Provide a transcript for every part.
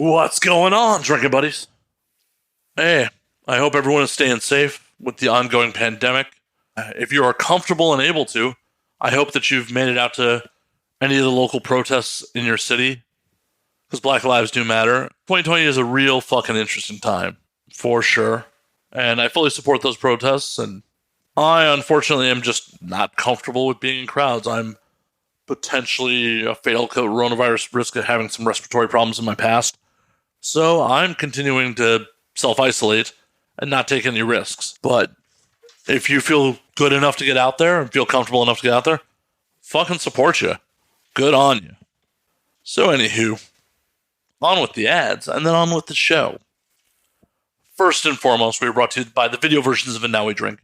What's going on, drinking buddies? Hey, I hope everyone is staying safe with the ongoing pandemic. If you are comfortable and able to, I hope that you've made it out to any of the local protests in your city, because Black Lives do matter. 2020 is a real fucking interesting time, for sure. And I fully support those protests, and I unfortunately am just not comfortable with being in crowds. I'm potentially a fatal coronavirus risk of having some respiratory problems in my past. So I'm continuing to self-isolate and not take any risks. But if you feel good enough to get out there and feel comfortable enough to get out there, fucking support you. Good on you. So anywho, on with the ads and then on with the show. First and foremost, we are brought to you by the video versions of ANWD Drink.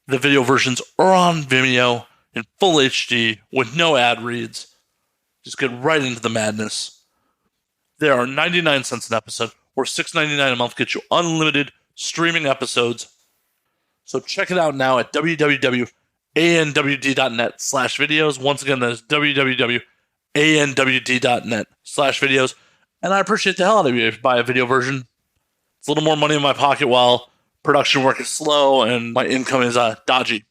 The video versions are on Vimeo in full HD with no ad reads. Just get right into the madness. There are 99 cents an episode or $6.99 a month, get you unlimited streaming episodes. So check it out now at www.anwd.net/videos. Once again, that is www.anwd.net/videos. And I appreciate the hell out of you if you buy a video version. It's a little more money in my pocket while production work is slow and my income is dodgy,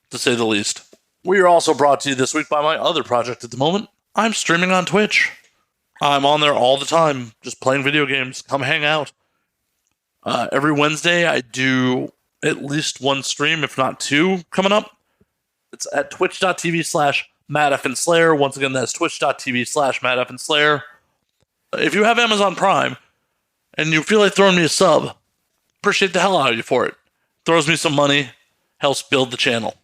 to say the least. We are also brought to you this week by my other project at the moment. I'm streaming on Twitch. I'm on there all the time, just playing video games. Come hang out. Every Wednesday, I do at least one stream, if not two, coming up. It's at twitch.tv/MattFandSlayer. Once again, that's twitch.tv/MattFandSlayer. If you have Amazon Prime and you feel like throwing me a sub, appreciate the hell out of you for it. Throws me some money, helps build the channel.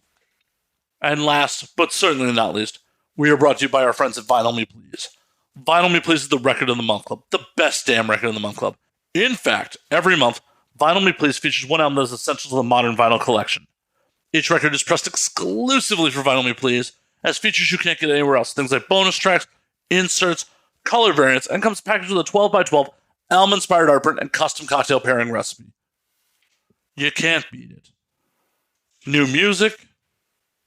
And last, but certainly not least, we are brought to you by our friends at Vinyl Me Please. Vinyl Me Please is the Record of the Month Club, the best damn Record of the Month Club. In fact, every month, Vinyl Me Please features one album that is essential to the modern vinyl collection. Each record is pressed exclusively for Vinyl Me Please, as features you can't get anywhere else. Things like bonus tracks, inserts, color variants, and comes packaged with a 12x12 album-inspired art print and custom cocktail pairing recipe. You can't beat it. New music,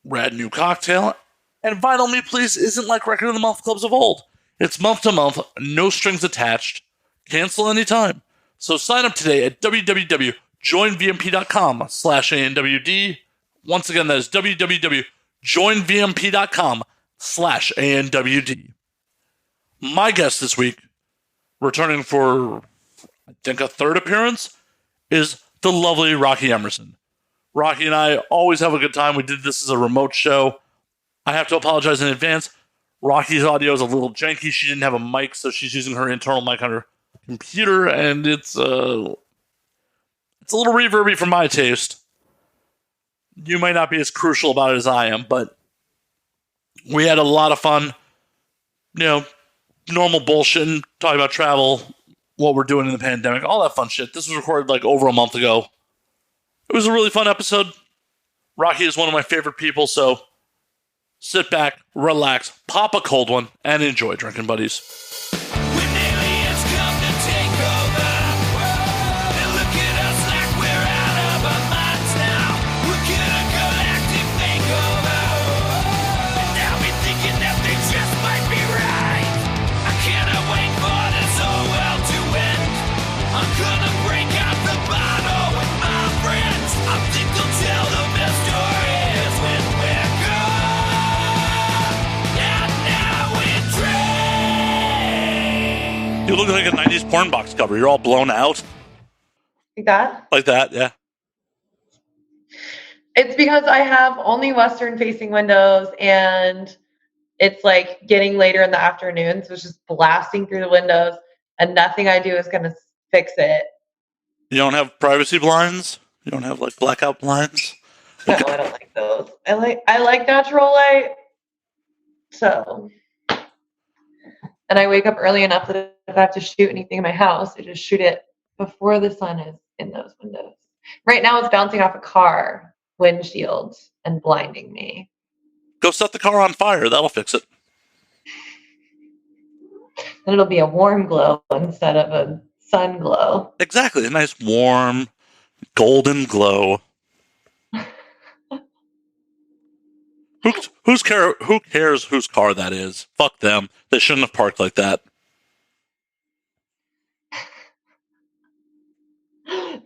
rad new cocktail, and Vinyl Me Please isn't like Record of the Month Clubs of old. It's month to month, no strings attached. Cancel anytime. So sign up today at www.joinvmp.com/ANWD. Once again, that is www.joinvmp.com/ANWD. My guest this week, returning for, I think, a third appearance, is the lovely Rocky Emerson. Rocky and I always have a good time. We did this as a remote show. I have to apologize in advance. Rocky's audio is a little janky. She didn't have a mic, so she's using her internal mic on her computer, and it's a little reverby for my taste. You might not be as crucial about it as I am, but we had a lot of fun. You know, normal bullshit, talking about travel, what we're doing in the pandemic, all that fun shit. This was recorded like over a month ago. It was a really fun episode. Rocky is one of my favorite people, so sit back, relax, pop a cold one, and enjoy, drinking buddies. You look like a 90s porn box cover. You're all blown out. Like that? Like that, yeah. It's because I have only western-facing windows, and it's like getting later in the afternoon, so it's just blasting through the windows, and nothing I do is going to fix it. You don't have privacy blinds? You don't have, like, blackout blinds? No, I don't like those. I like natural light, so... And I wake up early enough that if I have to shoot anything in my house, I just shoot it before the sun is in those windows. Right now it's bouncing off a car windshield and blinding me. Go set the car on fire. That'll fix it. Then it'll be a warm glow instead of a sun glow. Exactly. A nice warm golden glow. Who cares whose car that is? Fuck them. They shouldn't have parked like that.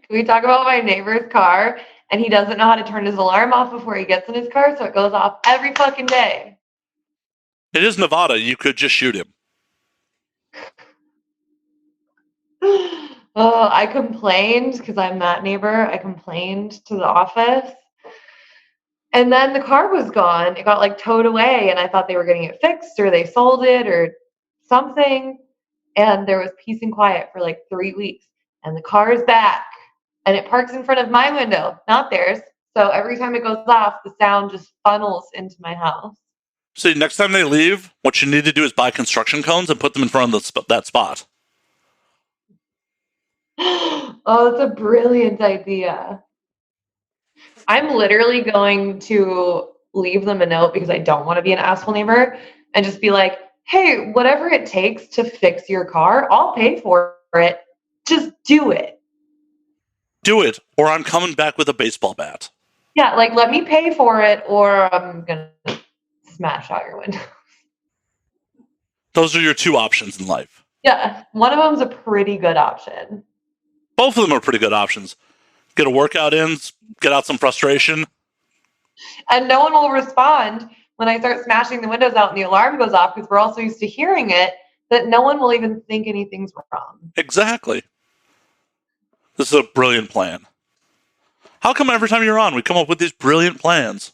Can we talk about my neighbor's car? And he doesn't know how to turn his alarm off before he gets in his car, so it goes off every fucking day. It is Nevada. You could just shoot him. Oh, I complained because I'm that neighbor. I complained to the office. And then the car was gone. It got like towed away, and I thought they were getting it fixed or they sold it or something. And there was peace and quiet for like 3 weeks. And the car is back. And it parks in front of my window, not theirs. So every time it goes off, the sound just funnels into my house. See, next time they leave, what you need to do is buy construction cones and put them in front of that spot. Oh, that's a brilliant idea. I'm literally going to leave them a note because I don't want to be an asshole neighbor and just be like, hey, whatever it takes to fix your car, I'll pay for it. Just do it. Do it, or I'm coming back with a baseball bat. Yeah, like let me pay for it or I'm going to smash out your window. Those are your two options in life. Yeah, one of them's a pretty good option. Both of them are pretty good options. Get a workout in, get out some frustration. And no one will respond when I start smashing the windows out and the alarm goes off because we're all so used to hearing it that no one will even think anything's wrong. Exactly. This is a brilliant plan. How come every time you're on, we come up with these brilliant plans?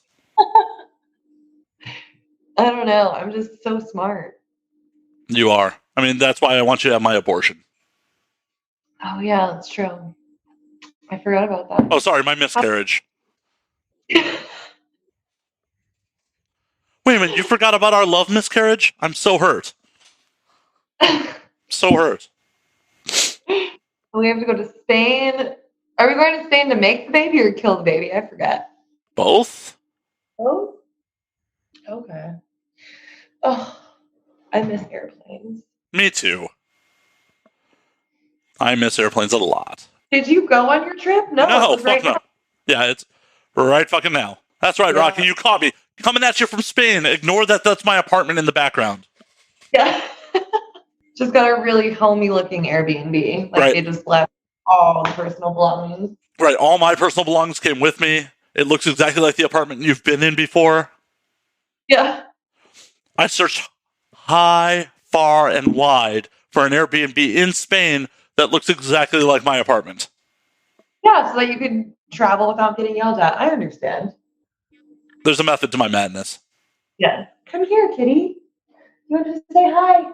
I don't know. I'm just so smart. You are. I mean, that's why I want you to have my abortion. Oh, yeah, that's true. I forgot about that. Oh, sorry, my miscarriage. Wait a minute, you forgot about our love miscarriage? I'm so hurt. So hurt. We have to go to Spain. Are we going to Spain to make the baby or kill the baby? I forget. Both? Oh, okay. Oh, I miss airplanes. Me too. I miss airplanes a lot. Did you go on your trip? No, No, fuck no. Yeah, it's right fucking now. That's right, yeah. Rocky, you caught me. Coming at you from Spain. Ignore that that's my apartment in the background. Yeah. Just got a really homey looking Airbnb. Like right. They just left all the personal belongings. Right, all my personal belongings came with me. It looks exactly like the apartment you've been in before. Yeah. I searched high, far, and wide for an Airbnb in Spain that looks exactly like my apartment. Yeah, so that you could travel without getting yelled at. I understand. There's a method to my madness. Yeah. Come here, kitty. You want to say hi?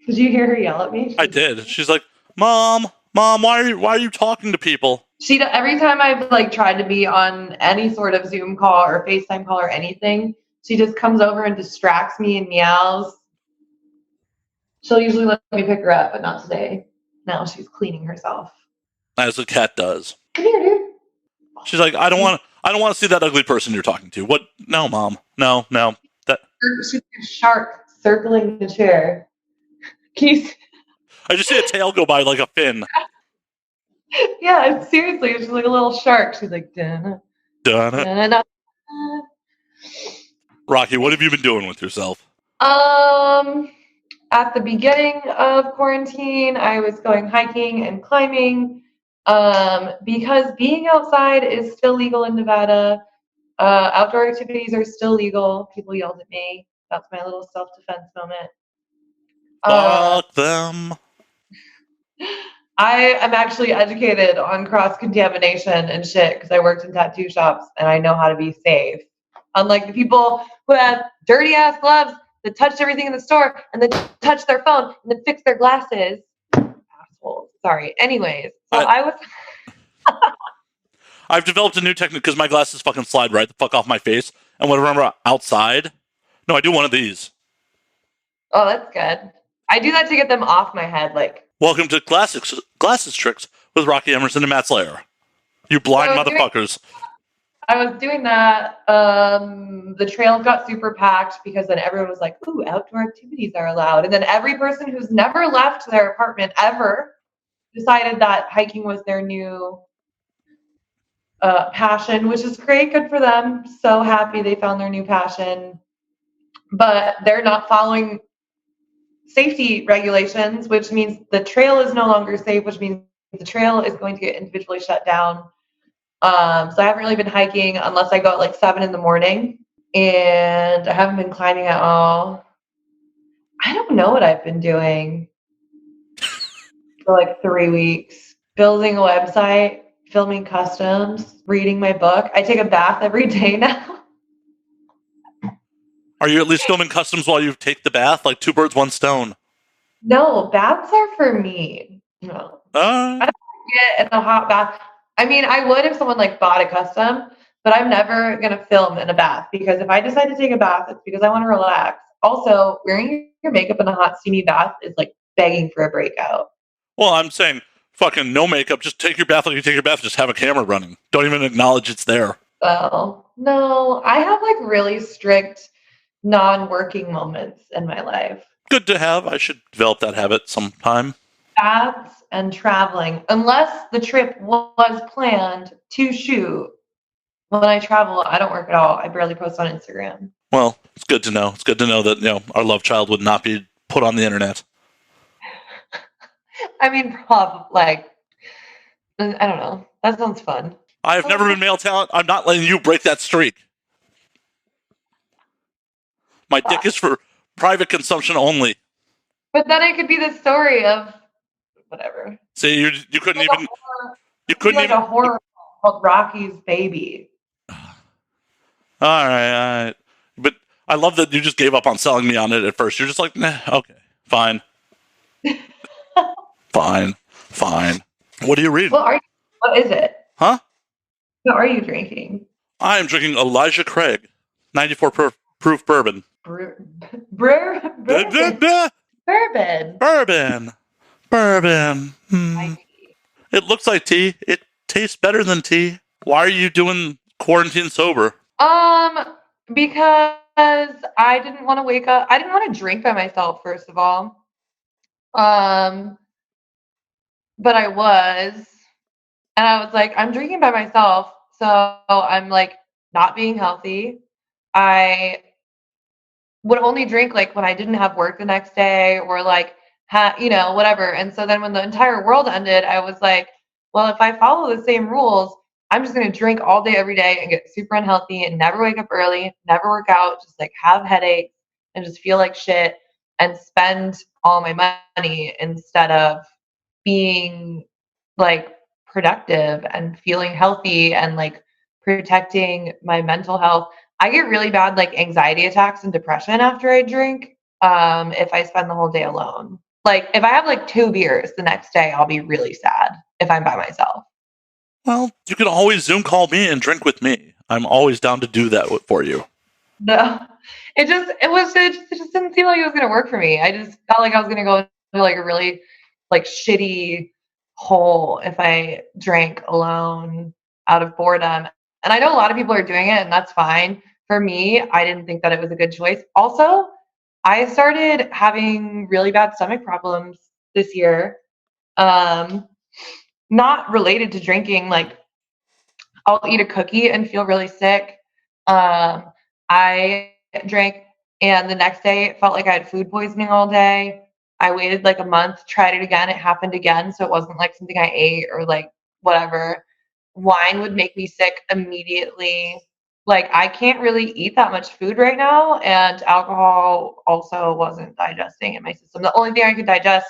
Did you hear her yell at me? I did. She's like, Mom, why are you talking to people? Every time I've like tried to be on any sort of Zoom call or FaceTime call or anything, she just comes over and distracts me and meows. She'll usually let me pick her up, but not today. Now she's cleaning herself. As a cat does. Come here, dude. She's like, I don't want to see that ugly person you're talking to. What? No, Mom. No. That. She's like a shark circling the chair. I just see a tail go by like a fin. Yeah, seriously, she's like a little shark. She's like, dun. Rocky, what have you been doing with yourself? At the beginning of quarantine, I was going hiking and climbing. Because being outside is still legal in Nevada. Outdoor activities are still legal. People yelled at me. That's my little self-defense moment. Fuck them. I am actually educated on cross-contamination and shit because I worked in tattoo shops and I know how to be safe. Unlike the people who have dirty-ass gloves that touched everything in the store and then touched their phone and then fixed their glasses. Assholes. Sorry. Anyways, so I've developed a new technique because my glasses fucking slide right the fuck off my face. And whenever I'm outside, no, I do one of these. Oh, that's good. I do that to get them off my head. Like, welcome to Glasses Tricks with Rocky Emerson and Matt Slayer. You blind motherfuckers. I was doing that. The trails got super packed because then everyone was like, ooh, outdoor activities are allowed. And then every person who's never left their apartment ever decided that hiking was their new passion, which is great. Good for them. So happy they found their new passion. But they're not following safety regulations, which means the trail is no longer safe, which means the trail is going to get individually shut down. So I haven't really been hiking unless I go at like 7 in the morning, and I haven't been climbing at all. I don't know what I've been doing for like 3 weeks. Building a website, filming customs, reading my book. I take a bath every day now. Are you at least filming customs while you take the bath? Like 2 birds, 1 stone. No, baths are for me. No. I don't get in a hot bath. I mean, I would if someone like bought a custom, but I'm never gonna film in a bath because if I decide to take a bath, it's because I want to relax. Also, wearing your makeup in a hot, steamy bath is like begging for a breakout. Well, I'm saying fucking no makeup. Just take your bath like you take your bath. Just have a camera running. Don't even acknowledge it's there. Oh, no. I have like really strict non-working moments in my life. Good to have. I should develop that habit sometime. Baths and traveling, unless the trip was planned to shoot. When I travel, I don't work at all. I barely post on Instagram. Well, it's good to know. It's good to know that, our love child would not be put on the internet. I mean, I don't know. That sounds fun. I have never been male talent. I'm not letting you break that streak. My dick is for private consumption only. But then it could be the story of whatever. See, you couldn't even. You couldn't like even. A horror called Rocky's Baby. All right. But I love that you just gave up on selling me on it at first. You're just like, nah, okay, fine. Fine. What are you reading? What is it? Huh? What are you drinking? I am drinking Elijah Craig, 94 proof bourbon. Bourbon. It looks like tea. It tastes better than tea. Why are you doing quarantine sober? Because I didn't want to wake up. I didn't want to drink by myself, first of all. But I was. And I was like, I'm drinking by myself. So I'm like not being healthy. I would only drink like when I didn't have work the next day or like, whatever. And so then when the entire world ended, I was like, well, if I follow the same rules, I'm just going to drink all day, every day and get super unhealthy and never wake up early, never work out, just like have headaches and just feel like shit and spend all my money instead of being like productive and feeling healthy and like protecting my mental health. I get really bad like anxiety attacks and depression after I drink if I spend the whole day alone. Like if I have like 2 beers the next day, I'll be really sad if I'm by myself. Well, you can always Zoom call me and drink with me. I'm always down to do that for you. No, it just didn't seem like it was going to work for me. I just felt like I was going to go into like a really like shitty hole if I drank alone out of boredom. And I know a lot of people are doing it and that's fine. For me, I didn't think that it was a good choice. Also, I started having really bad stomach problems this year. Not related to drinking. Like I'll eat a cookie and feel really sick. I drank and the next day it felt like I had food poisoning all day. I waited like a month, tried it again. It happened again. So it wasn't like something I ate or like whatever. Wine would make me sick immediately. Like I can't really eat that much food right now. And alcohol also wasn't digesting in my system. The only thing I could digest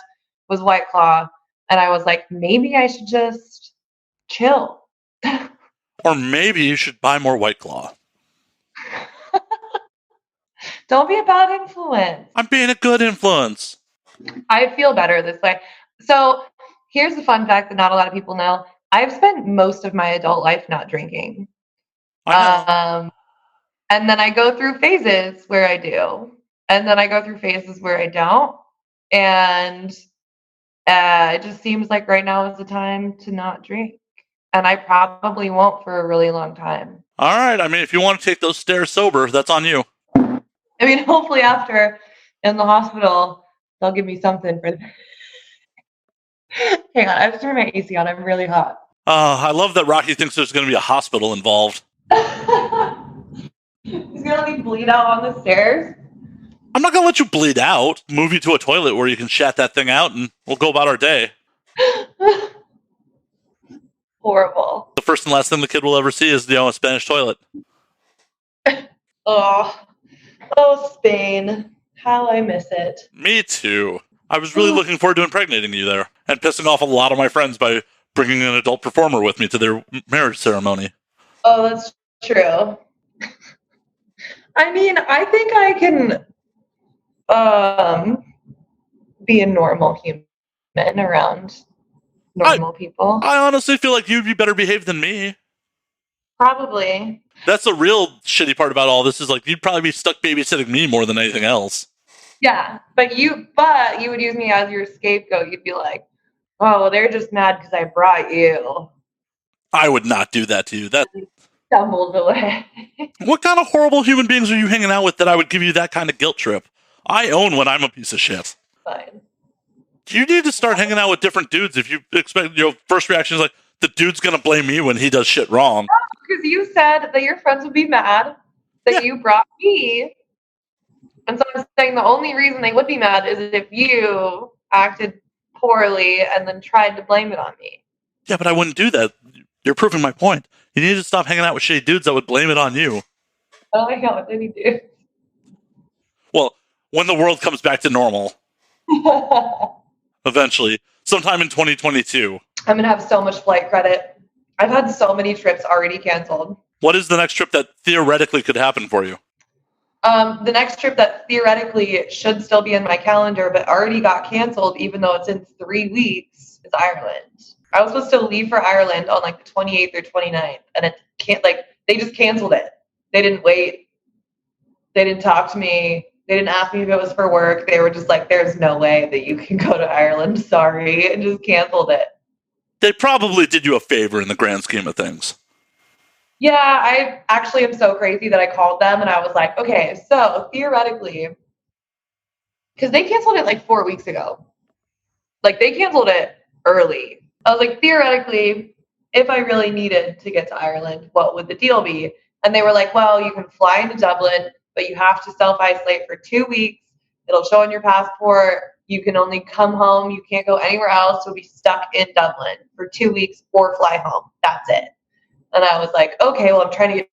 was White Claw. And I was like, maybe I should just chill. Or maybe you should buy more White Claw. Don't be a bad influence. I'm being a good influence. I feel better this way. So here's the fun fact that not a lot of people know. I've spent most of my adult life not drinking. I know. And then I go through phases where I do. And then I go through phases where I don't. And it just seems like right now is the time to not drink. And I probably won't for a really long time. All right. I mean, if you want to take those stairs sober, that's on you. I mean, hopefully after in the hospital, they'll give me something for Hang on, I have to turn my AC on. I'm really hot. I love that Rocky thinks there's going to be a hospital involved. He's going to let me bleed out on the stairs? I'm not going to let you bleed out. Move you to a toilet where you can shat that thing out, and we'll go about our day. Horrible. The first and last thing the kid will ever see is, a Spanish toilet. Oh, Spain. How I miss it. Me too. I was really looking forward to impregnating you there and pissing off a lot of my friends by bringing an adult performer with me to their marriage ceremony. Oh, that's true. I mean, I think I can be a normal human around normal people. I honestly feel like you'd be better behaved than me. Probably. That's the real shitty part about all this is like you'd probably be stuck babysitting me more than anything else. Yeah, but you would use me as your scapegoat. You'd be like, "Oh, well, they're just mad because I brought you." I would not do that to you. That stumbled away. What kind of horrible human beings are you hanging out with that I would give you that kind of guilt trip? I own when I'm a piece of shit. Fine. You need to start hanging out with different dudes if you expect your first reaction is like, the dude's going to blame me when he does shit wrong. Because you said that your friends would be mad that you brought me. And so I'm saying the only reason they would be mad is if you acted poorly and then tried to blame it on me. Yeah, but I wouldn't do that. You're proving my point. You need to stop hanging out with shitty dudes that would blame it on you. Oh my God, what did he do? Well, when the world comes back to normal. Eventually. Sometime in 2022. I'm going to have so much flight credit. I've had so many trips already canceled. What is the next trip that theoretically could happen for you? The next trip that theoretically should still be in my calendar but already got canceled even though it's in 3 weeks is Ireland. I was supposed to leave for Ireland on like the 28th or 29th and it can't they just canceled it. They didn't wait. They didn't talk to me. They didn't ask me if it was for work. They were just like, there's no way that you can go to Ireland. Sorry. And just canceled it. They probably did you a favor in the grand scheme of things. Yeah, I actually am so crazy that I called them and I was like, okay, so theoretically, because they canceled it like 4 weeks ago. Like they canceled it early. I was like, theoretically, if I really needed to get to Ireland, what would the deal be? And they were like, well, you can fly into Dublin, but you have to self-isolate for 2 weeks. It'll show on your passport. You can only come home. You can't go anywhere else. You'll be stuck in Dublin for 2 weeks or fly home. That's it. And I was like, okay, well, I'm trying to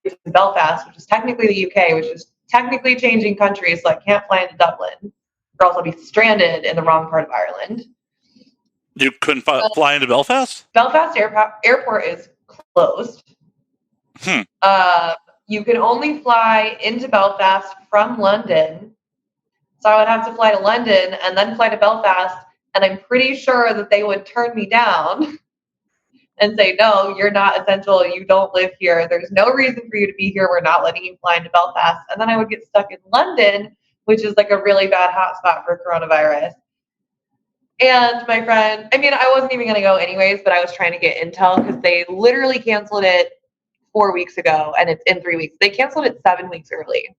get to Belfast, which is technically the UK, which is technically changing countries, so I can't fly into Dublin, or else I'll be stranded in the wrong part of Ireland. You couldn't fly into Belfast? Belfast airport is closed. You can only fly into Belfast from London. So I would have to fly to London and then fly to Belfast, and I'm pretty sure that they would turn me down and say, no, you're not essential. You don't live here. There's no reason for you to be here. We're not letting you fly into Belfast. And then I would get stuck in London, which is like a really bad hotspot for coronavirus. And my friend, I mean, I wasn't even going to go anyways, but I was trying to get intel because they literally canceled it 4 weeks ago and it's in 3 weeks. They canceled it 7 weeks early.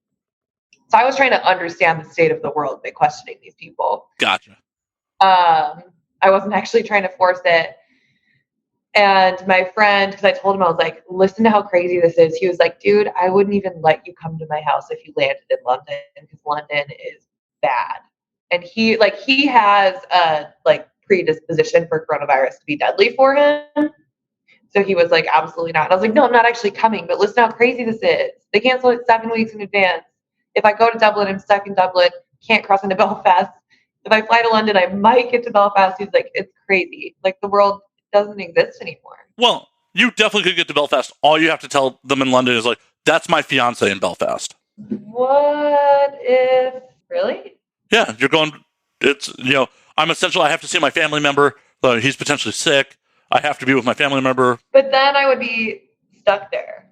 So I was trying to understand the state of the world by questioning these people. Gotcha. I wasn't actually trying to force it. And my friend, because I told him, I was like, listen to how crazy this is. He was like, dude, I wouldn't even let you come to my house if you landed in London because London is bad. And he has a predisposition for coronavirus to be deadly for him. So he was like, absolutely not. And I was like, no, I'm not actually coming. But listen how crazy this is. They canceled it 7 weeks in advance. If I go to Dublin, I'm stuck in Dublin. Can't cross into Belfast. If I fly to London, I might get to Belfast. He's like, it's crazy. Like the world doesn't exist anymore. Well, you definitely could get to Belfast. All you have to tell them in London is like, that's my fiance in Belfast. What if, really? Yeah, you're going, it's, I'm essential. I have to see my family member. He's potentially sick. I have to be with my family member. But then I would be stuck there.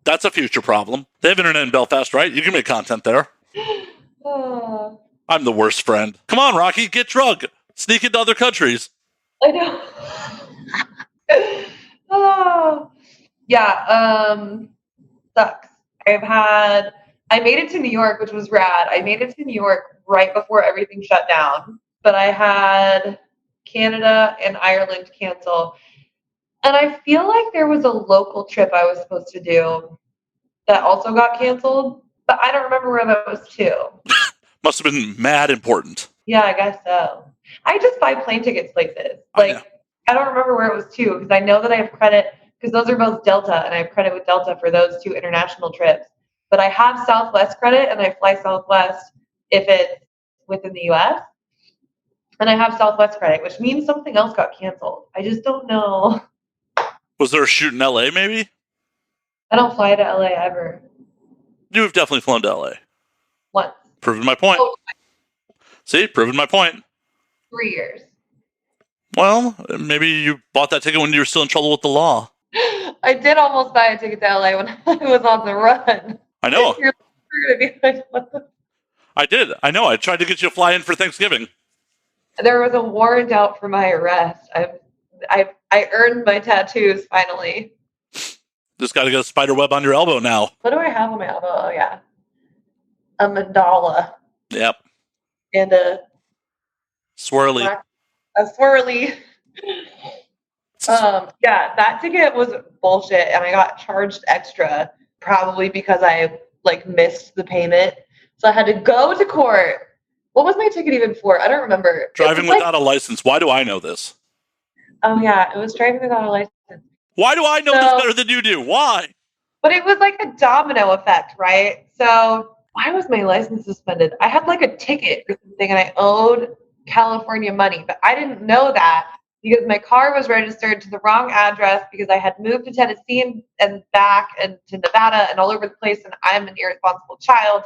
That's a future problem. They have internet in Belfast, right? You can make content there. I'm the worst friend. Come on, Rocky, get drunk. Sneak into other countries. I know. Sucks. I made it to New York, which was rad. I made it to New York right before everything shut down. But I had Canada and Ireland cancel. And I feel like there was a local trip I was supposed to do that also got canceled. But I don't remember where that was to. Must have been mad important. Yeah, I guess so. I just buy plane tickets places. Like, I don't remember where it was to because I know that I have credit because those are both Delta, and I have credit with Delta for those 2 international trips. But I have Southwest credit, and I fly Southwest if it's within the U.S. And I have Southwest credit, which means something else got canceled. I just don't know. Was there a shoot in L.A. maybe? I don't fly to LA ever. You've definitely flown to L.A. Once. Proving my point. Oh, See, proving my point. 3 years. Well, maybe you bought that ticket when you were still in trouble with the law. I did almost buy a ticket to LA when I was on the run. I know. You're gonna be like, what the? I did. I know. I tried to get you to fly in for Thanksgiving. There was a warrant out for my arrest. I earned my tattoos finally. Just got to get a spider web on your elbow now. What do I have on my elbow? Oh yeah, a mandala. Yep. And a swirly. A swirly. Yeah, that ticket was bullshit, and I got charged extra, probably because I missed the payment. So I had to go to court. What was my ticket even for? I don't remember. Driving without a license. Why do I know this? Oh yeah, it was driving without a license. Why do I know this better than you do? Why? But it was like a domino effect, right? So why was my license suspended? I had a ticket or something, and I owed California money, but I didn't know that because my car was registered to the wrong address because I had moved to Tennessee and back and to Nevada and all over the place, and I'm an irresponsible child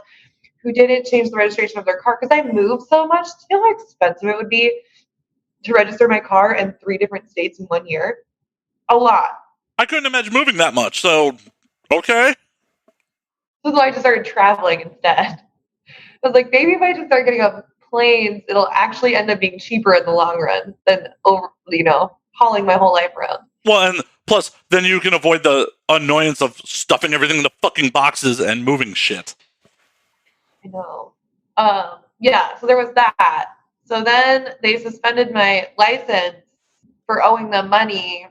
who didn't change the registration of their car because I moved so much. Do you know how expensive it would be to register my car in 3 different states in 1 year? A lot. I couldn't imagine moving that much, so okay. So I just started traveling instead. I was like, maybe if I just start getting on planes, it'll actually end up being cheaper in the long run than hauling my whole life around. Well, and plus, then you can avoid the annoyance of stuffing everything in the fucking boxes and moving shit. I know. Yeah, so there was that. So then they suspended my license for owing them money.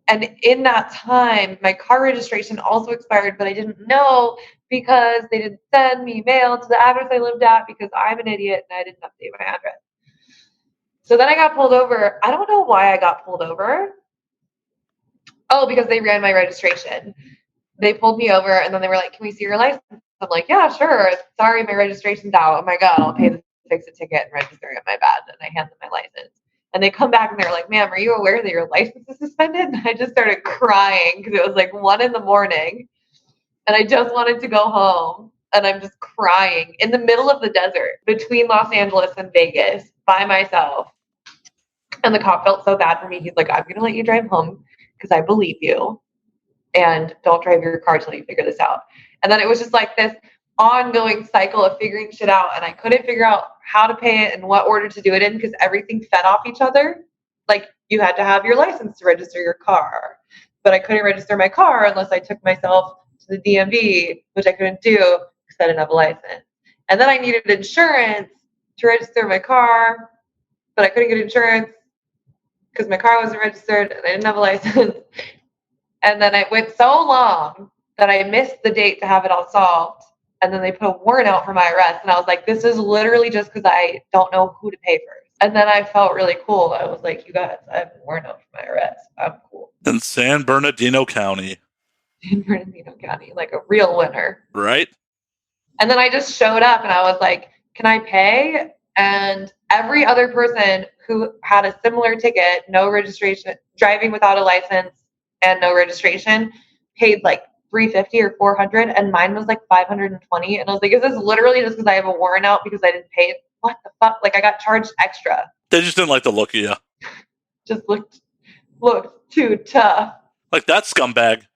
And in that time, my car registration also expired, but I didn't know because they didn't send me mail to the address I lived at because I'm an idiot and I didn't update my address. So then I got pulled over. I don't know why I got pulled over. Oh, because they ran my registration. They pulled me over and then they were like, can we see your license? I'm like, yeah, sure. Sorry, my registration's out. Oh my God, I'll pay the fix-it ticket and register it. My bad. And I hand them my license. And they come back and they're like, ma'am, are you aware that your license is suspended? And I just started crying because it was 1 a.m. and I just wanted to go home. And I'm just crying in the middle of the desert between Los Angeles and Vegas by myself. And the cop felt so bad for me. He's like, I'm going to let you drive home because I believe you. And don't drive your car till you figure this out. And then it was just this ongoing cycle of figuring shit out. And I couldn't figure out how to pay it and what order to do it in because everything fed off each other. You had to have your license to register your car. But I couldn't register my car unless I took myself to the DMV, which I couldn't do because I didn't have a license. And then I needed insurance to register my car, but I couldn't get insurance because my car wasn't registered and I didn't have a license. And then it went so long that I missed the date to have it all solved. And then they put a warrant out for my arrest. And I was like, this is literally just because I don't know who to pay first. And then I felt really cool. I was like, you guys, I have a warrant out for my arrest. I'm cool. In San Bernardino County. San Bernardino County, a real winner. Right? And then I just showed up and I was like, can I pay? And every other person who had a similar ticket, no registration, driving without a license and no registration, paid $350 or $400, and mine was $520. And I was like, is this literally just because I have a warrant out because I didn't pay it? What the fuck? I got charged extra. They just didn't like the look of you. Just looked too tough. Like that scumbag.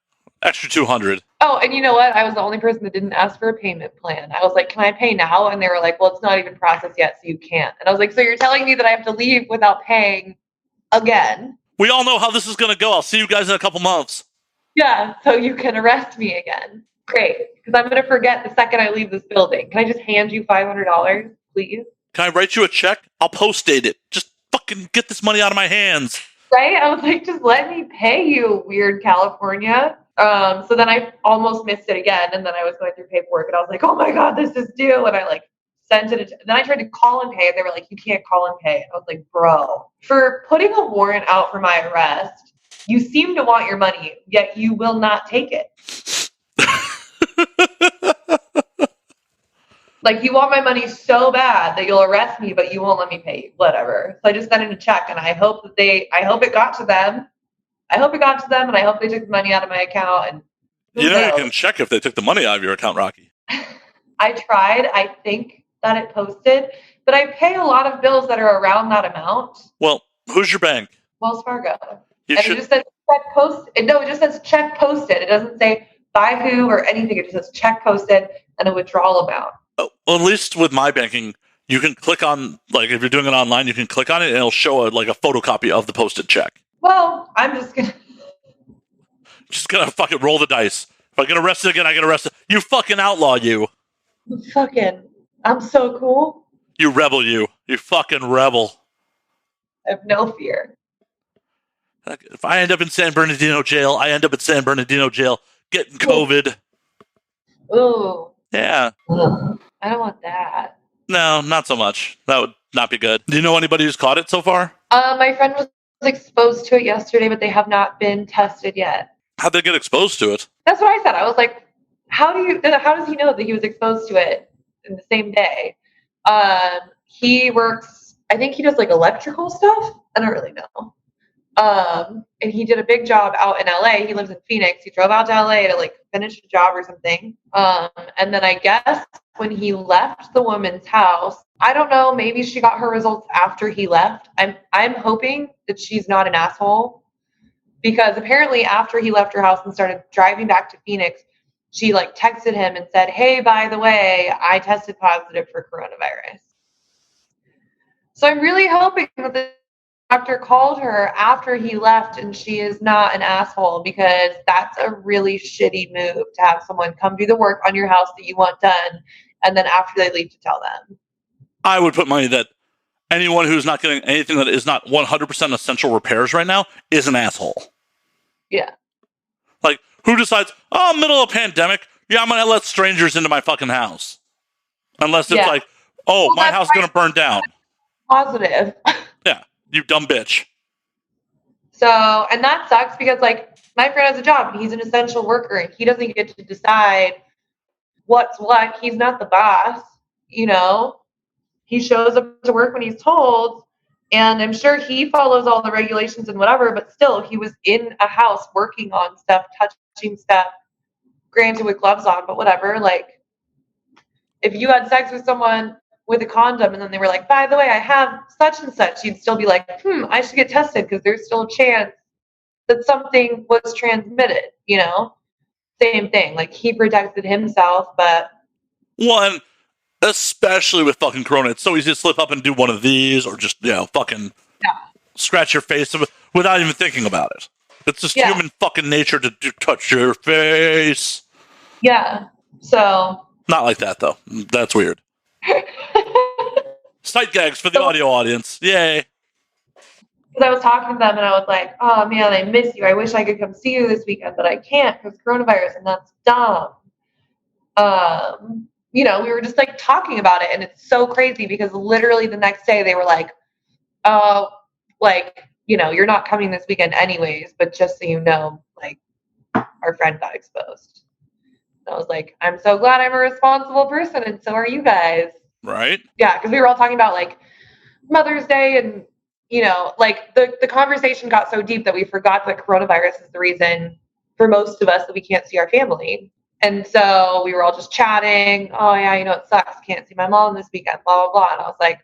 Extra $200. Oh, and you know what? I was the only person that didn't ask for a payment plan. I was like, can I pay now? And they were like, well, it's not even processed yet, so you can't. And I was like, so you're telling me that I have to leave without paying again? We all know how this is going to go. I'll see you guys in a couple months. Yeah, so you can arrest me again. Great, because I'm going to forget the second I leave this building. Can I just hand you $500, please? Can I write you a check? I'll post-date it. Just fucking get this money out of my hands. Right? I was like, just let me pay you, weird California. So then I almost missed it again, and then I was going through paperwork, and I was like, oh my god, this is due, and I like sent it. And then I tried to call and pay, and they were like, you can't call and pay. I was like, bro, for putting a warrant out for my arrest, you seem to want your money, yet you will not take it. Like, you want my money so bad that you'll arrest me, but you won't let me pay you. Whatever. So I just sent in a check, and I hope it got to them. I hope it got to them, and I hope they took the money out of my account. And you can check if they took the money out of your account, Rocky. I tried. I think that it posted, but I pay a lot of bills that are around that amount. Well, who's your bank? Wells Fargo. It just says check posted. No, it just says check posted. It doesn't say by who or anything. It just says check posted and a withdrawal amount. Well, at least with my banking, you can click on, like, if you're doing it online, you can click on it and it'll show a photocopy of the posted check. Well, I'm just gonna fucking roll the dice. If I get arrested again, I get arrested. You fucking outlaw, you. I'm so cool. You rebel, you. You fucking rebel. I have no fear. If I end up in San Bernardino jail, I end up in San Bernardino jail getting COVID. Ooh. Yeah. I don't want that. No, not so much. That would not be good. Do you know anybody who's caught it so far? My friend was exposed to it yesterday, but they have not been tested yet. How'd they get exposed to it? That's what I said. I was like, how does he know that he was exposed to it in the same day? He works, I think he does like electrical stuff. I don't really know. And he did a big job out in LA. He lives in Phoenix. He drove out to LA to like finish a job or something. And then I guess when he left the woman's house, I don't know, maybe she got her results after he left. I'm hoping that she's not an asshole, because apparently after he left her house and started driving back to Phoenix, she like texted him and said, hey, by the way, I tested positive for coronavirus. So I'm really hoping that the doctor called her after he left and she is not an asshole, because that's a really shitty move to have someone come do the work on your house that you want done, and then after they leave to tell them. I would put money that anyone who's not getting anything that is not 100% essential repairs right now is an asshole. Yeah. Like, who decides, middle of a pandemic, yeah, I'm going to let strangers into my fucking house. Unless it's like, my house is going to burn down. Positive. Yeah, you dumb bitch. So, and that sucks because, like, my friend has a job and he's an essential worker and he doesn't get to decide what's what. He's not the boss, you know? He shows up to work when he's told, and I'm sure he follows all the regulations and whatever, but still, he was in a house working on stuff, touching stuff, granted with gloves on, but whatever. Like, if you had sex with someone with a condom and then they were like, by the way, I have such and such, you'd still be like, I should get tested because there's still a chance that something was transmitted, you know? Same thing. Like, he protected himself, but... One, especially with fucking corona, it's so easy to slip up and do one of these, or just, fucking scratch your face without even thinking about it. It's just human fucking nature to touch your face. Yeah. So... Not like that, though. That's weird. Sight gags for the audio audience. Yay. Because I was talking to them and I was like, oh man, I miss you. I wish I could come see you this weekend, but I can't because coronavirus, and that's dumb. We were just like talking about it, and it's so crazy because literally the next day they were like, oh, like, you're not coming this weekend anyways, but just so you know, like, our friend got exposed. And I was like, I'm so glad I'm a responsible person, and so are you guys. Right? Yeah, because we were all talking about like Mother's Day, and like the conversation got so deep that we forgot that coronavirus is the reason for most of us that we can't see our family. And so we were all just chatting. Oh yeah, it sucks. Can't see my mom this weekend, blah, blah, blah. And I was like,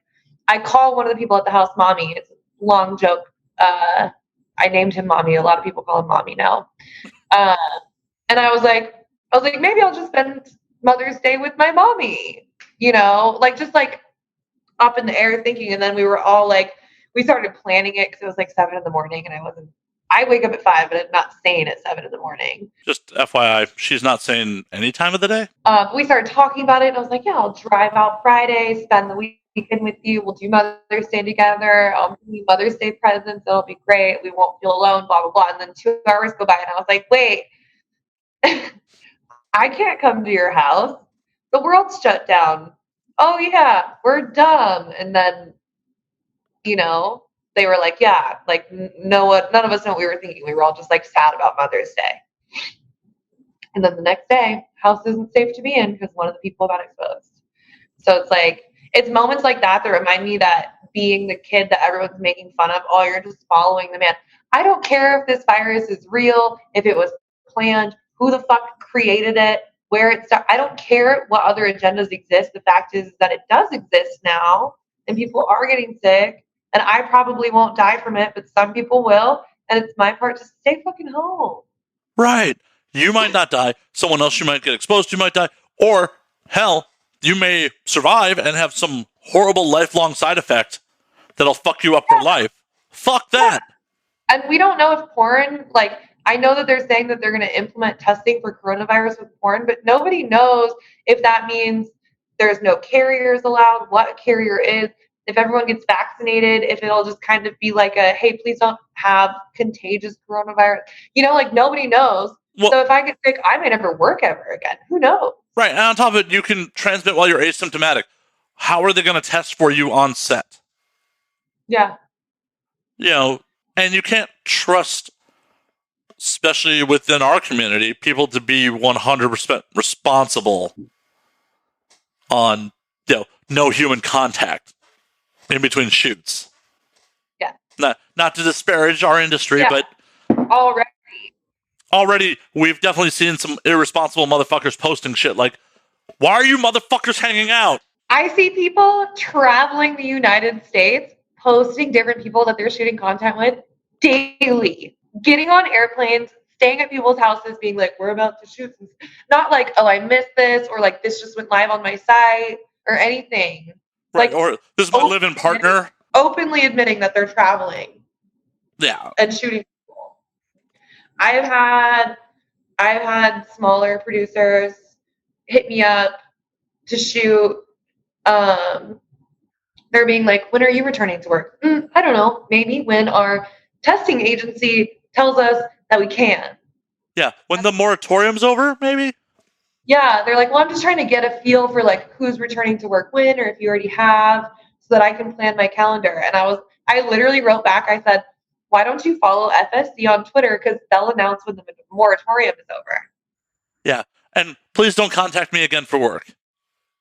I call one of the people at the house Mommy. It's a long joke. I named him Mommy. A lot of people call him Mommy now. And I was like, maybe I'll just spend Mother's Day with my mommy, just like up in the air thinking. And then we were all like, we started planning it because it was like 7 a.m, and I wake up at 5, but I'm not sane at 7 a.m. Just FYI, she's not sane any time of the day? We started talking about it, and I was like, yeah, I'll drive out Friday, spend the weekend with you. We'll do Mother's Day together. I'll give you Mother's Day presents. It'll be great. We won't feel alone, blah, blah, blah. And then 2 hours go by, and I was like, wait, I can't come to your house. The world's shut down. Oh yeah, we're dumb. And then, they were like, yeah, like no one, none of us know what we were thinking. We were all just like sad about Mother's Day. And then the next day, house isn't safe to be in because one of the people got exposed. So it's like, it's moments like that that remind me that being the kid that everyone's making fun of, oh, you're just following the man. I don't care if this virus is real, if it was planned, who the fuck created it, where it started. I don't care what other agendas exist. The fact is that it does exist now, and people are getting sick, and I probably won't die from it, but some people will, and it's my part to stay fucking home. Right. You might not die. Someone else you might get exposed to might die. Or, hell, you may survive and have some horrible lifelong side effect that'll fuck you up for life. Fuck that. Yeah. And we don't know if porn, like, I know that they're saying that they're going to implement testing for coronavirus with porn, but nobody knows if that means there's no carriers allowed, what a carrier is, if everyone gets vaccinated, if it'll just kind of be like a, hey, please don't have contagious coronavirus. Like nobody knows. Well, so if I get sick, I may never work ever again. Who knows? Right. And on top of it, you can transmit while you're asymptomatic. How are they going to test for you on set? Yeah. And you can't trust, especially within our community, people to be 100% responsible on, no human contact in between shoots. Yeah. Not to disparage our industry, but already we've definitely seen some irresponsible motherfuckers posting shit like, why are you motherfuckers hanging out? I see people traveling the United States posting different people that they're shooting content with daily, getting on airplanes, staying at people's houses, being like, we're about to shoot. Not like, oh, I missed this, or like this just went live on my site or anything. Right, like, or this is my live-in partner. Openly admitting that they're traveling. Yeah. And shooting people. I've had smaller producers hit me up to shoot. They're being like, when are you returning to work? I don't know. Maybe when our testing agency tells us that we can. Yeah, when the moratorium's over, maybe? Yeah, they're like, well, I'm just trying to get a feel for like who's returning to work when, or if you already have, so that I can plan my calendar. And I literally wrote back, I said, why don't you follow FSC on Twitter? Because they'll announce when the moratorium is over. Yeah, and please don't contact me again for work.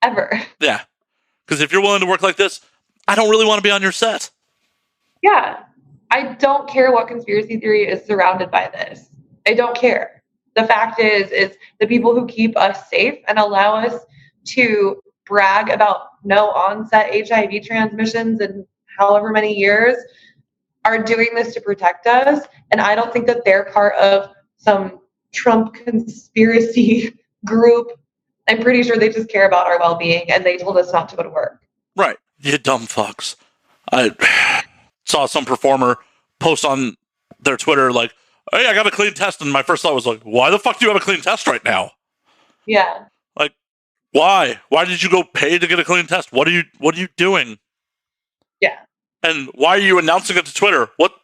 Ever. Yeah, because if you're willing to work like this, I don't really want to be on your set. Yeah, I don't care what conspiracy theory is surrounded by this. I don't care. The fact is the people who keep us safe and allow us to brag about no onset HIV transmissions in however many years are doing this to protect us. And I don't think that they're part of some Trump conspiracy group. I'm pretty sure they just care about our well-being, and they told us not to go to work. Right. You dumb fucks. I saw some performer post on their Twitter like, hey, I got a clean test, and my first thought was like, why the fuck do you have a clean test right now? Yeah. Like, why? Why did you go pay to get a clean test? What are you doing? Yeah. And why are you announcing it to Twitter? What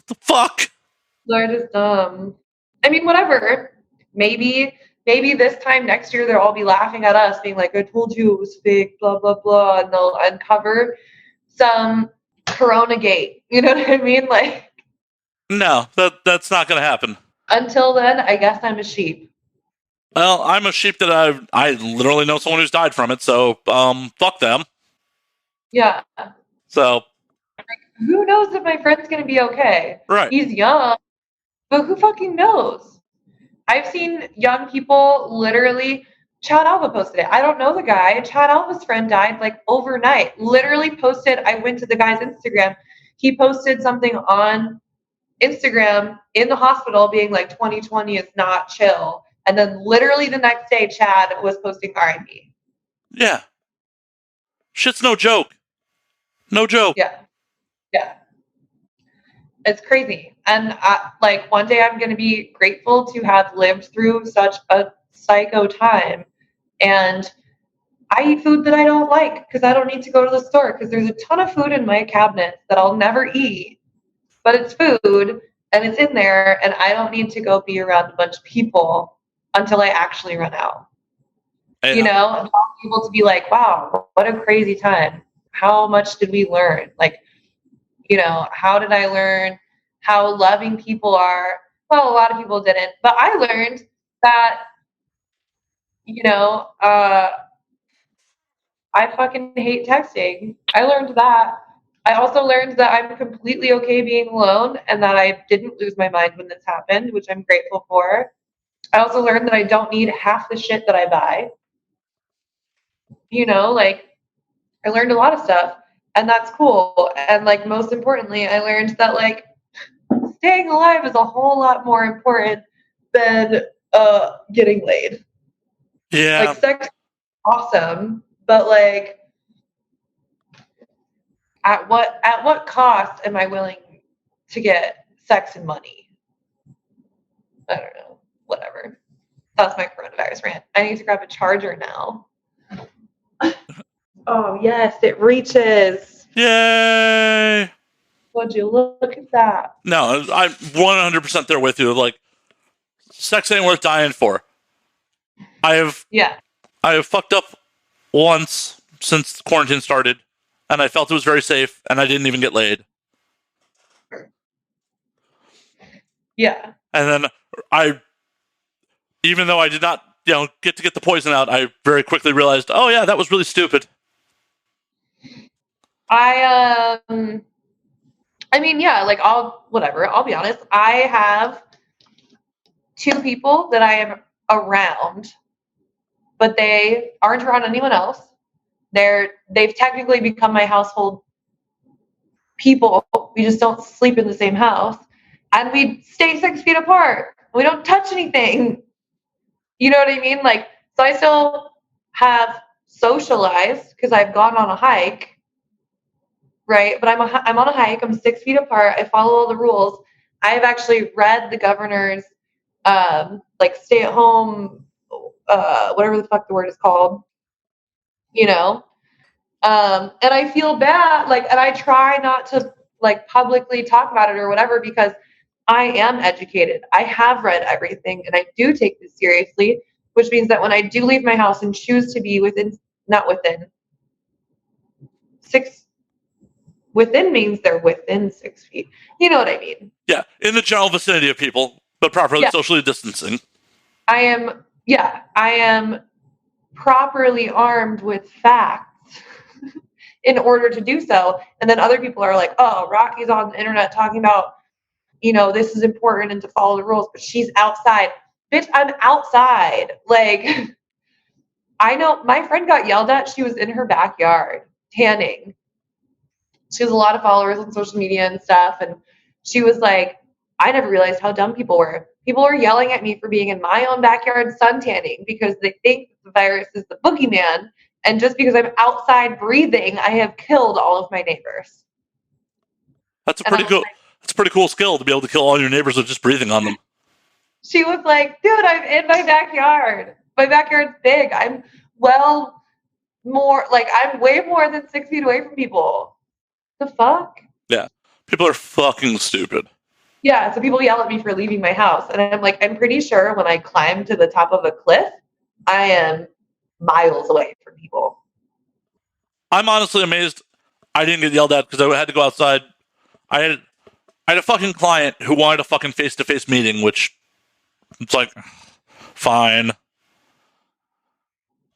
the fuck? They're just dumb. I mean, whatever. Maybe this time next year they'll all be laughing at us, being like, I told you it was fake, blah, blah, blah, and they'll uncover some Corona-gate. You know what I mean? Like, no, that's not going to happen. Until then, I guess I'm a sheep. Well, I'm a sheep that I literally know someone who's died from it, so fuck them. Yeah. So. Like, who knows if my friend's going to be okay? Right. He's young, but who fucking knows? I've seen young people literally. Chad Alba posted it. I don't know the guy. Chad Alba's friend died like overnight. Literally posted. I went to the guy's Instagram. He posted something on Instagram in the hospital being like 2020 is not chill. And then literally the next day, Chad was posting R.I.P. Yeah. Shit's no joke. No joke. Yeah. Yeah. It's crazy. And like one day I'm going to be grateful to have lived through such a psycho time. And I eat food that I don't like because I don't need to go to the store because there's a ton of food in my cabinet that I'll never eat. But it's food and it's in there and I don't need to go be around a bunch of people until I actually run out. Yeah. You know, I'm able to be like, wow, what a crazy time. How much did we learn? Like, you know, how did I learn how loving people are? Well, a lot of people didn't, but I learned that, you know, I fucking hate texting. I learned that. I also learned that I'm completely okay being alone and that I didn't lose my mind when this happened, which I'm grateful for. I also learned that I don't need half the shit that I buy. You know, like, I learned a lot of stuff, and that's cool. And, like, most importantly, I learned that, like, staying alive is a whole lot more important than getting laid. Yeah. Like, sex is awesome, but, like, at what cost am I willing to get sex and money? I don't know. Whatever. That's my coronavirus rant. I need to grab a charger now. Oh, yes, it reaches. Yay! Would you look at that? No, I'm 100% there with you. Like, sex ain't worth dying for. I have fucked up once since quarantine started, and I felt it was very safe, and I didn't even get laid. Yeah. And then even though I did not, get the poison out, I very quickly realized, oh yeah, that was really stupid. I mean, yeah, like, I'll be honest. I have 2 people that I am around, but they aren't around anyone else. They've technically become my household people. We just don't sleep in the same house, and we stay 6 feet apart. We don't touch anything. You know what I mean? Like, so I still have socialized because I've gone on a hike, right? But I'm on a hike. I'm 6 feet apart. I follow all the rules. I've actually read the governor's like, stay at home, whatever the fuck the word is called, you know. And I feel bad, like, and I try not to, like, publicly talk about it or whatever, because I am educated. I have read everything, and I do take this seriously, which means that when I do leave my house and choose to be not within 6, within means they're within 6 feet. You know what I mean? Yeah, in the general vicinity of people, but properly socially distancing. I am properly armed with facts in order to do so. And then other people are like, oh, Rocky's on the internet talking about, this is important and to follow the rules, but she's outside. Bitch, I'm outside. Like, I know my friend got yelled at. She was in her backyard tanning. She has a lot of followers on social media and stuff. And she was like, I never realized how dumb people were. People are yelling at me for being in my own backyard sun tanning because they think the virus is the boogeyman. And just because I'm outside breathing, I have killed all of my neighbors. That's a pretty cool skill to be able to kill all your neighbors with just breathing on them. She was like, dude, I'm in my backyard. My backyard's big. I'm way more than 6 feet away from people. The fuck? Yeah. People are fucking stupid. Yeah, so people yell at me for leaving my house. And I'm like, I'm pretty sure when I climb to the top of a cliff, I am miles away from people. I'm honestly amazed I didn't get yelled at because I had to go outside. I had a fucking client who wanted a fucking face-to-face meeting, which it's like, fine.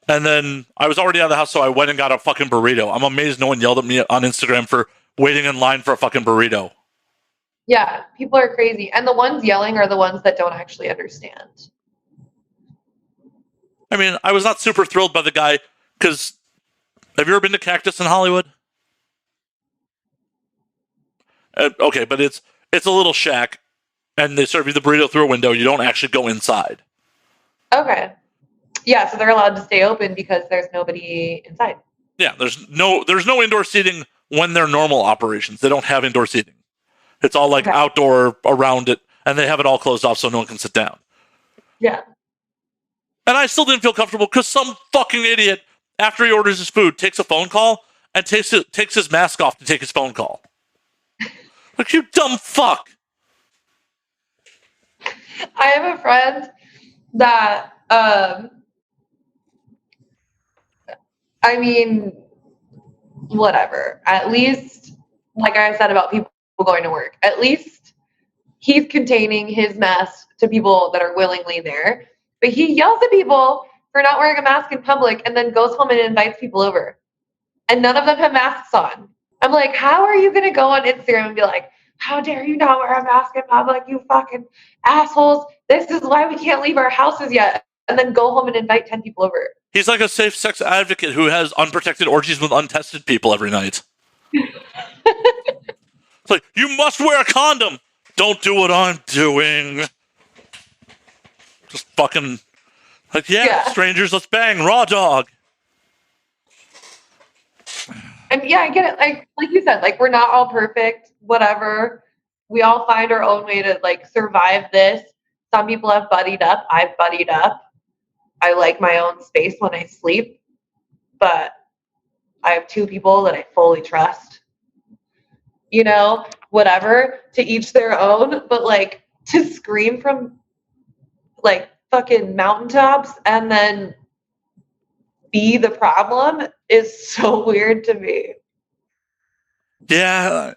And then I was already out of the house, so I went and got a fucking burrito. I'm amazed no one yelled at me on Instagram for waiting in line for a fucking burrito. Yeah, people are crazy. And the ones yelling are the ones that don't actually understand. I mean, I was not super thrilled by the guy, because have you ever been to Cactus in Hollywood? Okay, but it's a little shack, and they serve you the burrito through a window. You don't actually go inside. Okay. Yeah, so they're allowed to stay open because there's nobody inside. Yeah, there's no indoor seating when they're normal operations. They don't have indoor seating. It's all like outdoor around it, and they have it all closed off so no one can sit down. Yeah. And I still didn't feel comfortable because some fucking idiot, after he orders his food, takes a phone call and takes his mask off to take his phone call. Like, you dumb fuck. I have a friend that, I mean, whatever. At least, like I said about people going to work, at least he's containing his mess to people that are willingly there. But he yells at people for not wearing a mask in public and then goes home and invites people over. And none of them have masks on. I'm like, how are you going to go on Instagram and be like, how dare you not wear a mask in public, you fucking assholes. This is why we can't leave our houses yet. And then go home and invite 10 people over. He's like a safe sex advocate who has unprotected orgies with untested people every night. It's like, you must wear a condom. Don't do what I'm doing. Just fucking, like, yeah. Strangers, let's bang, raw dog. And yeah, I get it. Like you said, like, we're not all perfect, whatever. We all find our own way to, like, survive this. Some people have buddied up. I've buddied up. I like my own space when I sleep, but I have 2 people that I fully trust. You know, whatever, to each their own, but like to scream from like fucking mountaintops and then be the problem is so weird to me. Yeah.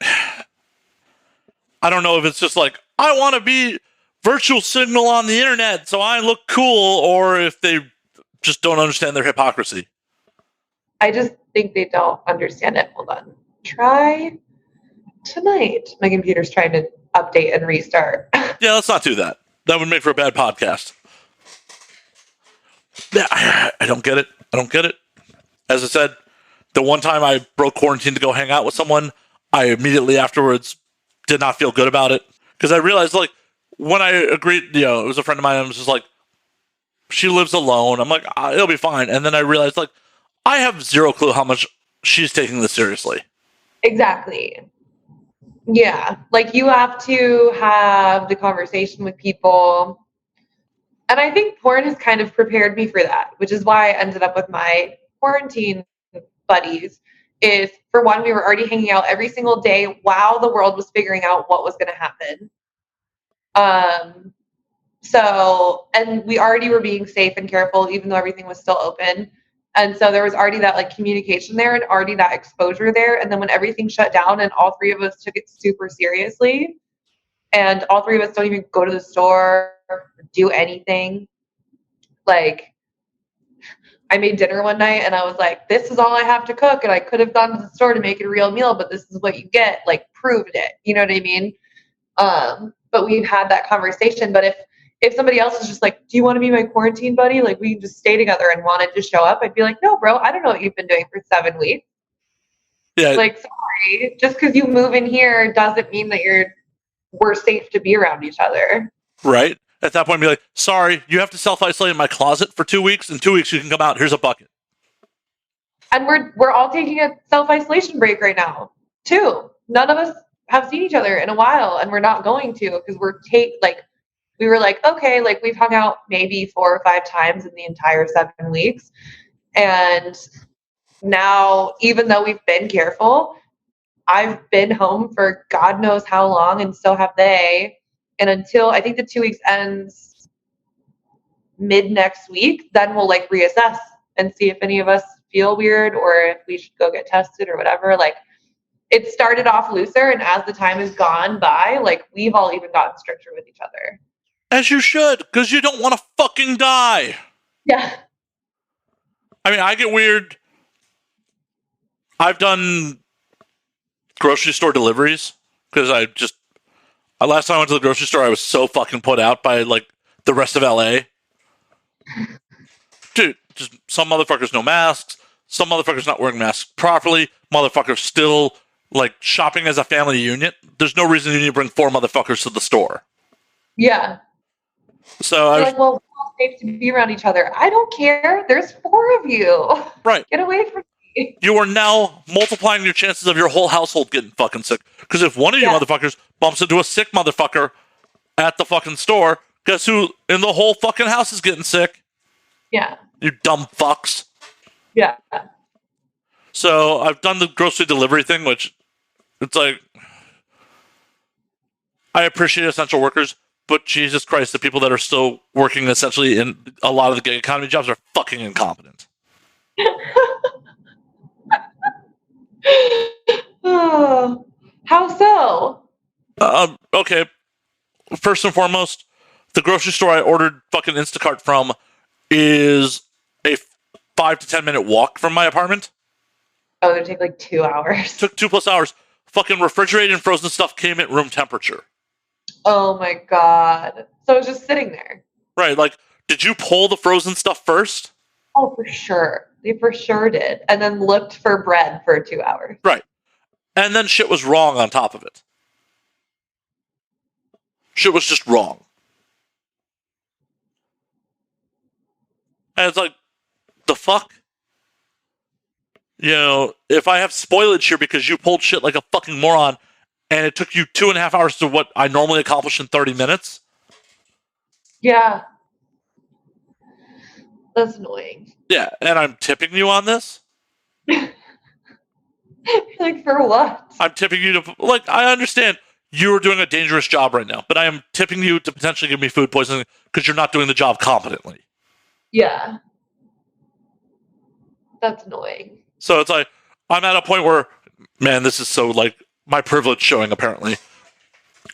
I don't know if it's just like, I want to be virtual signal on the internet so I look cool, or if they just don't understand their hypocrisy. I just think they don't understand it. Hold on. Try tonight. My computer's trying to update and restart. Yeah, let's not do that. That would make for a bad podcast. Yeah, I don't get it. I don't get it. As I said, the one time I broke quarantine to go hang out with someone, I immediately afterwards did not feel good about it. Because I realized, like, when I agreed, you know, it was a friend of mine, I was just like, she lives alone. I'm like, it'll be fine. And then I realized, like, I have zero clue how much she's taking this seriously. Exactly. Yeah. Like, you have to have the conversation with people. And I think porn has kind of prepared me for that, which is why I ended up with my quarantine buddies. Is, for one, we were already hanging out every single day while the world was figuring out what was going to happen. So, and we already were being safe and careful, even though everything was still open. And so there was already that, like, communication there and already that exposure there. And then when everything shut down and all 3 of us took it super seriously, and all 3 of us don't even go to the store or do anything. Like, I made dinner one night and I was like, this is all I have to cook. And I could have gone to the store to make it a real meal, but this is what you get. Like, proved it. You know what I mean? But we've had that conversation. But if somebody else is just like, do you want to be my quarantine buddy? Like, we can just stay together and wanted to show up. I'd be like, no, bro, I don't know what you've been doing for 7 weeks. Yeah. Like, sorry, just because you move in here doesn't mean that we're safe to be around each other. Right. At that point, be like, sorry, you have to self-isolate in my closet for 2 weeks. In 2 weeks, you can come out. Here's a bucket. And we're all taking a self-isolation break right now, too. None of us have seen each other in a while, and we're not going to, because we were like, okay, like, we've hung out maybe 4 or 5 times in the entire 7 weeks. And now, even though we've been careful, I've been home for God knows how long, and so have they. And until I think the 2 weeks ends mid next week, then we'll, like, reassess and see if any of us feel weird or if we should go get tested or whatever. Like, it started off looser, and as the time has gone by, like, we've all even gotten stricter with each other. As you should, because you don't want to fucking die. Yeah. I mean, I get weird. I've done grocery store deliveries because last time I went to the grocery store, I was so fucking put out by, like, the rest of LA. Dude, just some motherfuckers no masks, some motherfuckers not wearing masks properly, motherfuckers still, like, shopping as a family unit. There's no reason you need to bring 4 motherfuckers to the store. Yeah. So I was like, well, we're all safe to be around each other. I don't care. There's 4 of you. Right. Get away from me. You are now multiplying your chances of your whole household getting fucking sick. Because if one of you motherfuckers bumps into a sick motherfucker at the fucking store, guess who in the whole fucking house is getting sick? Yeah. You dumb fucks. Yeah. So I've done the grocery delivery thing, which it's like, I appreciate essential workers. But Jesus Christ, the people that are still working essentially in a lot of the gig economy jobs are fucking incompetent. Oh, how so? Okay. First and foremost, the grocery store I ordered fucking Instacart from is a 5 to 10 minute walk from my apartment. Oh, it would take like 2 hours. Took 2+ hours. Fucking refrigerated and frozen stuff came at room temperature. Oh my God. So it was just sitting there. Right, like, did you pull the frozen stuff first? Oh, for sure. They for sure did. And then looked for bread for 2 hours. Right. And then shit was wrong on top of it. Shit was just wrong. And it's like, the fuck? You know, if I have spoilage here because you pulled shit like a fucking moron and it took you 2.5 hours to what I normally accomplish in 30 minutes. Yeah. That's annoying. Yeah, and I'm tipping you on this? Like, for what? I'm tipping you to, like, I understand you're doing a dangerous job right now, but I am tipping you to potentially give me food poisoning because you're not doing the job competently. Yeah. That's annoying. So it's like, I'm at a point where, man, this is so, like, my privilege showing, apparently.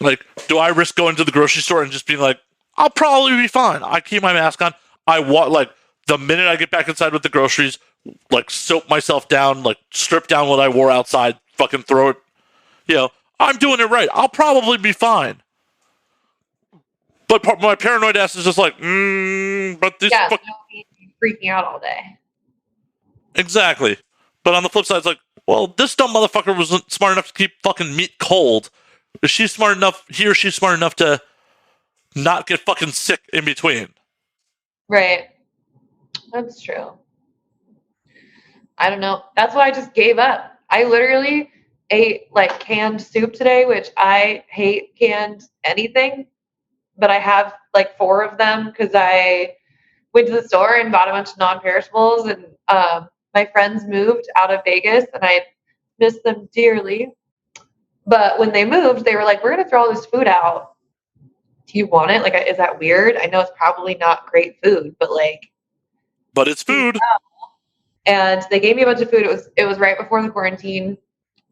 Like, do I risk going to the grocery store and just being like, I'll probably be fine. I keep my mask on. I want, like, the minute I get back inside with the groceries, like, soap myself down, like, strip down what I wore outside, fucking throw it, you know, I'm doing it right. I'll probably be fine. But my paranoid ass is just like, but this... Yeah, don't be freaking out all day. Exactly. But on the flip side, it's like, well, this dumb motherfucker wasn't smart enough to keep fucking meat cold. Is she smart enough, he or she's smart enough to not get fucking sick in between? Right. That's true. I don't know. That's why I just gave up. I literally ate like canned soup today, which I hate canned anything, but I have like 4 of them because I went to the store and bought a bunch of non-perishables, and my friends moved out of Vegas and I miss them dearly. But when they moved, they were like, we're going to throw all this food out. Do you want it? Like, is that weird? I know it's probably not great food, but like. But it's food. And they gave me a bunch of food. It was right before the quarantine.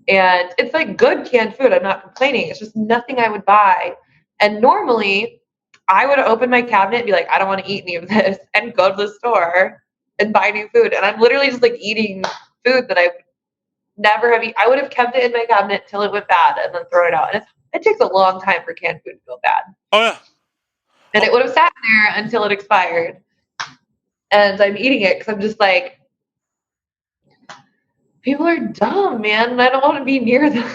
And it's like good canned food. I'm not complaining. It's just nothing I would buy. And normally I would open my cabinet and be like, I don't want to eat any of this, and go to the store and buy new food. And I'm literally just like eating food that I never have eaten. I would have kept it in my cabinet till it went bad and then thrown it out. And it takes a long time for canned food to go bad. Oh, yeah. And it would have sat there until it expired. And I'm eating it because I'm just like, people are dumb, man, and I don't want to be near them.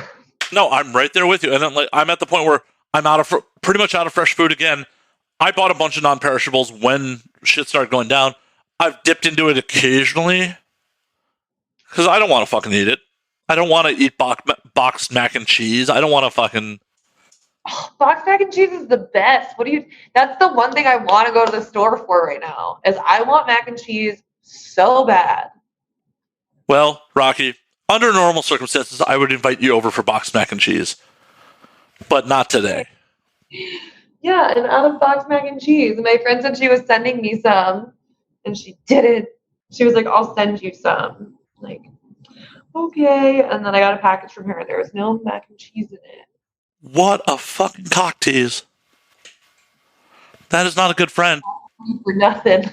No, I'm right there with you. And I'm at the point where I'm pretty much out of fresh food again. I bought a bunch of non-perishables when shit started going down. I've dipped into it occasionally because I don't want to fucking eat it. I don't want to eat boxed mac and cheese. I don't want to fucking... Boxed mac and cheese is the best. That's the one thing I want to go to the store for right now, is I want mac and cheese so bad. Well, Rocky, under normal circumstances, I would invite you over for boxed mac and cheese. But not today. Yeah, and out of boxed mac and cheese. My friend said she was sending me some, and she didn't. She was like, I'll send you some. Like, okay. And then I got a package from her, and there was no mac and cheese in it. What a fucking cock tease. That is not a good friend. For nothing.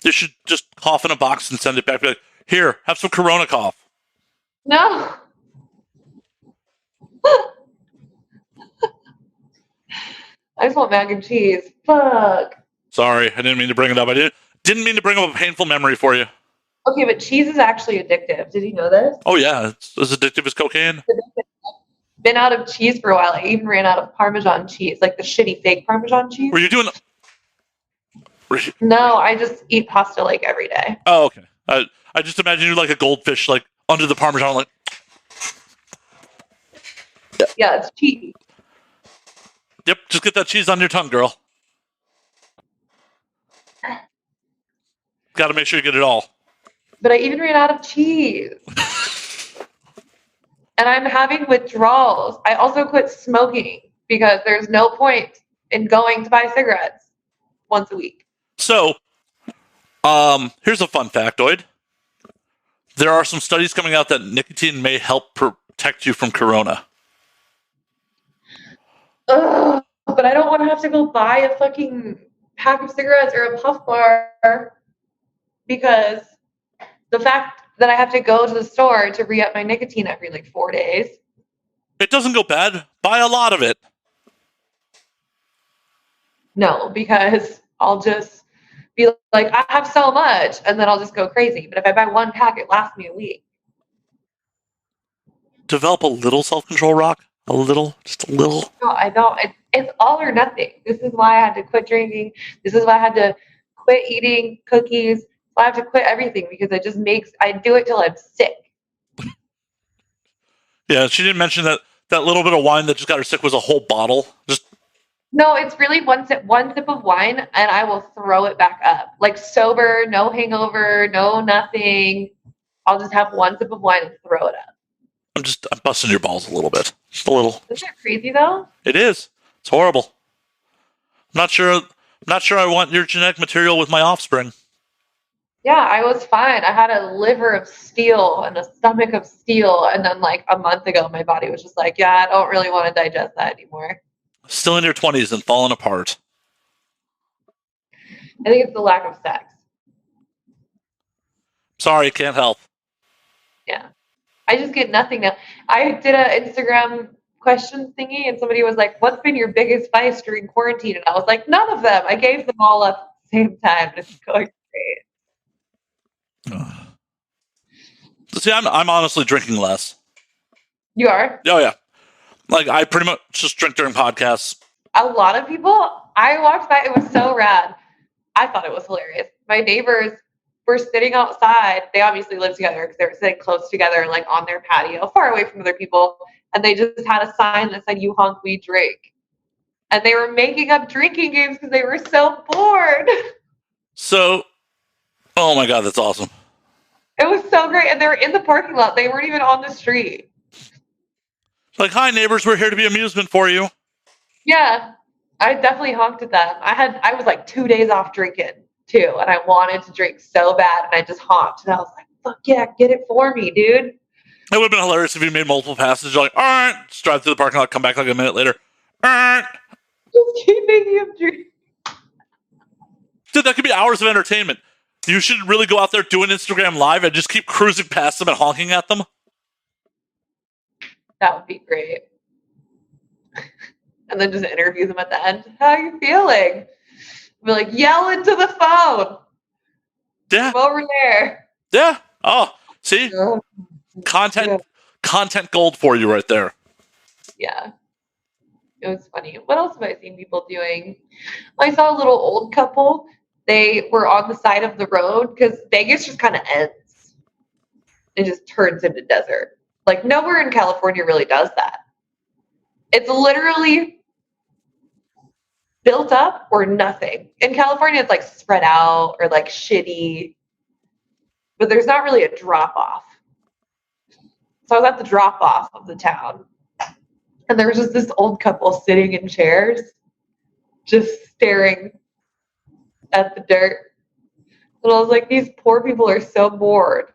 You should just cough in a box and send it back. Be like, here, have some Corona cough. No. I just want mac and cheese. Fuck. Sorry, I didn't mean to bring it up. I didn't mean to bring up a painful memory for you. Okay, but cheese is actually addictive. Did you know this? Oh, yeah. It's as addictive as cocaine. Been out of cheese for a while. I even ran out of Parmesan cheese, like the shitty fake Parmesan cheese. Were you doing... No, I just eat pasta like every day. Oh, okay. I just imagine you like a goldfish, like under the Parmesan, like... Yeah, it's cheese. Yep, just get that cheese on your tongue, girl. Got to make sure you get it all. But I even ran out of cheese. And I'm having withdrawals. I also quit smoking because there's no point and going to buy cigarettes once a week. So, here's a fun factoid. There are some studies coming out that nicotine may help protect you from corona. Ugh, but I don't want to have to go buy a fucking pack of cigarettes or a puff bar because the fact that I have to go to the store to re-up my nicotine every like 4 days. It doesn't go bad. Buy a lot of it. No, because I'll just be like, I have so much, and then I'll just go crazy. But if I buy one pack, it lasts me a week. Develop a little self-control, Rock. A little, just a little. No, I don't. It's all or nothing. This is why I had to quit drinking. This is why I had to quit eating cookies. I have to quit everything because it just makes, I do it till I'm sick. Yeah, she didn't mention that little bit of wine that just got her sick was a whole bottle. Just No, it's really one sip of wine, and I will throw it back up. Like sober, no hangover, no nothing. I'll just have one sip of wine and throw it up. I'm busting your balls a little bit. Just a little. Isn't that crazy though? It is. It's horrible. I'm not sure I want your genetic material with my offspring. Yeah, I was fine. I had a liver of steel and a stomach of steel, and then like a month ago, my body was just like, yeah, I don't really want to digest that anymore. Still in your 20s and falling apart. I think it's the lack of sex. Sorry, can't help. Yeah. I just get nothing now. I did an Instagram question thingy, and somebody was like, what's been your biggest vice during quarantine? And I was like, none of them. I gave them all up at the same time. It's going great. See, I'm honestly drinking less. You are? Oh, yeah. Like, I pretty much just drink during podcasts. A lot of people, I walked by, it was so rad. I thought it was hilarious. My neighbors were sitting outside. They obviously live together because they were sitting close together, like on their patio, far away from other people. And they just had a sign that said, you honk, we drink. And they were making up drinking games because they were so bored. So, oh my God, that's awesome. It was so great. And they were in the parking lot. They weren't even on the street. Like, hi, neighbors, we're here to be amusement for you. Yeah, I definitely honked at them. I was like 2 days off drinking too, and I wanted to drink so bad, and I just honked, and I was like, fuck yeah, get it for me, dude. It would have been hilarious if you made multiple passes. You're like, all right, just drive through the parking lot, come back like a minute later. All right. Just keep making him drink. Dude, that could be hours of entertainment. You should really go out there, do an Instagram live, and just keep cruising past them and honking at them. That would be great. And then just interview them at the end. How are you feeling? Be like, yell into the phone. Yeah. I'm over there. Yeah. Oh, see? Content gold for you right there. Yeah. It was funny. What else have I seen people doing? I saw a little old couple. They were on the side of the road because Vegas just kind of ends. It just turns into desert. Like nowhere in California really does that. It's literally built up or nothing. In California, it's like spread out or like shitty, but there's not really a drop off. So I was at the drop off of the town, and there was just this old couple sitting in chairs, just staring at the dirt. And I was like, these poor people are so bored.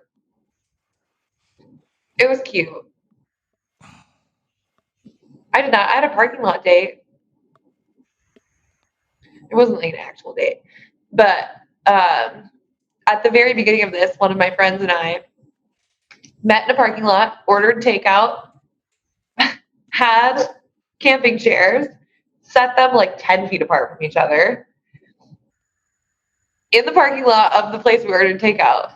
It was cute. I had a parking lot date. It wasn't like an actual date. But at the very beginning of this, one of my friends and I met in a parking lot, ordered takeout, had camping chairs, set them like 10 feet apart from each other in the parking lot of the place we ordered takeout,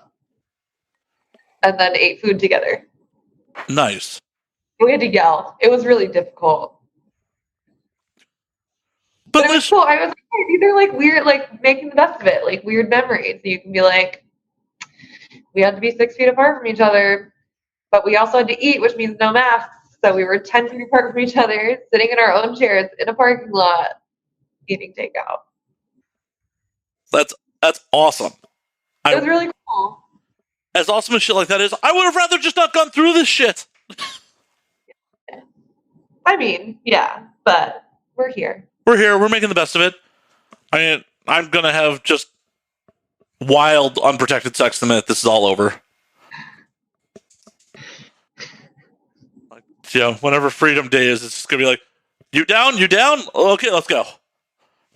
and then ate food together. Nice. We had to yell. It was really difficult. But it was cool. I was like, hey, these are like weird, like making the best of it, like weird memories. So you can be like, we had to be 6 feet apart from each other, but we also had to eat, which means no masks. So we were 10 feet apart from each other, sitting in our own chairs in a parking lot, eating takeout. That's awesome. It was really cool. As awesome as shit like that is, I would have rather just not gone through this shit. I mean, yeah, but we're here. we're here. We're making the best of it. I mean, I'm going to have just wild, unprotected sex the minute this is all over. Like, whenever Freedom Day is, it's just going to be like, you down? You down? Okay, let's go.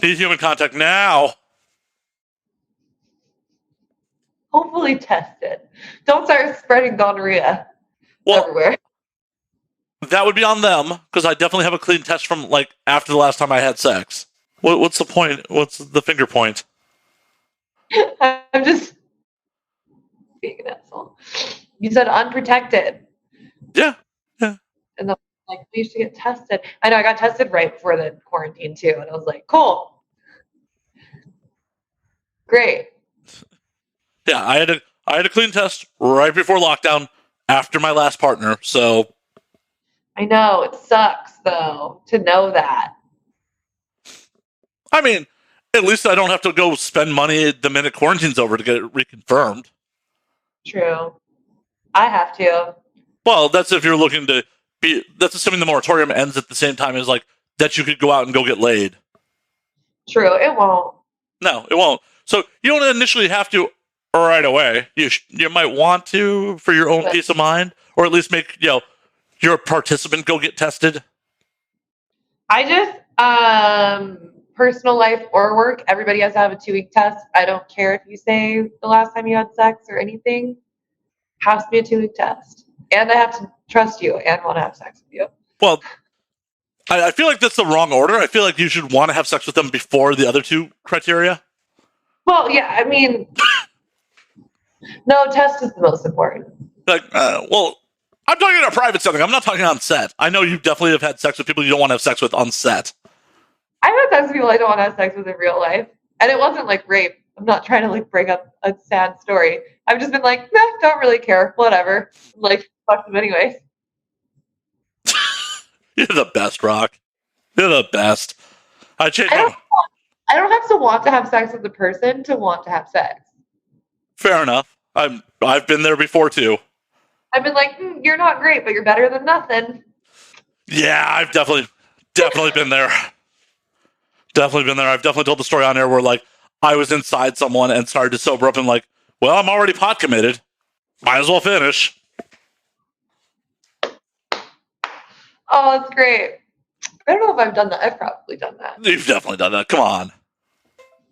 Need human contact now. Hopefully tested. Don't start spreading gonorrhea everywhere. That would be on them, because I definitely have a clean test from, after the last time I had sex. What's the point? What's the finger point? I'm just being an asshole. You said unprotected. Yeah. And then we should get tested. I know I got tested right before the quarantine too, and I was like, cool. Great. Yeah, I had a clean test right before lockdown after my last partner, so I know, it sucks though to know that. I mean, at least I don't have to go spend money the minute quarantine's over to get it reconfirmed. True. I have to. Well, that's if you're looking to that's assuming the moratorium ends at the same time as that you could go out and go get laid. True, it won't. No, it won't. So you don't initially have to right away. You might want to for your own peace of mind, or at least make your participant go get tested. I just personal life or work, everybody has to have a 2-week test. I don't care if you say the last time you had sex or anything. Has to be a 2-week test, and I have to trust you and want to have sex with you. Well, I feel like that's the wrong order. I feel like you should want to have sex with them before the other two criteria. Well, yeah, I mean, no, test is the most important. Well, I'm talking in a private setting. I'm not talking on set. I know you definitely have had sex with people you don't want to have sex with on set. I've had sex with people I don't want to have sex with in real life, and it wasn't like rape. I'm not trying to bring up a sad story. I've just been like, nah, don't really care, whatever. Fuck them anyways. You're the best, Rock. You're the best. I don't have to want to have sex with the person to want to have sex. Fair enough. I've been there before too. I've been like, you're not great, but you're better than nothing. Yeah, I've definitely been there. Definitely been there. I've definitely told the story on air where I was inside someone and started to sober up and well, I'm already pot committed. Might as well finish. Oh, that's great. I don't know if I've done that. I've probably done that. You've definitely done that. Come on.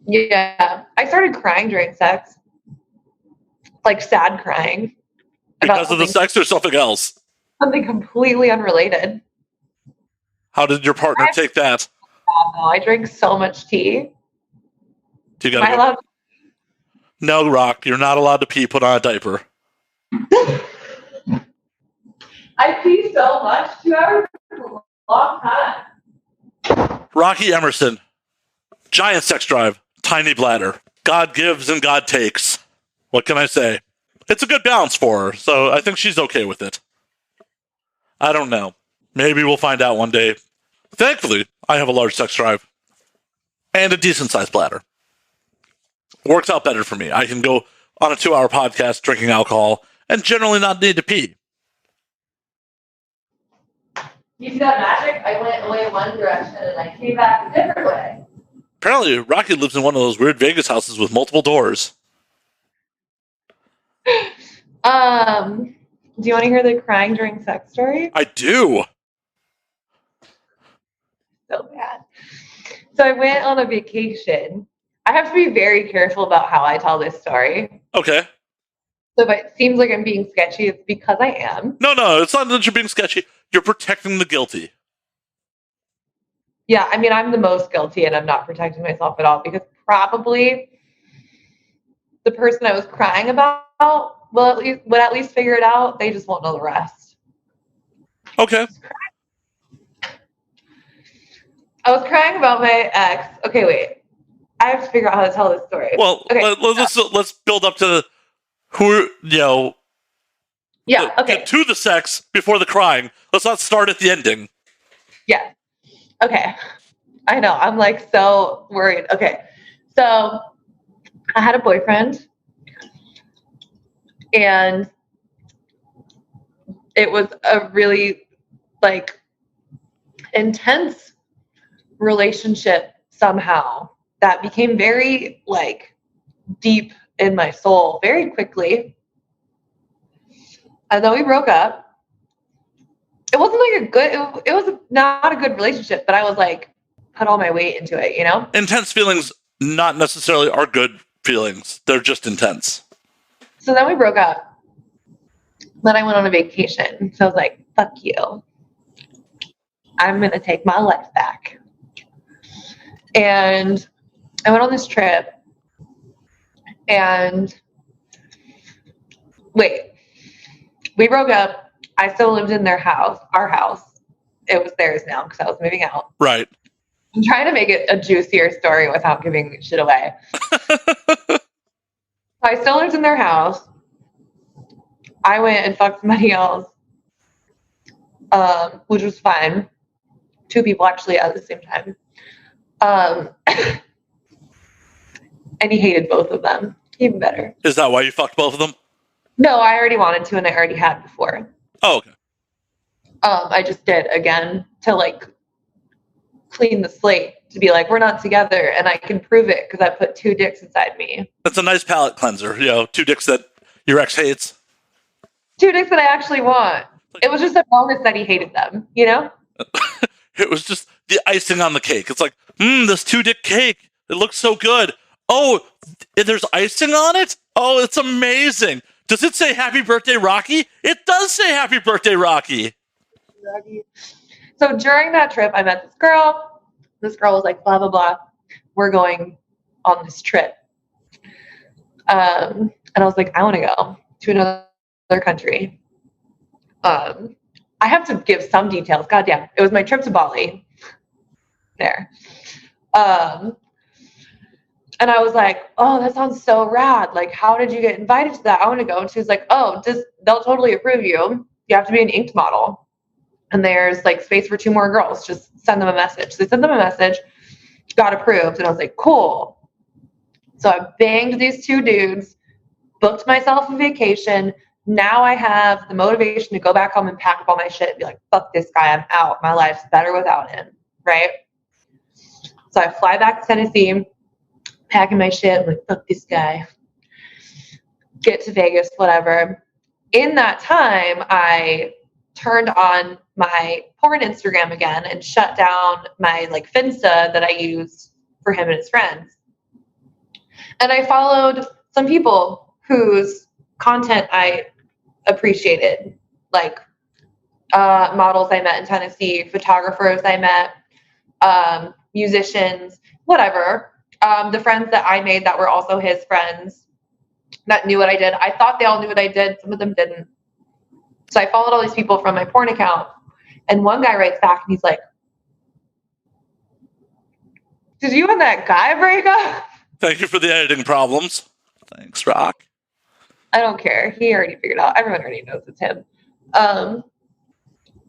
Yeah. I started crying during sex. Sad crying. Because of the sex or something else? Something completely unrelated. How did your partner take that? No, I drink so much tea. No, Rock, you're not allowed to pee. Put on a diaper. I pee so much. 2 hours is a long time. Rocky Emerson. Giant sex drive. Tiny bladder. God gives and God takes. What can I say? It's a good balance for her, so I think she's okay with it. I don't know. Maybe we'll find out one day. Thankfully, I have a large sex drive. And a decent-sized bladder. Works out better for me. I can go on a 2-hour podcast drinking alcohol and generally not need to pee. You see that magic? I went away one direction and I came back a different way. Apparently, Rocky lives in one of those weird Vegas houses with multiple doors. Do you want to hear the crying during sex story? I do. So bad. So I went on a vacation. I have to be very careful about how I tell this story. Okay. So if it seems like I'm being sketchy, it's because I am. No, it's not that you're being sketchy. You're protecting the guilty. Yeah, I mean, I'm the most guilty and I'm not protecting myself at all because probably the person I was crying about would at least figure it out. They just won't know the rest. Okay. I was crying about my ex. Okay, wait. I have to figure out how to tell this story. Well, okay. Let's build up to Yeah, okay. To the sex before the crying. Let's not start at the ending. Yeah. Okay. I know. I'm so worried. Okay. So I had a boyfriend and it was a really intense relationship somehow that became very like deep in my soul very quickly. And then we broke up. It wasn't like it was not a good relationship, but I was like, put all my weight into it, you know? Intense feelings not necessarily are good feelings. They're just intense. So then we broke up. Then I went on a vacation. So I was like, fuck you. I'm going to take my life back. And I went on this trip. And wait, we broke up. I still lived in their house, our house. It was theirs now because I was moving out. Right. I'm trying to make it a juicier story without giving shit away. I still lived in their house. I went and fucked somebody else, which was fine. 2 people actually at the same time. And he hated both of them. Even better. Is that why you fucked both of them? No, I already wanted to, and I already had before. Oh, okay. I just did again to like clean the slate, to be like, we're not together, and I can prove it because I put 2 dicks inside me. That's a nice palate cleanser. 2 dicks that your ex hates. 2 dicks that I actually want. It was just a bonus that he hated them, you know? It was just the icing on the cake. It's like, this 2-dick cake. It looks so good. Oh, there's icing on it? Oh, it's amazing. Does it say happy birthday, Rocky? It does say happy birthday, Rocky. So during that trip, I met this girl. This girl was like, blah, blah, blah. We're going on this trip. And I was like, I want to go to another country. I have to give some details. Goddamn. It was my trip to Bali. There. And I was like, oh, that sounds so rad. Like, how did you get invited to that? I want to go. And she was like, oh, they'll totally approve you. You have to be an inked model. And there's like space for 2 more girls. Just send them a message. So they sent them a message, got approved. And I was like, cool. So I banged these 2 dudes, booked myself a vacation. Now I have the motivation to go back home and pack up all my shit and be like, fuck this guy, I'm out. My life's better without him, right? So I fly back to Tennessee, packing my shit. I'm like, fuck this guy. Get to Vegas, whatever. In that time, I turned on my porn Instagram again and shut down my like Finsta that I used for him and his friends. And I followed some people whose content I appreciated, like models I met in Tennessee, photographers I met, musicians, whatever. The friends that I made that were also his friends that knew what I did. I thought they all knew what I did. Some of them didn't. So I followed all these people from my porn account. And one guy writes back and he's like, did you and that guy break up? Thank you for the editing problems. Thanks, Rock. I don't care. He already figured out. Everyone already knows it's him.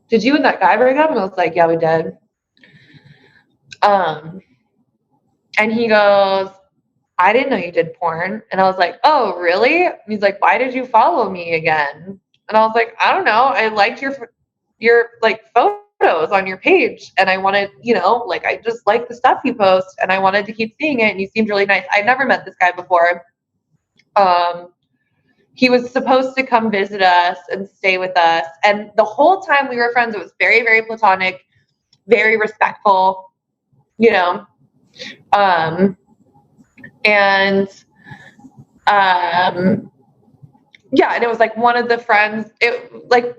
Did you and that guy break up? And I was like, yeah, we did. And he goes, I didn't know you did porn. And I was like, oh, really? And he's like, why did you follow me again? And I was like, I don't know. I liked your like photos on your page. And I wanted, like, I just like the stuff you post and I wanted to keep seeing it. And you seemed really nice. I'd never met this guy before. He was supposed to come visit us and stay with us. And the whole time we were friends, it was very, very platonic, very respectful, yeah, and it was like one of the friends,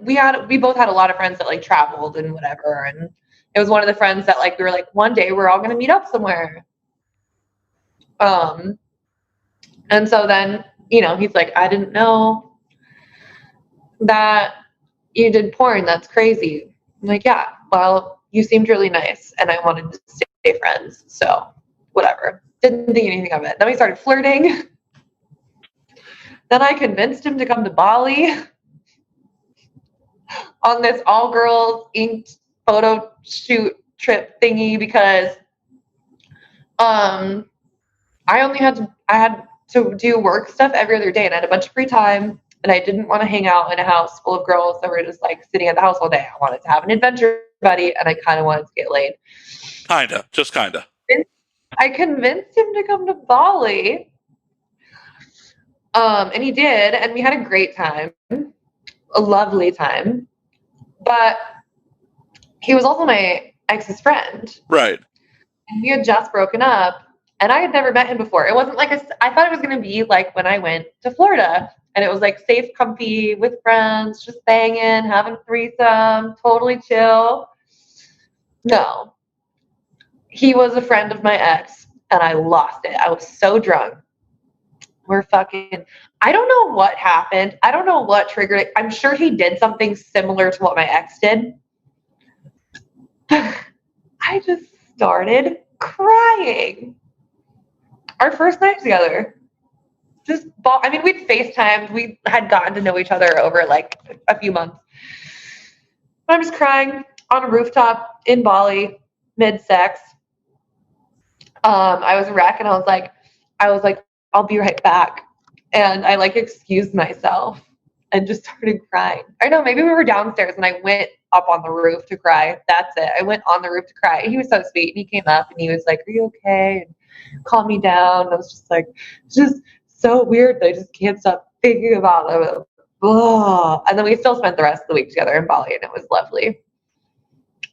we both had a lot of friends that like traveled and whatever. And it was one of the friends that like, we were like, one day we're all going to meet up somewhere. And so then, he's like, I didn't know that you did porn. That's crazy. I'm like, yeah, well, you seemed really nice and I wanted to stay friends. So whatever. Didn't think anything of it. Then we started flirting. Then I convinced him to come to Bali on this all girls inked photo shoot trip thingy because I had to do work stuff every other day and I had a bunch of free time and I didn't want to hang out in a house full of girls that were just like sitting at the house all day. I wanted to have an adventure buddy, and I kind of wanted to get laid. Just kinda. I convinced him to come to Bali. And he did, and we had a great time, a lovely time. But he was also my ex's friend. Right. And we had just broken up, and I had never met him before. It wasn't like I thought it was going to be like when I went to Florida, and it was like safe, comfy, with friends, just banging, having a threesome, totally chill. No. He was a friend of my ex, and I lost it. I was so drunk. I don't know what happened. I don't know what triggered it. I'm sure he did something similar to what my ex did. I just started crying. Our first night together. We'd FaceTimed. We had gotten to know each other over like a few months. But I'm just crying on a rooftop in Bali, mid-sex. I was a wreck, and I was like, I'll be right back. And I like excused myself and just started crying. I know, maybe we were downstairs and I went up on the roof to cry. That's it. I went on the roof to cry. He was so sweet. And he came up and he was like, "Are you okay?" And calmed me down. And I was just like, it's just so weird that I just can't stop thinking about it. And then we still spent the rest of the week together in Bali, and it was lovely.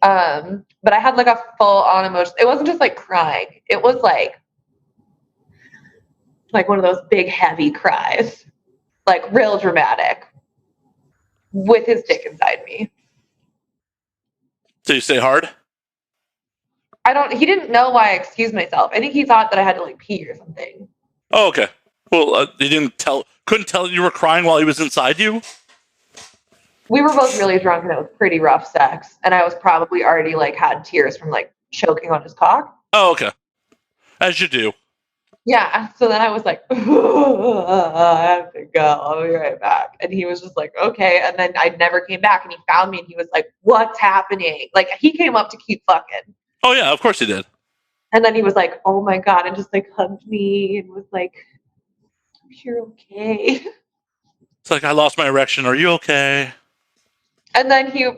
But I had like a full on emotion. It wasn't just like crying. It was like one of those big heavy cries, like real dramatic, with his dick inside me. Did you stay hard? He didn't know why I excused myself. I think he thought that I had to like pee or something. Oh, okay. Well, he couldn't tell you were crying while he was inside you? We were both really drunk, and it was pretty rough sex, and I was probably already like had tears from like choking on his cock. Oh, okay. As you do. Yeah, so then I was like, I have to go. I'll be right back. And he was just like, okay. And then I never came back, and he found me, and he was like, what's happening? Like, he came up to keep fucking. Oh, yeah, of course he did. And then he was like, oh my God, and just like hugged me and was like, you're okay. It's like, I lost my erection. Are you okay? And then he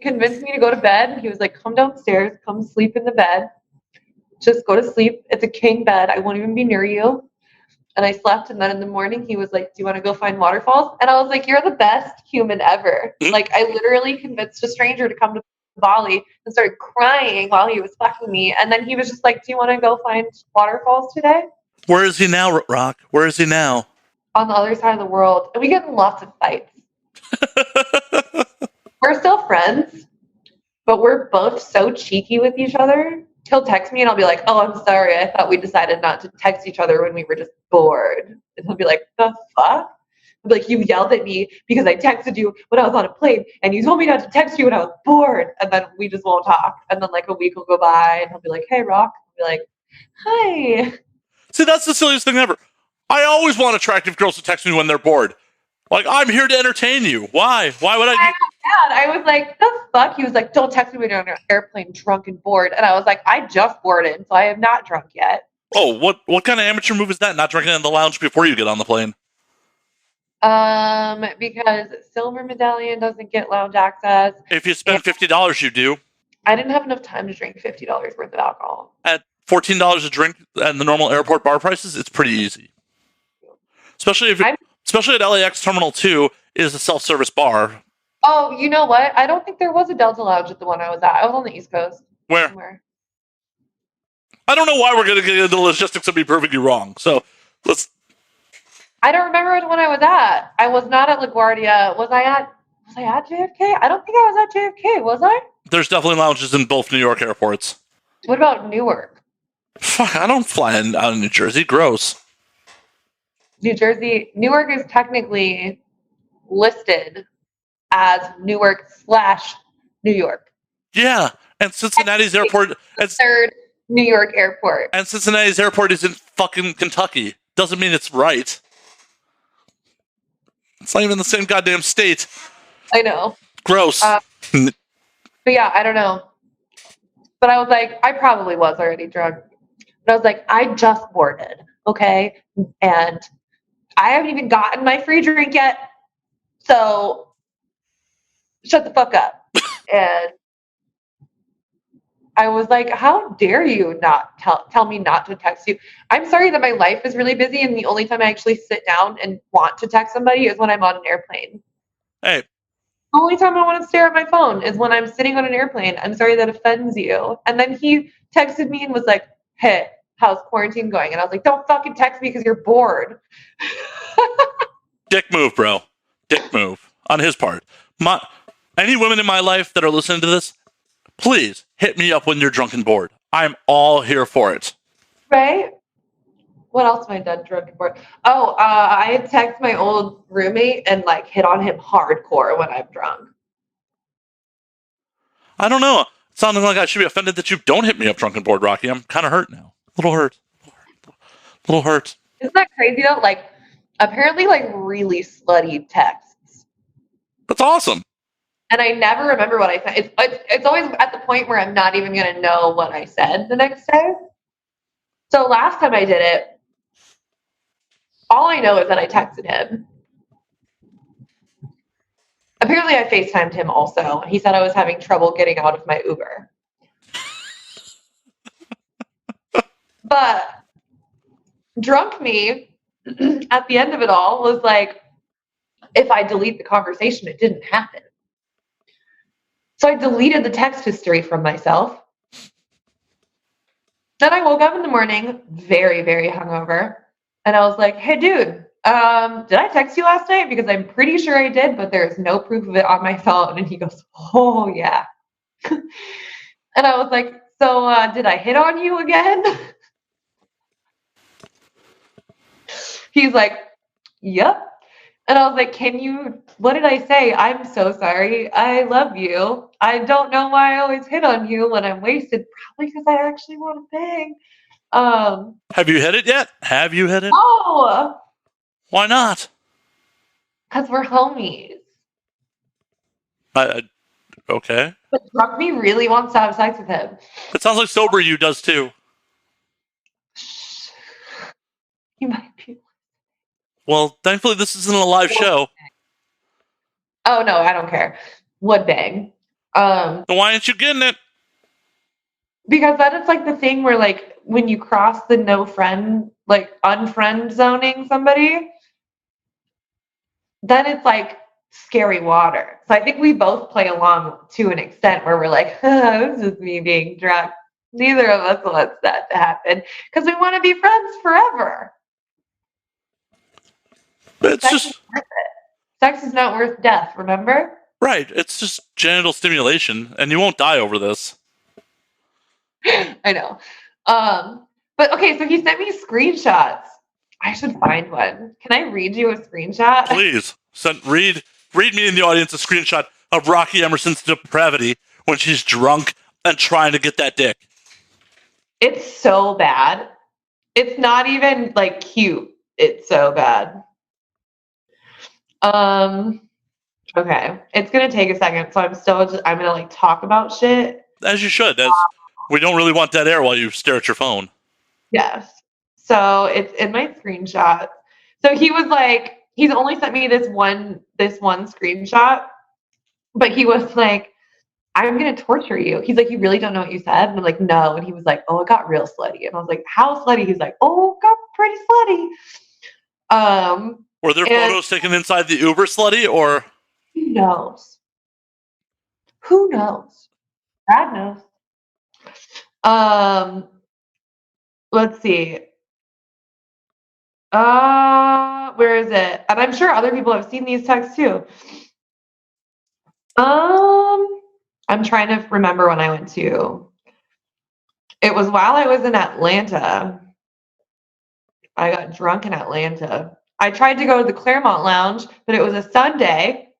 convinced me to go to bed. He was like, come downstairs, come sleep in the bed. Just go to sleep. It's a king bed. I won't even be near you. And I slept. And then in the morning, he was like, do you want to go find waterfalls? And I was like, you're the best human ever. Like, I literally convinced a stranger to come to Bali and started crying while he was fucking me. And then he was just like, do you want to go find waterfalls today? Where is he now, Rock? Where is he now? On the other side of the world. And we get in lots of fights. We're still friends, but we're both so cheeky with each other. He'll text me and I'll be like, oh, I'm sorry. I thought we decided not to text each other when we were just bored. And he'll be like, the fuck? I'll be like, you yelled at me because I texted you when I was on a plane, and you told me not to text you when I was bored. And then we just won't talk. And then like a week will go by, and he'll be like, hey, Rock. I'll be like, hi. See, that's the silliest thing ever. I always want attractive girls to text me when they're bored. Like, I'm here to entertain you. Why? Why would I? I was like, the fuck? He was like, don't text me when you're on an airplane drunk and bored. And I was like, I just boarded, so I am not drunk yet. Oh, what kind of amateur move is that? Not drinking in the lounge before you get on the plane? Because silver medallion doesn't get lounge access. If you spend $50, you do. I didn't have enough time to drink $50 worth of alcohol. At $14 a drink at the normal airport bar prices, it's pretty easy. Especially at LAX Terminal 2 is a self-service bar. Oh, you know what? I don't think there was a Delta Lounge at the one I was at. I was on the East Coast. Where? Somewhere. I don't know why we're going to get into the logistics of me proving you wrong. So let's. I don't remember which one I was at. I was not at LaGuardia. Was I at JFK? I don't think I was at JFK. Was I? There's definitely lounges in both New York airports. What about Newark? Fuck, I don't fly out of New Jersey. Gross. Newark is technically listed as Newark/New York. Yeah, and Cincinnati's airport. It's the third New York airport. And Cincinnati's airport is in fucking Kentucky. Doesn't mean it's right. It's not even the same goddamn state. I know. Gross. But yeah, I don't know. But I was like, I probably was already drunk. But I was like, I just boarded, okay? And I haven't even gotten my free drink yet. So shut the fuck up. And I was like, how dare you not tell me not to text you? I'm sorry that my life is really busy and the only time I actually sit down and want to text somebody is when I'm on an airplane. Hey. The only time I want to stare at my phone is when I'm sitting on an airplane. I'm sorry that offends you. And then he texted me and was like, hey, how's quarantine going? And I was like, don't fucking text me because you're bored. Dick move, bro. Dick move on his part. Any women in my life that are listening to this, please hit me up when you're drunk and bored. I'm all here for it. Right? What else have I done drunk and bored? Oh, I had texted my old roommate and like hit on him hardcore when I'm drunk. I don't know. It sounded like I should be offended that you don't hit me up drunk and bored, Rocky. I'm kind of hurt now. A little hurt. Isn't that crazy though? Like, apparently, like really slutty texts. That's awesome. And I never remember what I said. It's always at the point where I'm not even going to know what I said the next day. So last time I did it, all I know is that I texted him. Apparently, I FaceTimed him also. He said I was having trouble getting out of my Uber. But drunk me at the end of it all was like, if I delete the conversation, it didn't happen. So I deleted the text history from myself. Then I woke up in the morning, very, very hungover. And I was like, hey, dude, did I text you last night? Because I'm pretty sure I did, but there's no proof of it on my phone. And he goes, oh, yeah. And I was like, so did I hit on you again? He's like, yep. And I was like, what did I say? I'm so sorry. I love you. I don't know why I always hit on you when I'm wasted. Probably because I actually want to bang. Have you hit it yet? No. Why not? Because we're homies. Okay. But drunk me really wants to have sex with him. It sounds like sober you does too. He might be. Well, thankfully this isn't a live show. Oh no, I don't care. Would bang. Then why aren't you getting it? Because then it's like the thing where like when you cross the no friend, like unfriend zoning somebody, then it's like scary water. So I think we both play along to an extent where we're like, this is me being drunk. Neither of us wants that to happen because we want to be friends forever. It's just sex is not worth death, remember? Right. It's just genital stimulation, and you won't die over this. I know. But okay, so he sent me screenshots. I should find one. Can I read you a screenshot? Please. Read me in the audience a screenshot of Rocky Emerson's depravity when she's drunk and trying to get that dick. It's so bad. It's not even like cute. It's so bad. Okay. It's gonna take a second, so I'm gonna like talk about shit. As you should, as we don't really want dead air while you stare at your phone. Yes. So it's in my screenshot. So he was like, he's only sent me this one screenshot, but he was like, I'm gonna torture you. He's like, you really don't know what you said? And I'm like, no. And he was like, oh, it got real slutty. And I was like, how slutty? He's like, oh, it got pretty slutty. Were there photos taken inside the Uber slutty, or who knows? Who knows? God knows. Let's see. Where is it? And I'm sure other people have seen these texts too. I'm trying to remember when I went to. It was while I was in Atlanta. I got drunk in Atlanta. I tried to go to the Claremont Lounge, but it was a Sunday.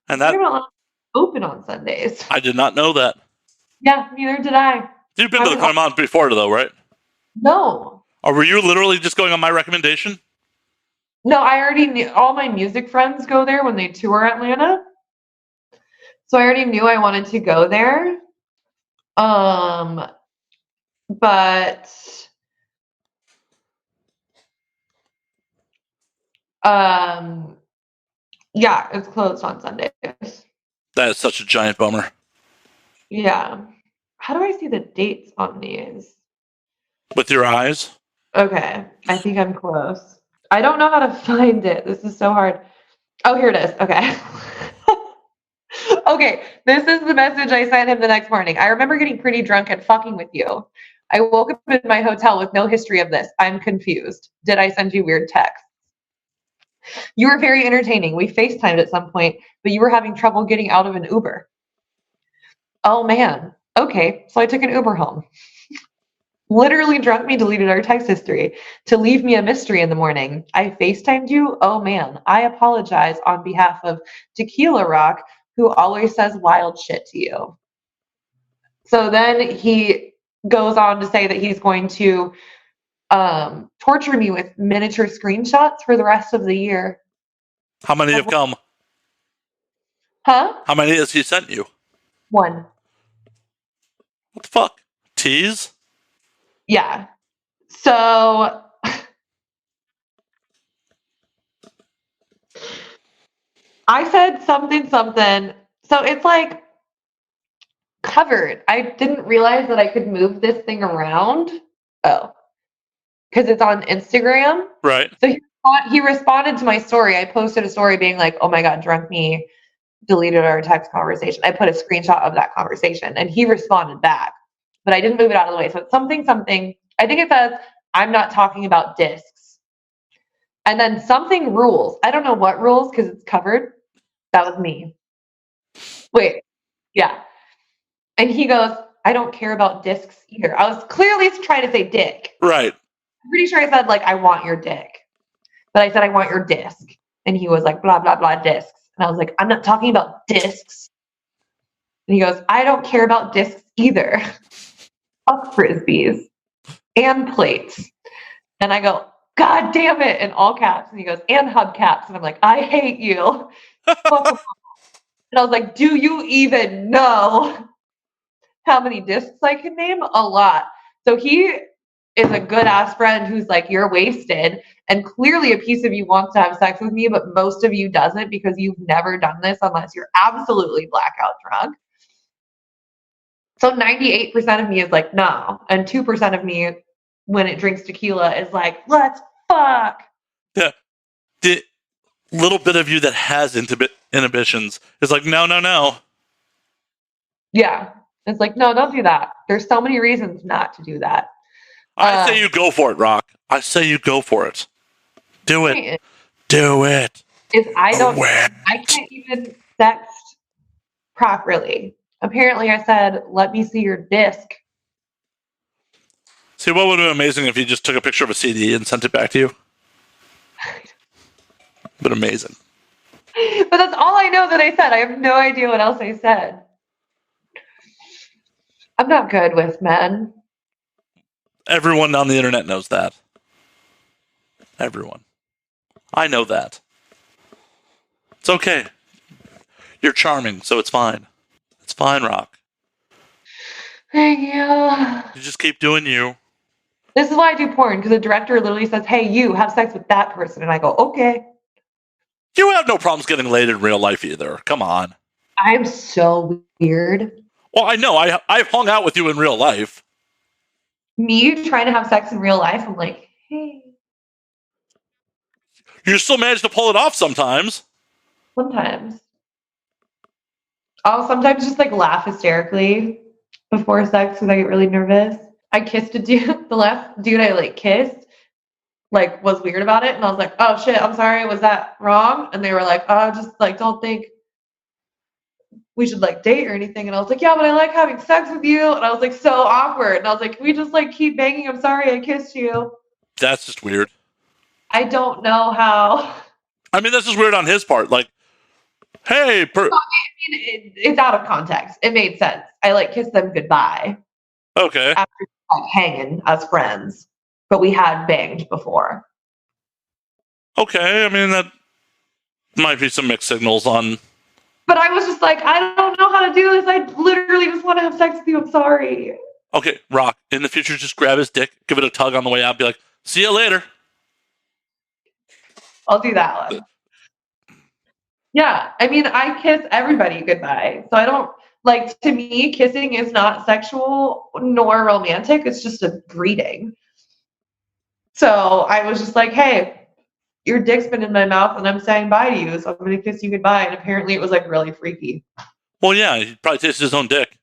And that Claremont Lounge is open on Sundays. I did not know that. Yeah, neither did I. You've been to the Claremont before, though, right? No. Or were you literally just going on my recommendation? No, I already knew. All my music friends go there when they tour Atlanta. So I already knew I wanted to go there. But yeah, it's closed on Sundays. That is such a giant bummer. Yeah. How do I see the dates on these? With your eyes? Okay, I think I'm close. I don't know how to find it. This is so hard. Oh, here it is. Okay. Okay, this is the message I sent him the next morning. I remember getting pretty drunk and fucking with you. I woke up in my hotel with no history of this. I'm confused. Did I send you weird texts? You were very entertaining. We FaceTimed at some point, but you were having trouble getting out of an Uber. Oh man. Okay, so I took an Uber home. Literally drunk me, deleted our text history to leave me a mystery in the morning. I FaceTimed you. Oh man, I apologize on behalf of Tequila Rock, who always says wild shit to you. So then he goes on to say that he's going to torture me with miniature screenshots for the rest of the year. How many have come? Huh? How many has he sent you? One. What the fuck? Tease? Yeah. So I said something. So it's like covered. I didn't realize that I could move this thing around. Oh, because it's on Instagram. Right. So he responded to my story. I posted a story being like, "Oh my god, drunk me deleted our text conversation." I put a screenshot of that conversation, and he responded back, but I didn't move it out of the way. So it's something. I think it says, "I'm not talking about discs," and then something rules. I don't know what rules because it's covered. That was me. Wait, yeah. And he goes, "I don't care about discs either." I was clearly trying to say dick. Right. I'm pretty sure I said, like, "I want your dick." But I said, "I want your disc." And he was like, "Blah, blah, blah, discs." And I was like, "I'm not talking about discs." And he goes, "I don't care about discs either." Fuck frisbees and plates. And I go, "God damn it," in all caps. And he goes, "And hubcaps." And I'm like, "I hate you." And I was like, "Do you even know how many discs I can name?" A lot. So he is a good ass friend who's like, "You're wasted." And clearly a piece of you wants to have sex with me, but most of you doesn't because you've never done this unless you're absolutely blackout drunk. So 98% of me is like, no. And 2% of me, when it drinks tequila, is like, let's fuck. The little bit of you that has inhibitions is like, no, no, no. Yeah. It's like, no, don't do that. There's so many reasons not to do that. I say you go for it, Rock. I say you go for it. Do it. Do it. I can't even sext properly. Apparently I said, "Let me see your disc." See, what would have been amazing if you just took a picture of a CD and sent it back to you? But amazing. But that's all I know that I said. I have no idea what else I said. I'm not good with men. Everyone on the internet knows that. Everyone. I know that. It's okay. You're charming, so it's fine. It's fine, Rock. Thank you. You just keep doing you. This is why I do porn, because the director literally says, "Hey, you have sex with that person." And I go, "Okay." You have no problems getting laid in real life either. Come on. I'm so weird. Well, I know. I've hung out with you in real life. Me trying to have sex in real life, I'm like, hey. You still manage to pull it off sometimes. Sometimes. I'll sometimes just like laugh hysterically before sex because I get really nervous. I kissed a dude. The last dude I like kissed like was weird about it, and I was like, "Oh shit, I'm sorry. Was that wrong?" And they were like, "Oh, just like don't think we should like date or anything." And I was like, "Yeah, but I like having sex with you." And I was like so awkward. And I was like, "Can we just like keep banging? I'm sorry I kissed you." That's just weird. I don't know how. I mean, that's just weird on his part. Like, hey, It's out of context. It made sense. I like kissed them goodbye okay. after like hanging as friends, but we had banged before. Okay, I mean, that might be some mixed signals on. But I was just like, I don't know how to do this. I literally just want to have sex with you. I'm sorry. Okay, Rock, in the future, just grab his dick, give it a tug on the way out, be like, see you later. I'll do that one. Yeah, I mean, I kiss everybody goodbye. So I don't, Like, to me, kissing is not sexual nor romantic. It's just a greeting. So I was just like, hey, your dick's been in my mouth and I'm saying bye to you. So I'm going to kiss you goodbye. And apparently it was like really freaky. Well, yeah, he probably tasted his own dick.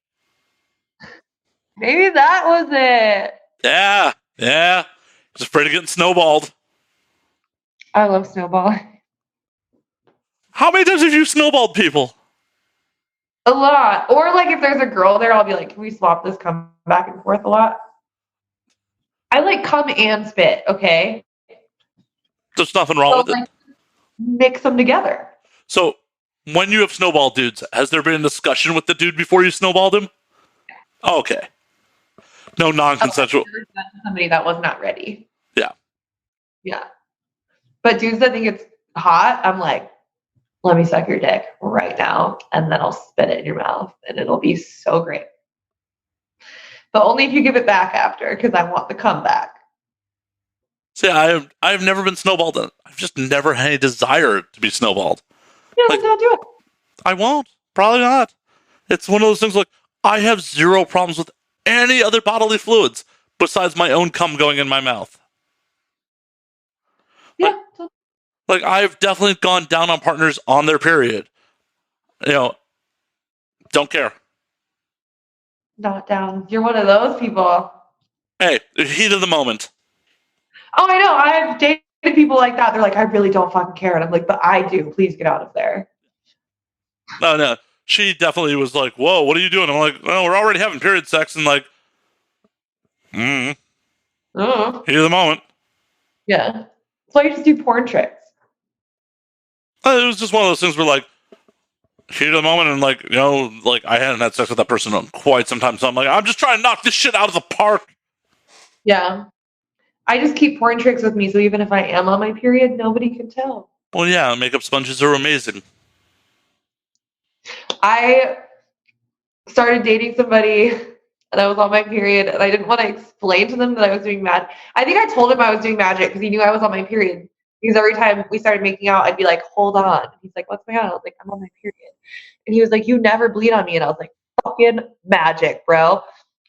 Maybe that was it. Yeah. Just afraid of getting snowballed. I love snowball. How many times have you snowballed people? A lot. Or like if there's a girl there, I'll be like, can we swap this come back and forth a lot? I like come and spit, okay? There's nothing wrong with it. Mix them together. So, when you have snowballed dudes, has there been a discussion with the dude before you snowballed him? Okay. No non-consensual. Somebody that was not ready. Yeah. Yeah. But dudes that think it's hot, I'm like, let me suck your dick right now, and then I'll spit it in your mouth, and it'll be so great. But only if you give it back after, because I want the comeback. See, I've never been snowballed. I've just never had any desire to be snowballed. Yeah, let's not do it. I won't. Probably not. It's one of those things like, I have zero problems with any other bodily fluids besides my own cum going in my mouth. Yeah. Like I've definitely gone down on partners on their period. Don't care. Not down. You're one of those people. Hey, the heat of the moment. Oh, I know. I've dated people like that. They're like, I really don't fucking care. And I'm like, but I do. Please get out of there. No. She definitely was like, whoa, what are you doing? I'm like, well, we're already having period sex. And like, heat of the moment. Yeah. So you just do porn tricks. It was just one of those things where like, heat of the moment. And like, like I hadn't had sex with that person in quite some time. So I'm like, I'm just trying to knock this shit out of the park. Yeah. I just keep porn tricks with me. So even if I am on my period, nobody can tell. Well, yeah, makeup sponges are amazing. I started dating somebody and I was on my period and I didn't want to explain to them that I was doing magic. I think I told him I was doing magic because he knew I was on my period. Because every time we started making out, I'd be like, hold on. He's like, what's going on? I was like, I'm on my period. And he was like, you never bleed on me. And I was like, fucking magic, bro.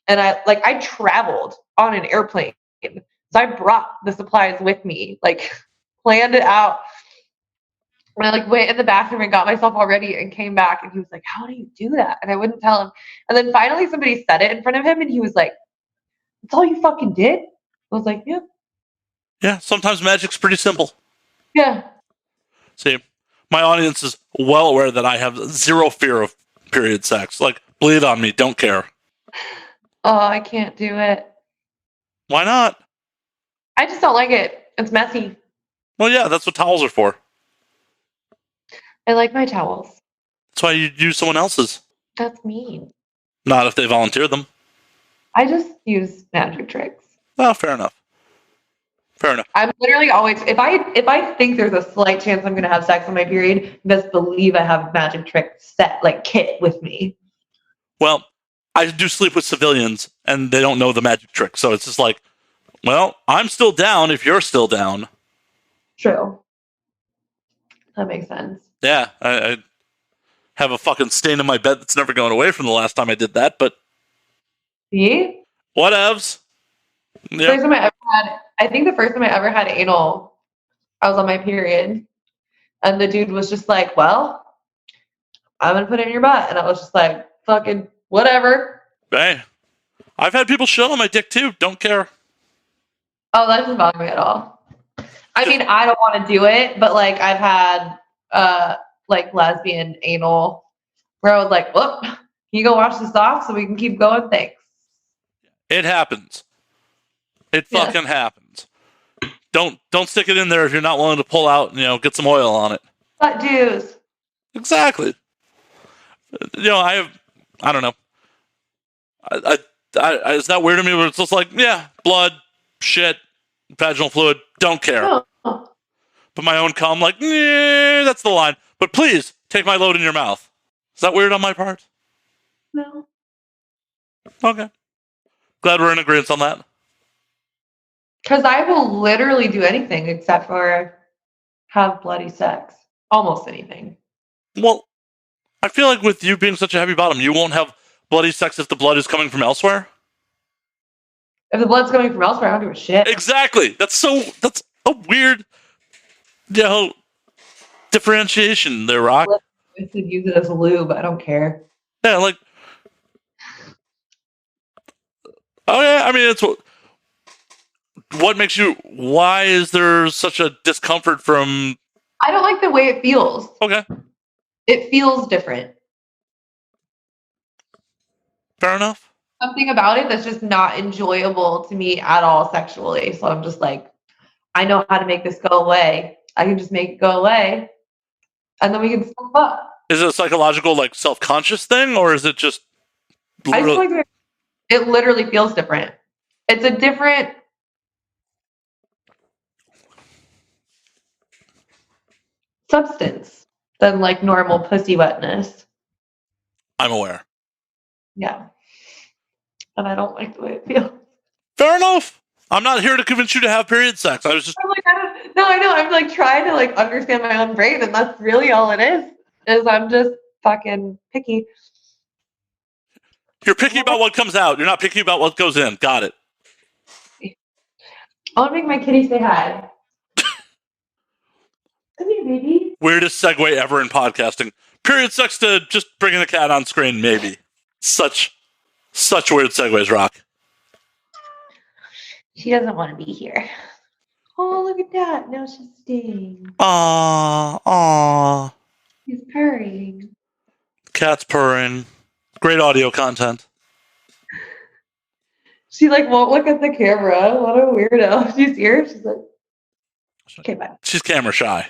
And I traveled on an airplane. So I brought the supplies with me, like planned it out. And I like went in the bathroom and got myself all ready and came back and he was like, how do you do that? And I wouldn't tell him. And then finally somebody said it in front of him and he was like, that's all you fucking did? I was like, yeah. Yeah, sometimes magic's pretty simple. Yeah. See, my audience is well aware that I have zero fear of period sex. Like, bleed on me, don't care. Oh, I can't do it. Why not? I just don't like it. It's messy. Well, yeah, that's what towels are for. I like my towels. That's why you use someone else's. That's mean. Not if they volunteer them. I just use magic tricks. Oh, fair enough. I'm literally always if I think there's a slight chance I'm gonna have sex on my period, best believe I have a magic trick set like kit with me. Well, I do sleep with civilians and they don't know the magic trick, so it's just like, well, I'm still down if you're still down. True. That makes sense. Yeah, I have a fucking stain in my bed that's never going away from the last time I did that, but See? Whatevs. Yeah. First time I think the first time I ever had anal, I was on my period. And the dude was just like, well, I'm gonna put it in your butt. And I was just like, fucking whatever. Hey. I've had people shit on my dick too. Don't care. Oh, that doesn't bother me at all. I mean, I don't want to do it, but like I've had like lesbian anal where I was like, whoop, can you go wash this off so we can keep going? Thanks. It happens. It fucking happens. Don't stick it in there if you're not willing to pull out and get some oil on it. Butt juice. Exactly. I don't know. Is that weird to me? But it's just like, yeah, blood, shit, vaginal fluid, don't care. Oh. But my own cum, like, that's the line. But please take my load in your mouth. Is that weird on my part? No. Okay. Glad we're in agreement on that. Because I will literally do anything except for have bloody sex. Almost anything. Well, I feel like with you being such a heavy bottom, you won't have bloody sex if the blood is coming from elsewhere. If the blood's coming from elsewhere, I don't give a shit. Exactly. That's a weird, differentiation there, Rock. I could use it as lube. I don't care. Yeah, like, oh yeah. I mean, it's what makes you. Why is there such a discomfort from? I don't like the way it feels. Okay, It feels different. fair enough. Something about it that's just not enjoyable to me at all sexually. So I'm just like, I know how to make this go away. I can just make it go away, and then we can still fuck. Is it a psychological, like, self-conscious thing, or is it just? I just like it literally feels different. It's a different substance than like normal pussy wetness. I'm aware. Yeah. And I don't like the way it feels. Fair enough. I'm not here to convince you to have period sex. I was just. I'm like, no, I know. I'm like trying to like understand my own brain, and that's really all it is I'm just fucking picky. You're picky about what comes out. You're not picky about what goes in. Got it. I want to make my kitty say hi. Come here, baby. Weirdest segue ever in podcasting. Period sex to just bringing a cat on screen, maybe. Such weird segues, Rock. She doesn't want to be here. Oh, look at that. Now she's staying. Aww. She's purring. Cat's purring. Great audio content. She like won't look at the camera. What a weirdo. She's here. She's like, okay, bye. She's camera shy.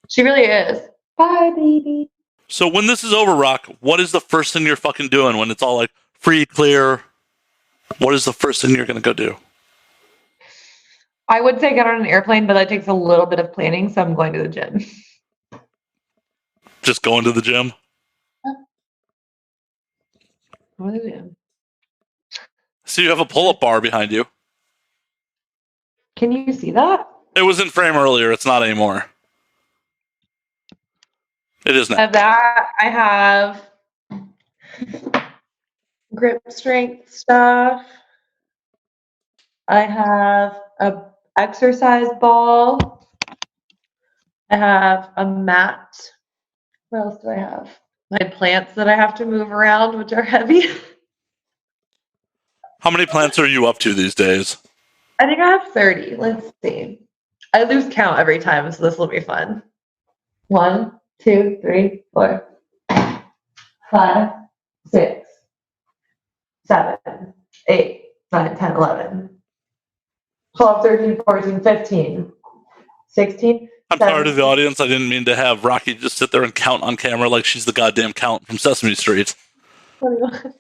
She really is. Bye, baby. So when this is over, Rock, what is the first thing you're fucking doing when it's all like free, clear? What is the first thing you're going to go do? I would say get on an airplane, but that takes a little bit of planning, so I'm going to the gym. Just going to the gym? Go to the gym. So you have a pull-up bar behind you. Can you see that? It was in frame earlier. It's not anymore. It is now. Of that, I have grip strength stuff. I have a exercise ball. I have a mat. What else do I have? My plants that I have to move around, which are heavy. How many plants are you up to these days? I think I have 30. Let's see. I lose count every time, so this will be fun. 1, 2, 3, 4, 5, 6, 7, 8, 9, 10, 11, 12, 13, 14, 15, 16. I'm sorry to the audience. I didn't mean to have Rocky just sit there and count on camera like she's the goddamn count from Sesame Street. 21.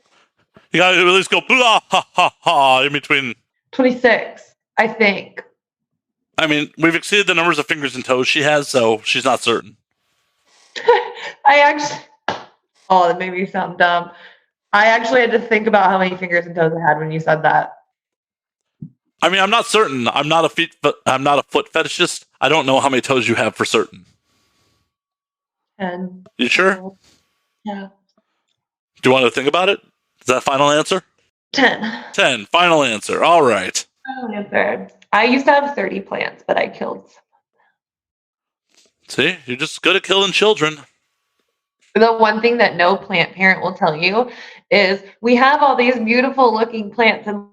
You gotta at least go blah ha ha ha in between. 26, I think. I mean, we've exceeded the numbers of fingers and toes she has, so she's not certain. Oh, that made me sound dumb. I actually had to think about how many fingers and toes I had when you said that. I mean, I'm not certain. I'm not a foot fetishist. I don't know how many toes you have for certain. 10. You sure? Yeah. Do you want to think about it? Is that a final answer? 10. 10. Final answer. All right. Final answer. I used to have 30 plants, but I killed some. See, you're just good at killing children. The one thing that no plant parent will tell you is we have all these beautiful looking plants and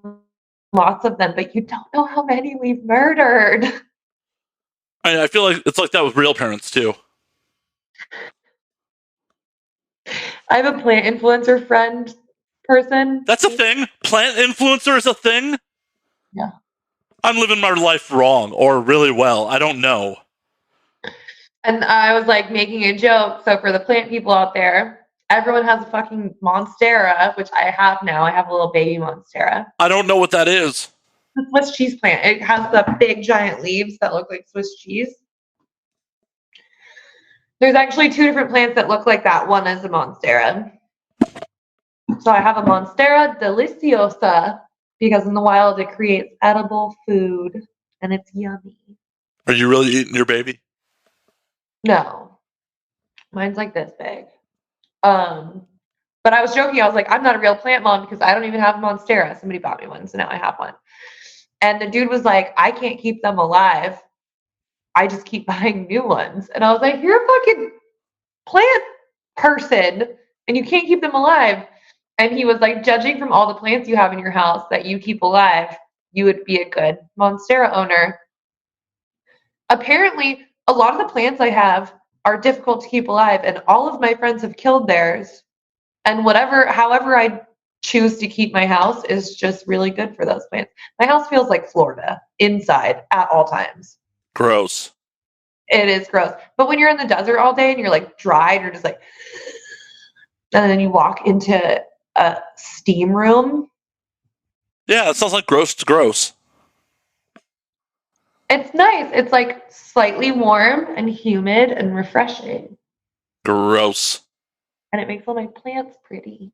lots of them, but you don't know how many we've murdered. I feel like it's like that with real parents too. I have a plant influencer friend person. That's a thing. Plant influencer is a thing? Yeah. I'm living my life wrong or really well. I don't know. And I was like making a joke. So for the plant people out there, everyone has a fucking monstera, which I have now. I have a little baby monstera. I don't know what that is. The Swiss cheese plant. It has the big giant leaves that look like Swiss cheese. There's actually 2 different plants that look like that. One is a monstera. So I have a monstera deliciosa because in the wild it creates edible food and it's yummy. Are you really eating your baby? No. Mine's like this big. But I was joking. I was like, I'm not a real plant mom because I don't even have a monstera. Somebody bought me one, so now I have one. And the dude was like, I can't keep them alive. I just keep buying new ones. And I was like, you're a fucking plant person and you can't keep them alive. And he was like, judging from all the plants you have in your house that you keep alive, you would be a good monstera owner. Apparently, a lot of the plants I have are difficult to keep alive, and all of my friends have killed theirs. And however I choose to keep my house is just really good for those plants. My house feels like Florida inside at all times. Gross. It is gross. But when you're in the desert all day and you're like dry and you're just like, and then you walk into a steam room. Yeah, it sounds like gross to gross. It's nice. It's like slightly warm and humid and refreshing. Gross. And it makes all my plants pretty.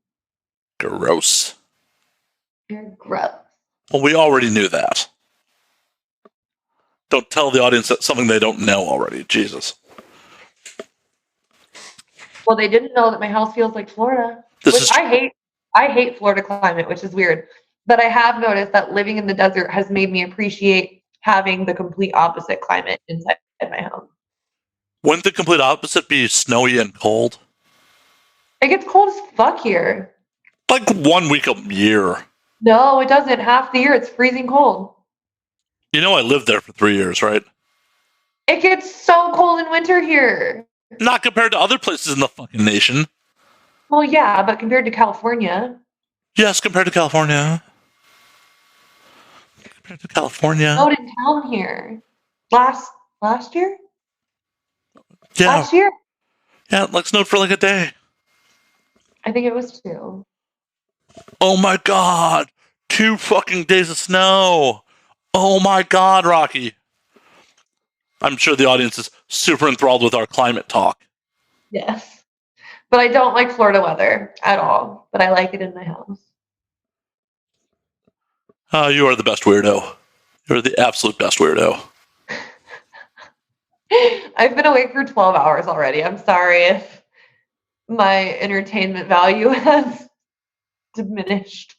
Gross. You're gross. Well, we already knew that. Don't tell the audience that something they don't know already. Jesus. Well, they didn't know that my house feels like Florida. I hate Florida climate, which is weird. But I have noticed that living in the desert has made me appreciate having the complete opposite climate inside my home. Wouldn't the complete opposite be snowy and cold? It gets cold as fuck here. Like 1 week a year. No, it doesn't. Half the year it's freezing cold. You know I lived there for 3 years, right? It gets so cold in winter here. Not compared to other places in the fucking nation. Well, yeah, but compared to California. Yes, compared to California. Compared to California. Snowed in town here. Last year? Yeah. Last year? Yeah, it like snowed for like a day. I think it was 2. Oh my god. 2 fucking days of snow. Oh my god, Rocky. I'm sure the audience is super enthralled with our climate talk. Yes. But I don't like Florida weather at all. But I like it in my house. You are the best weirdo. You're the absolute best weirdo. I've been awake for 12 hours already. I'm sorry if my entertainment value has diminished.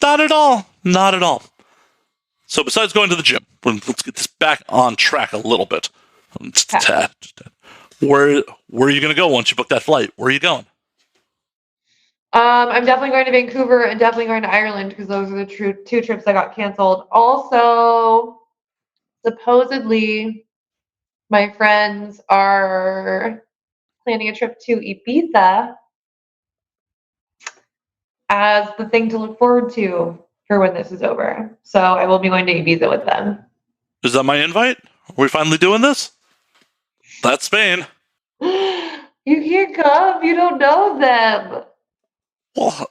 Not at all. Not at all. So besides going to the gym, let's get this back on track a little bit. Just a tad. Where are you going to go once you book that flight? Where are you going? I'm definitely going to Vancouver and definitely going to Ireland because those are the 2 trips that got canceled. Also, supposedly, my friends are planning a trip to Ibiza as the thing to look forward to for when this is over. So I will be going to Ibiza with them. Is that my invite? Are we finally doing this? That's Spain. You can't come. You don't know them. Well,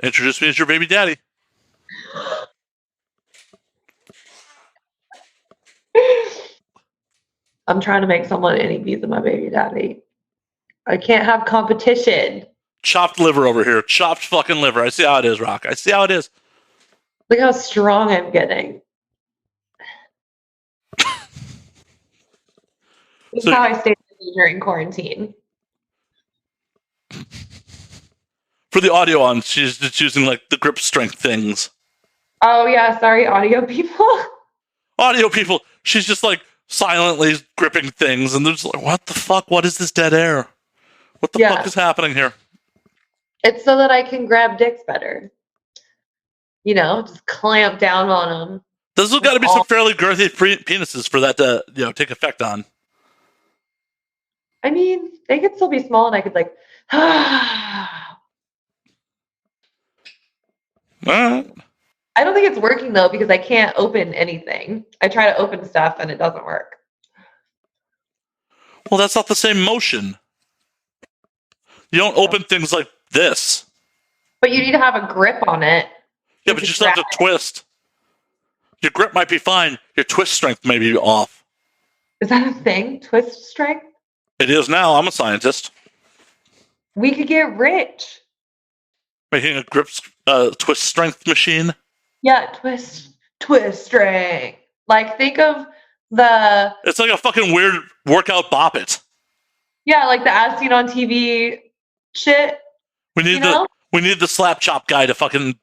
introduce me as your baby daddy. I'm trying to make someone in Ibiza my baby daddy. I can't have competition. Chopped liver over here. Chopped fucking liver. I see how it is, Rock. I see how it is. Look how strong I'm getting. This is how I stayed during quarantine. For the audio on, she's just using like the grip strength things. Oh yeah, sorry, audio people. Audio people, she's just like silently gripping things, and they're just like, what the fuck? What is this dead air? What the fuck is happening here? It's so that I can grab dicks better. You know, just clamp down on them. There's got to be some fairly girthy penises for that to, take effect on. I mean, they could still be small, and I could like, I don't think it's working though because I can't open anything. I try to open stuff and it doesn't work. Well, that's not the same motion. You don't open things like this. But you need to have a grip on it. Yeah, but you still have to twist. Your grip might be fine. Your twist strength may be off. Is that a thing? Twist strength? It is now. I'm a scientist. We could get rich. Making a grip twist strength machine? Yeah, twist strength. Like, think of the... It's like a fucking weird workout bop it. Yeah, like the as seen on TV shit. We need You know? the slap chop guy to fucking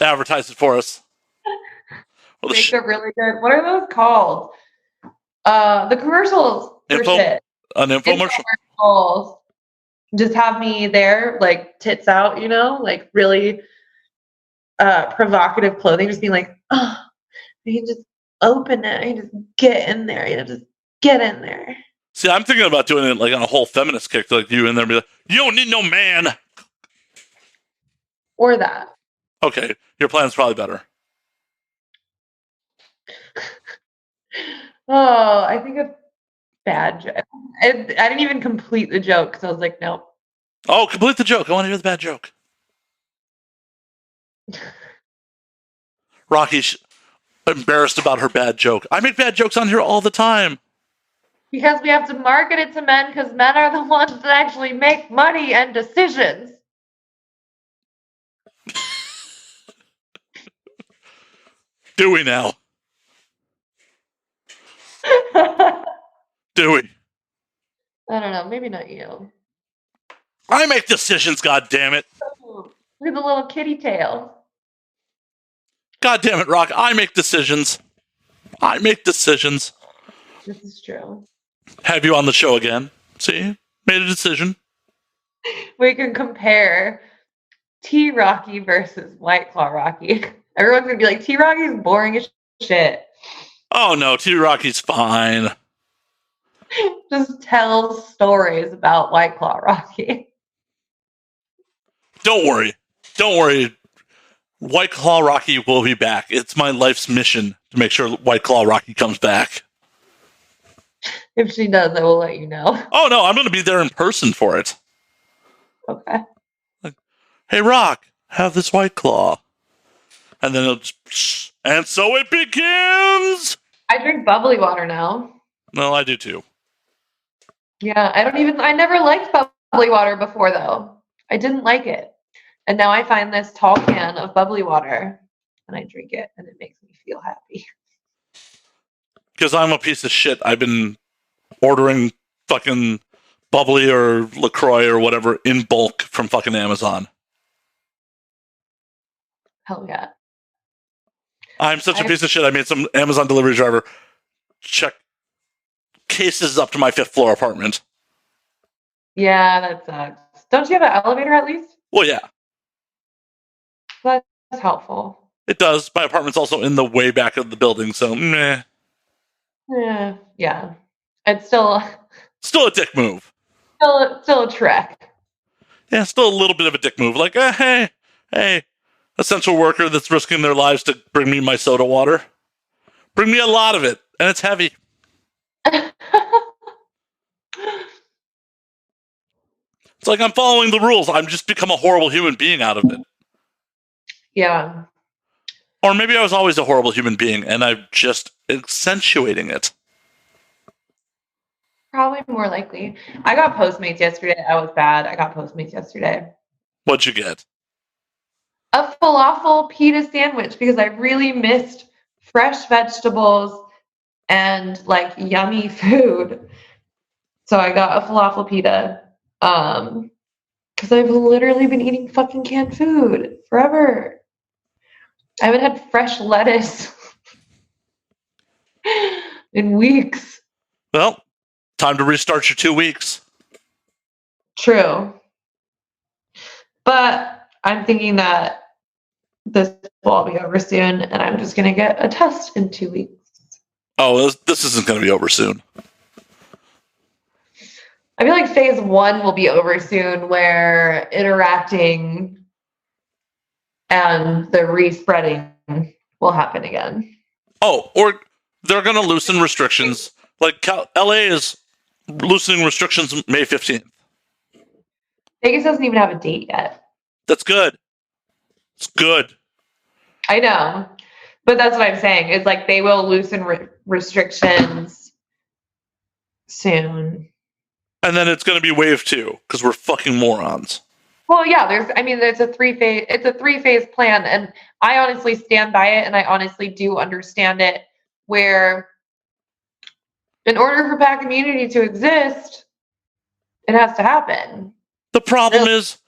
advertise it for us. Well, Makes it really good. What are those called? The commercials for shit. An infomercial. Infomercials. Just have me there, like tits out, like really provocative clothing, just being like, oh, you can just open it, you just get in there, just get in there. See, I'm thinking about doing it like on a whole feminist kick, like you in there, and be like, you don't need no man. Or that. Okay, your plan's probably better. Oh, I think a bad joke. I didn't even complete the joke because I was like, nope. Oh, complete the joke. I want to hear the bad joke. Rocky's embarrassed about her bad joke. I make bad jokes on here all the time. Because we have to market it to men because men are the ones that actually make money and decisions. Do we now? Do we? I don't know. Maybe not you. I make decisions, God damn it. Look at the little kitty tail. God damn it, Rock. I make decisions. I make decisions. This is true. Have you on the show again? See? Made a decision. We can compare T Rocky versus White Claw Rocky. Everyone's going to be like, T Rocky's boring as shit. Oh no, T Rocky's fine. Just tells stories about White Claw Rocky. Don't worry. Don't worry. White Claw Rocky will be back. It's my life's mission to make sure White Claw Rocky comes back. If she does, I will let you know. Oh no, I'm going to be there in person for it. Okay. Like, hey Rock, have this White Claw. And then it'll just, and so it begins! I drink bubbly water now. No, I do too. Yeah, I never liked bubbly water before though. I didn't like it. And now I find this tall can of bubbly water and I drink it and it makes me feel happy. Because I'm a piece of shit. I've been ordering fucking bubbly or LaCroix or whatever in bulk from fucking Amazon. Hell yeah. I'm such a piece of shit. I made some Amazon delivery driver check cases up to my 5th floor apartment. Yeah, that sucks. Don't you have an elevator at least? Well, yeah. That's helpful. It does. My apartment's also in the way back of the building, so meh. Yeah. It's still a dick move. Still a trek. Yeah, still a little bit of a dick move. Like, hey, essential worker that's risking their lives to bring me my soda water. Bring me a lot of it, and it's heavy. It's like I'm following the rules. I'm just become a horrible human being out of it. Yeah. Or maybe I was always a horrible human being, and I'm just accentuating it. Probably more likely. I got Postmates yesterday. I was bad. I got Postmates yesterday. What'd you get? A falafel pita sandwich because I really missed fresh vegetables and like yummy food. So I got a falafel pita. Because I've literally been eating fucking canned food forever. I haven't had fresh lettuce in weeks. Well, time to restart your 2 weeks. True. But I'm thinking that this will all be over soon, and I'm just going to get a test in 2 weeks. Oh, this isn't going to be over soon. I feel like phase 1 will be over soon, where interacting and the respreading will happen again. Oh, or they're going to loosen restrictions. Like LA is loosening restrictions May 15th. Vegas doesn't even have a date yet. That's good. It's good. I know. But that's what I'm saying. It's like they will loosen restrictions soon. And then it's going to be wave 2 because we're fucking morons. Well, yeah, it's a three-phase plan, and I honestly stand by it, and I honestly do understand it, where in order for pack immunity to exist, It has to happen. The problem is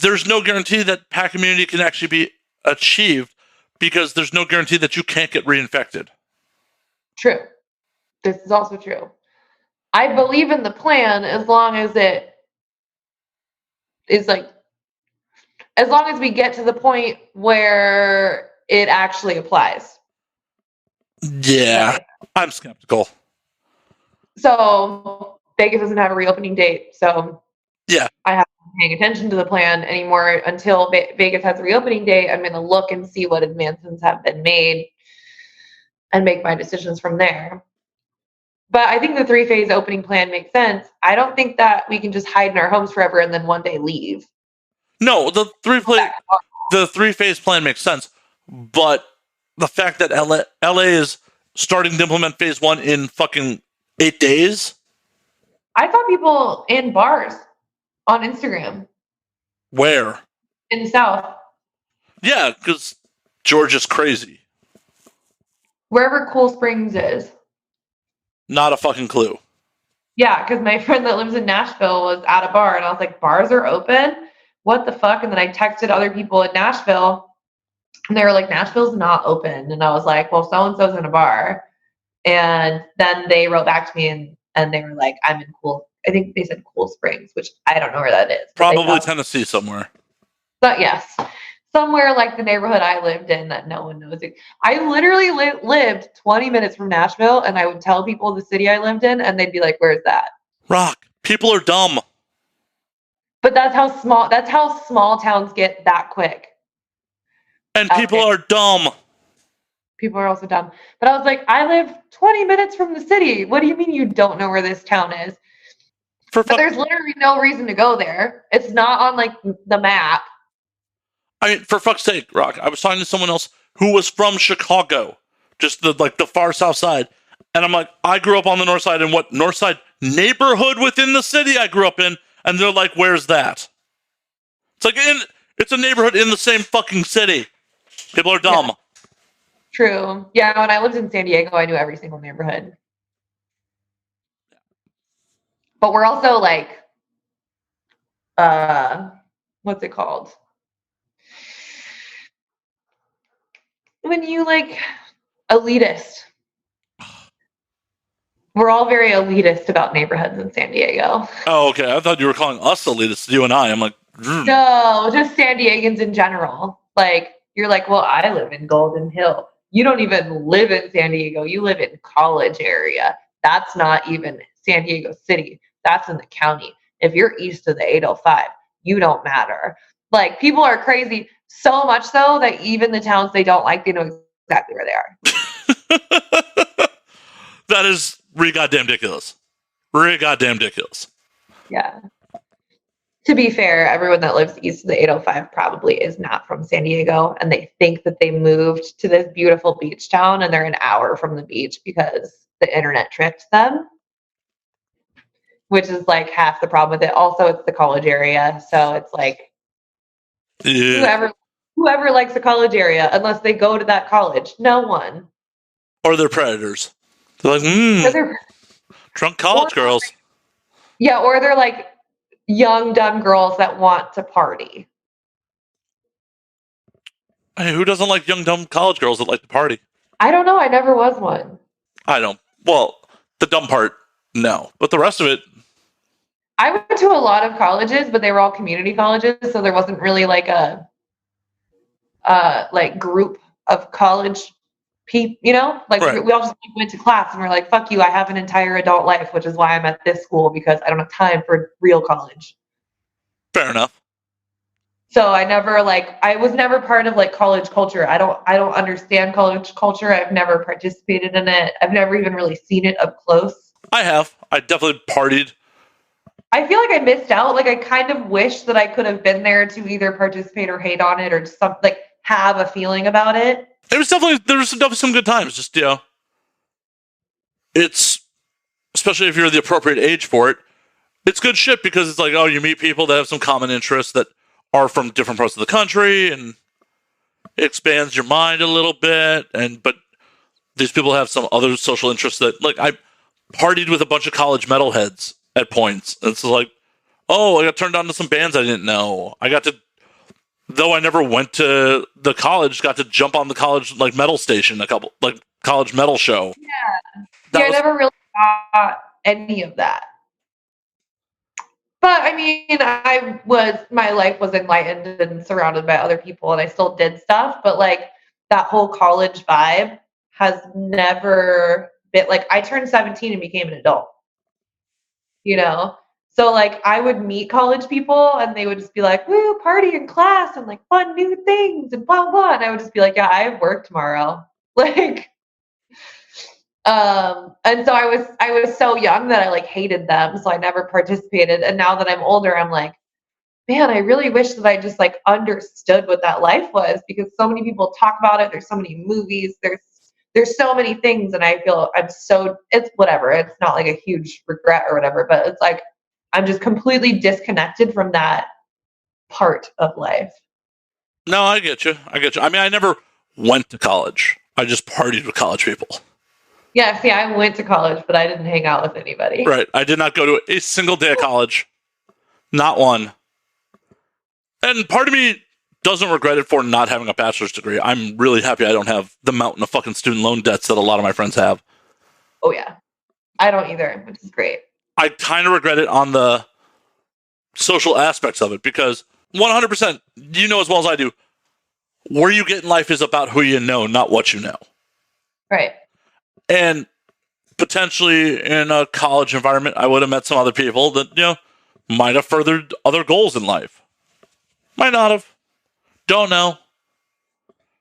there's no guarantee that pack immunity can actually be achieved because there's no guarantee that you can't get reinfected. True. This is also true. I believe in the plan as long as it is like, as long as we get to the point where it actually applies. Yeah, right. I'm skeptical. So Vegas doesn't have a reopening date, so yeah, I haven't been paying attention to the plan anymore until Vegas has a reopening date. I'm going to look and see what advancements have been made and make my decisions from there. But I think the 3-phase opening plan makes sense. I don't think that we can just hide in our homes forever and then one day leave. No, the 3-phase plan makes sense, but the fact that LA is starting to implement phase 1 in fucking 8 days. I saw people in bars on Instagram. Where? In the South. Yeah, because Georgia's crazy. Wherever Cool Springs is. Not a fucking clue. Yeah, because my friend that lives in Nashville was at a bar, and I was like, bars are open? What the fuck? And then I texted other people in Nashville, and they were like, Nashville's not open. And I was like, well, so-and-so's in a bar. And then they wrote back to me, and they were like, I'm in I think they said Cool Springs, which I don't know where that is. Probably Tennessee somewhere. But yes, somewhere like the neighborhood I lived in that no one knows. I literally lived 20 minutes from Nashville, and I would tell people the city I lived in, and they'd be like, where's that? Rock. People are dumb. But that's how small towns get that quick. And people are dumb. People are also dumb. But I was like, I live 20 minutes from the city. What do you mean you don't know where this town is? But there's literally no reason to go there. It's not on like the map. I mean, for fuck's sake, Rock, I was talking to someone else who was from Chicago, just the far south side. And I'm like, I grew up on the north side, and what north side neighborhood within the city I grew up in? And they're like, where's that? It's like, it's a neighborhood in the same fucking city. People are dumb. Yeah. True. Yeah, when I lived in San Diego, I knew every single neighborhood. But we're also like, what's it called? When you like elitist. We're all very elitist about neighborhoods in San Diego. Oh, okay. I thought you were calling us elitist, you and I. I'm like, no, just San Diegans in general. Like, you're like, well, I live in Golden Hill. You don't even live in San Diego. You live in College area. That's not even San Diego City. That's in the county. If you're east of the 805, you don't matter. Like, people are crazy, so much so that even the towns they don't like, they know exactly where they are. That is goddamn ridiculous. Goddamn ridiculous. Yeah. To be fair, everyone that lives east of the 805 probably is not from San Diego, and they think that they moved to this beautiful beach town and they're an hour from the beach because the internet tricked them, which is like half the problem with it. Also, it's the college area, so it's like whoever likes the college area, unless they go to that college, no one. Or they're predators. They're like, drunk college girls. Yeah, or they're like young, dumb girls that want to party. Hey, who doesn't like young, dumb college girls that like to party? I don't know. I never was one. I don't. Well, the dumb part, no. But the rest of it. I went to a lot of colleges, but they were all community colleges, so there wasn't really like a like group of college people, you know? Like, right. We all just went to class and we're like, fuck you, I have an entire adult life, which is why I'm at this school, because I don't have time for real college. Fair enough. So I was never part of like college culture. I don't understand college culture. I've never participated in it. I've never even really seen it up close. I have. I definitely partied. I feel like I missed out. Like, I kind of wish that I could have been there to either participate or hate on it or just like have a feeling about it. There was definitely some good times. Just, it's, especially if you're the appropriate age for it, it's good shit because it's like, oh, you meet people that have some common interests that are from different parts of the country, and it expands your mind a little bit. But these people have some other social interests that, like, I partied with a bunch of college metalheads at points. It's like, oh, I got turned on to some bands I didn't know. I got to, though I never went to the college, got to jump on the college like metal station, college metal show. Yeah. I never really got any of that. But I mean, my life was enlightened and surrounded by other people, and I still did stuff. But like that whole college vibe has never been like, I turned 17 and became an adult, you know? So like I would meet college people and they would just be like, woo, party in class and like fun new things and blah, blah. And I would just be like, yeah, I have work tomorrow. Like, and so I was so young that I like hated them. So I never participated. And now that I'm older, I'm like, man, I really wish that I just like understood what that life was, because so many people talk about it. There's so many movies. There's so many things. And I feel it's whatever. It's not like a huge regret or whatever, but it's like, I'm just completely disconnected from that part of life. No, I get you. I mean, I never went to college. I just partied with college people. Yeah, see, I went to college, but I didn't hang out with anybody. Right. I did not go to a single day of college. Not one. And part of me doesn't regret it for not having a bachelor's degree. I'm really happy I don't have the mountain of fucking student loan debts that a lot of my friends have. Oh, yeah. I don't either, which is great. I kind of regret it on the social aspects of it, because 100%, you know as well as I do, where you get in life is about who you know, not what you know. Right. And potentially in a college environment, I would have met some other people that, you know, might have furthered other goals in life. Might not have. Don't know.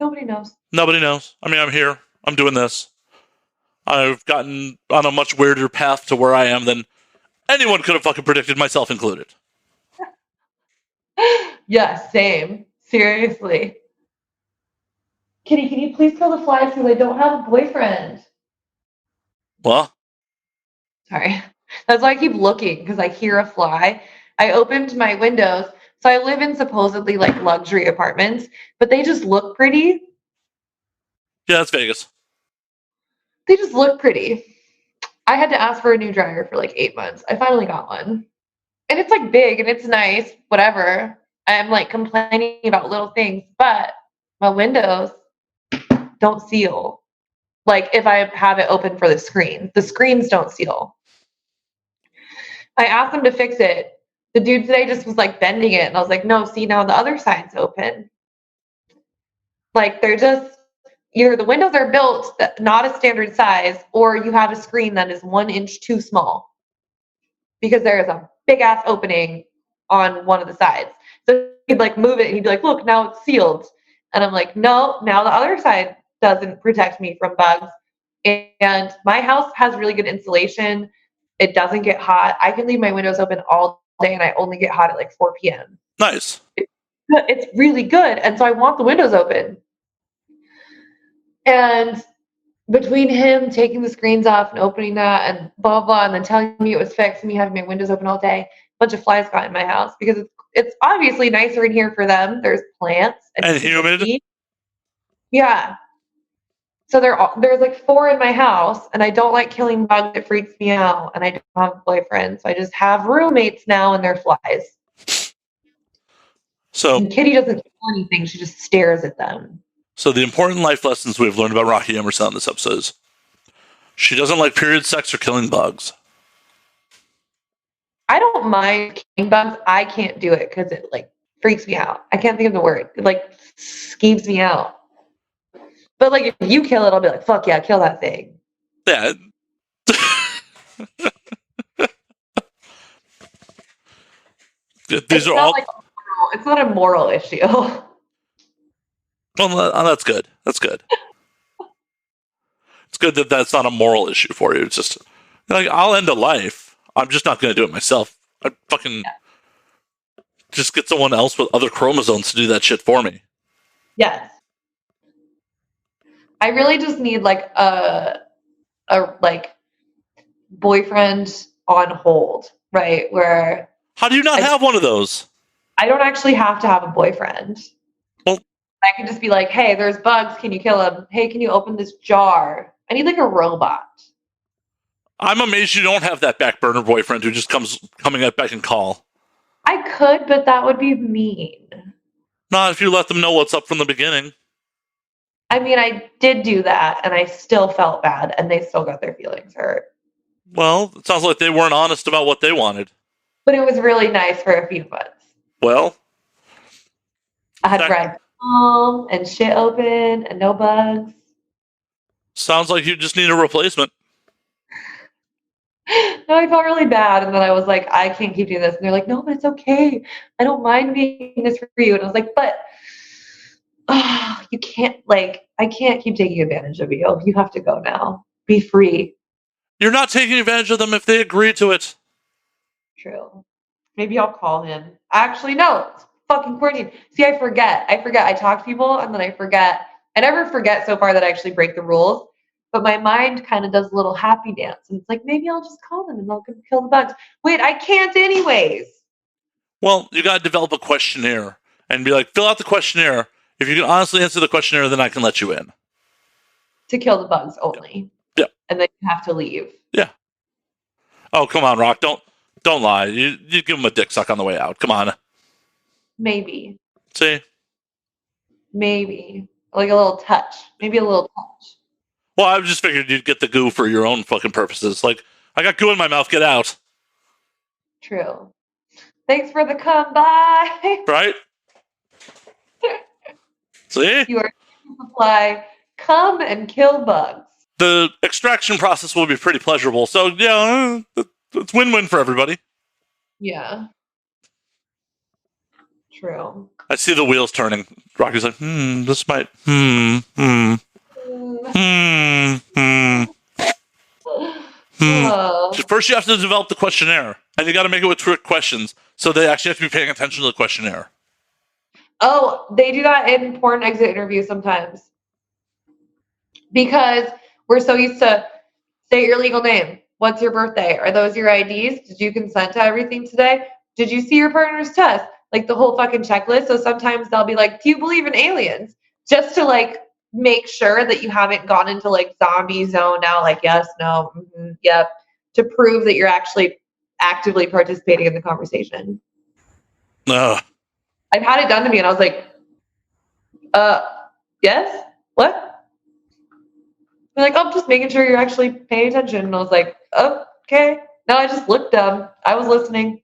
Nobody knows. Nobody knows. I mean, I'm here. I'm doing this. I've gotten on a much weirder path to where I am than anyone could have fucking predicted, myself included. Yeah, same. Seriously. Kitty, can you please kill the flies because I don't have a boyfriend? Well? Sorry. That's why I keep looking, because I hear a fly. I opened my windows. So I live in supposedly like luxury apartments, but they just look pretty. Yeah, that's Vegas. They just look pretty. I had to ask for a new dryer for like 8 months. I finally got one. And it's like big and it's nice, whatever. I'm like complaining about little things, but my windows don't seal. Like if I have it open for the screens don't seal. I asked them to fix it. The dude today just was like bending it, and I was like, no, see, now the other side's open. Like they're just, either the windows are built not a standard size, or you have a screen that is 1 inch too small, because there is a big ass opening on one of the sides. So he'd like move it and he'd be like, look, now it's sealed. And I'm like, no, now the other side doesn't protect me from bugs. And my house has really good insulation. It doesn't get hot. I can leave my windows open all day and I only get hot at like 4 p.m. Nice. It's really good. And so I want the windows open. And between him taking the screens off and opening that and blah, blah, and then telling me it was fixed and me having my windows open all day, a bunch of flies got in my house, because it's obviously nicer in here for them. There's plants. And humid. Yeah. So there's like 4 in my house, and I don't like killing bugs. It freaks me out. And I don't have a boyfriend, so I just have roommates now, and they're flies. So and Kitty doesn't kill anything. She just stares at them. So the important life lessons we've learned about Rocky Emerson on this episode is she doesn't like period sex or killing bugs. I don't mind killing bugs. I can't do it because it like freaks me out. I can't think of the word. It like skeeves me out. But like if you kill it, I'll be like, fuck yeah, kill that thing. Yeah. These are all. It's not a moral issue. Well, that's good. That's good. It's good that that's not a moral issue for you. It's just like, I'll end a life. I'm just not going to do it myself. I fucking just get someone else with other chromosomes to do that shit for me. Yes. I really just need like a like boyfriend on hold, right? Where how do you not have one of those? I don't actually have to have a boyfriend. Well, I can just be like, hey, there's bugs. Can you kill them? Hey, can you open this jar? I need like a robot. I'm amazed you don't have that back burner boyfriend who just coming at beck and call. I could, but that would be mean. Not if you let them know what's up from the beginning. I mean, I did do that, and I still felt bad, and they still got their feelings hurt. Well, it sounds like they weren't honest about what they wanted. But it was really nice for a few months. Well, I had bread and shit open and no bugs. Sounds like you just need a replacement. No, I felt really bad, and then I was like, I can't keep doing this. And they're like, no, but it's okay. I don't mind being this for you. And I was like, but you can't, like, I can't keep taking advantage of you. You have to go now. Be free. You're not taking advantage of them if they agree to it. True. Maybe I'll call him. Actually, no. It's fucking quarantine. See, I forget. I talk to people, and then I forget. I never forget so far that I actually break the rules. But my mind kind of does a little happy dance. And it's like, maybe I'll just call them and they'll kill the bugs. Wait, I can't anyways. Well, you got to develop a questionnaire and be like, fill out the questionnaire. If you can honestly answer the questionnaire, then I can let you in. To kill the bugs only. Yeah. And then you have to leave. Yeah. Oh, come on, Rock. Don't lie. You give them a dick suck on the way out. Come on. Maybe. See? Maybe. Like a little touch. Maybe a little touch. Well, I just figured you'd get the goo for your own fucking purposes. Like, I got goo in my mouth, get out. True. Thanks for the come by. Right? See? You are supply. Come and kill bugs. The extraction process will be pretty pleasurable. So, yeah, it's win-win for everybody. Yeah. True. I see the wheels turning. Rocky's like, this might, First, you have to develop the questionnaire, and you got to make it with trick questions, so they actually have to be paying attention to the questionnaire. Oh, they do that in porn exit interviews sometimes. Because we're so used to say your legal name. What's your birthday? Are those your IDs? Did you consent to everything today? Did you see your partner's test? Like the whole fucking checklist. So sometimes they'll be like, do you believe in aliens? Just to like make sure that you haven't gone into like zombie zone now, like yes, no, yep, to prove that you're actually actively participating in the conversation. I've had it done to me and I was like, yes? What? They're like, oh, I'm just making sure you're actually paying attention. And I was like, oh, okay. No, I just looked dumb. I was listening.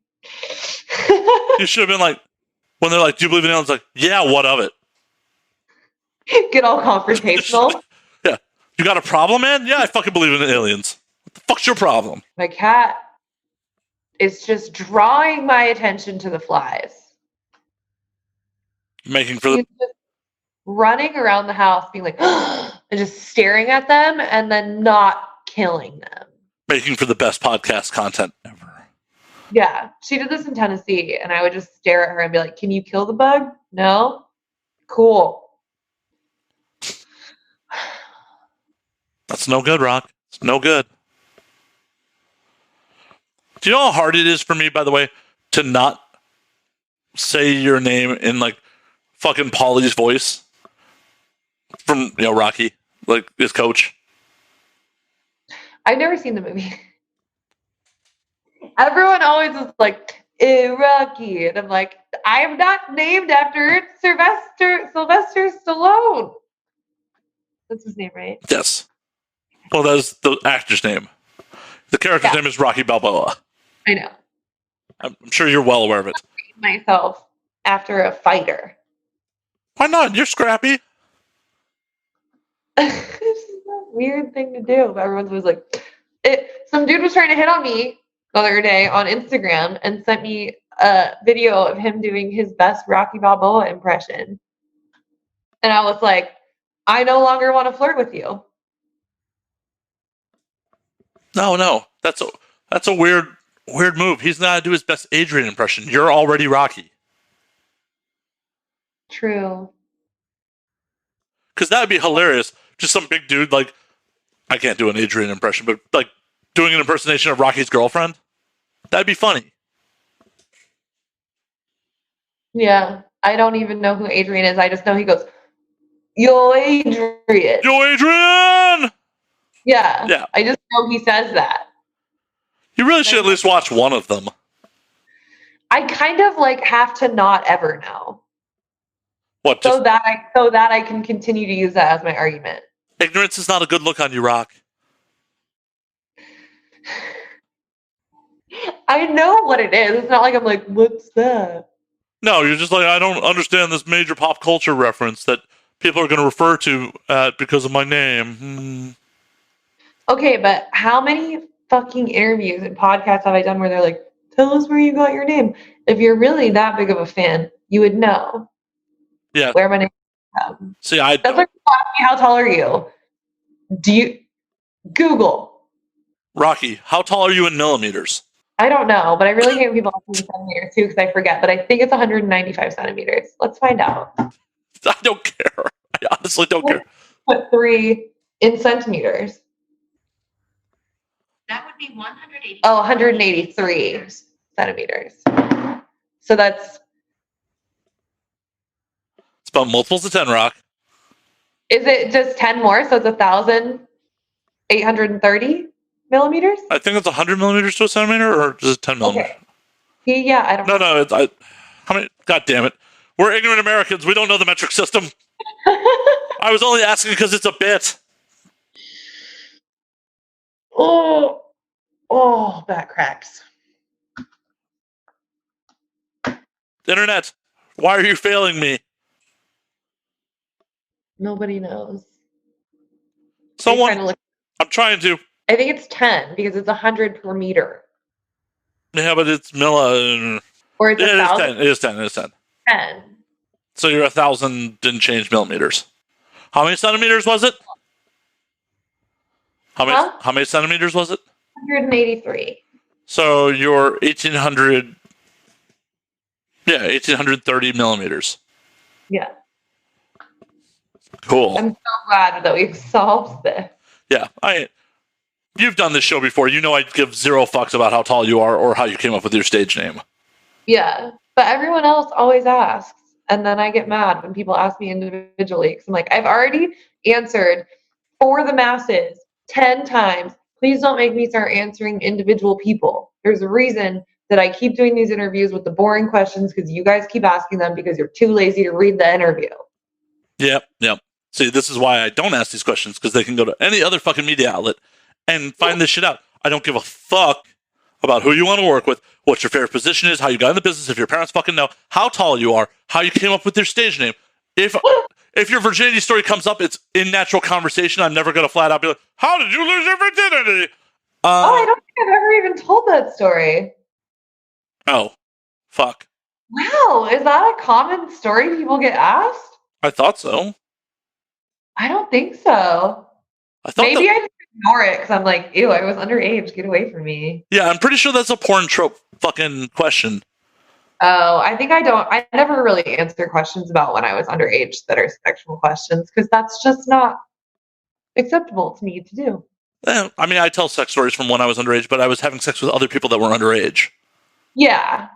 You should have been like, when they're like, do you believe in aliens? Like, yeah, what of it? Get all confrontational. Yeah. You got a problem, man? Yeah, I fucking believe in aliens. What the fuck's your problem? My cat is just drawing my attention to the flies. Making for the... He's just running around the house being like, and just staring at them and then not killing them. Making for the best podcast content ever. Yeah, she did this in Tennessee, and I would just stare at her and be like, can you kill the bug? No? Cool. That's no good, Rock. It's no good. Do you know how hard it is for me, by the way, to not say your name in, like, fucking Paulie's voice? From, Rocky, like, his coach. I've never seen the movie. Everyone always is like, Rocky. And I'm like, I am not named after Sylvester Stallone. That's his name, right? Yes. Well, that's the actor's name. The character's name is Rocky Balboa. I know. I'm sure you're well aware of it. Myself after a fighter. Why not? You're scrappy. It's just a weird thing to do. But everyone's always like, some dude was trying to hit on me the other day on Instagram and sent me a video of him doing his best Rocky Balboa impression. And I was like, I no longer want to flirt with you. No. That's a weird move. He's not going to do his best Adrian impression. You're already Rocky. True. Because that would be hilarious. Just some big dude, like, I can't do an Adrian impression, but like doing an impersonation of Rocky's girlfriend. That'd be funny. Yeah. I don't even know who Adrian is. I just know he goes, Yo, Adrian. Yo, Adrian! Yeah. Yeah. I just know he says that. You really should at least watch one of them. I kind of like have to not ever know. What? So that I can continue to use that as my argument. Ignorance is not a good look on you, Rock. I know what it is. It's not like I'm like, what's that? No, you're just like, I don't understand this major pop culture reference that people are going to refer to because of my name. Okay, but how many fucking interviews and podcasts have I done where they're like, tell us where you got your name? If you're really that big of a fan, you would know. Yeah. Where my name is from. See, That's like, ask me, how tall are you? Do you Google? Rocky, how tall are you in millimeters? I don't know, but I really hate when people ask me in centimeters too because I forget. But I think it's 195 centimeters. Let's find out. I don't care. I honestly don't care. Put 3 in centimeters. That would be 180. Oh, 183 centimeters. So that's. It's about multiples of 10, Rock. Is it just 10 more? So it's 1,830 millimeters? I think it's 100 millimeters to a centimeter, or just 10 millimeters. Okay. Yeah, I don't know. No, how many? God damn it. We're ignorant Americans. We don't know the metric system. I was only asking because it's a bit. Oh, back cracks. Internet, why are you failing me? Nobody knows. Someone. I'm trying to. I think it's 10 because it's 100 per meter. Yeah, but it's milli. Or it's 1,000. It is 10. 10. So you're 1,000 didn't change millimeters. How many centimeters was it? How many centimeters was it? 183. So you're 1,800. Yeah, 1,830 millimeters. Yeah. Cool. I'm so glad that we've solved this. Yeah, you've done this show before. You know I give 0 fucks about how tall you are or how you came up with your stage name. Yeah, but everyone else always asks. And then I get mad when people ask me individually. Because I'm like, I've already answered for the masses 10 times. Please don't make me start answering individual people. There's a reason that I keep doing these interviews with the boring questions because you guys keep asking them because you're too lazy to read the interview. Yep. See, this is why I don't ask these questions, because they can go to any other fucking media outlet and find this shit out. I don't give a fuck about who you want to work with, what your favorite position is, how you got in the business, if your parents fucking know, how tall you are, how you came up with your stage name. If your virginity story comes up, it's in natural conversation. I'm never going to flat out be like, how did you lose your virginity? I don't think I've ever even told that story. Oh, fuck. Wow, is that a common story people get asked? I thought so. I don't think so. Maybe I just ignore it because I'm like, ew, I was underage. Get away from me. Yeah, I'm pretty sure that's a porn trope fucking question. Oh, I think I don't. I never really answer questions about when I was underage that are sexual questions because that's just not acceptable to me to do. I mean, I tell sex stories from when I was underage, but I was having sex with other people that were underage. Yeah.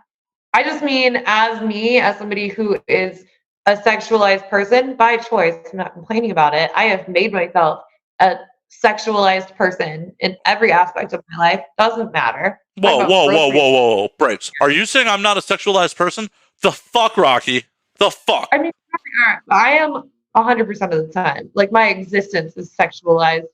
I just mean as me, as somebody who is a sexualized person by choice, I'm not complaining about it. I have made myself a sexualized person in every aspect of my life. Doesn't matter. Whoa. Breaks. Are you saying I'm not a sexualized person? The fuck, Rocky? The fuck? I mean, I am 100% of the time. Like, my existence is sexualized.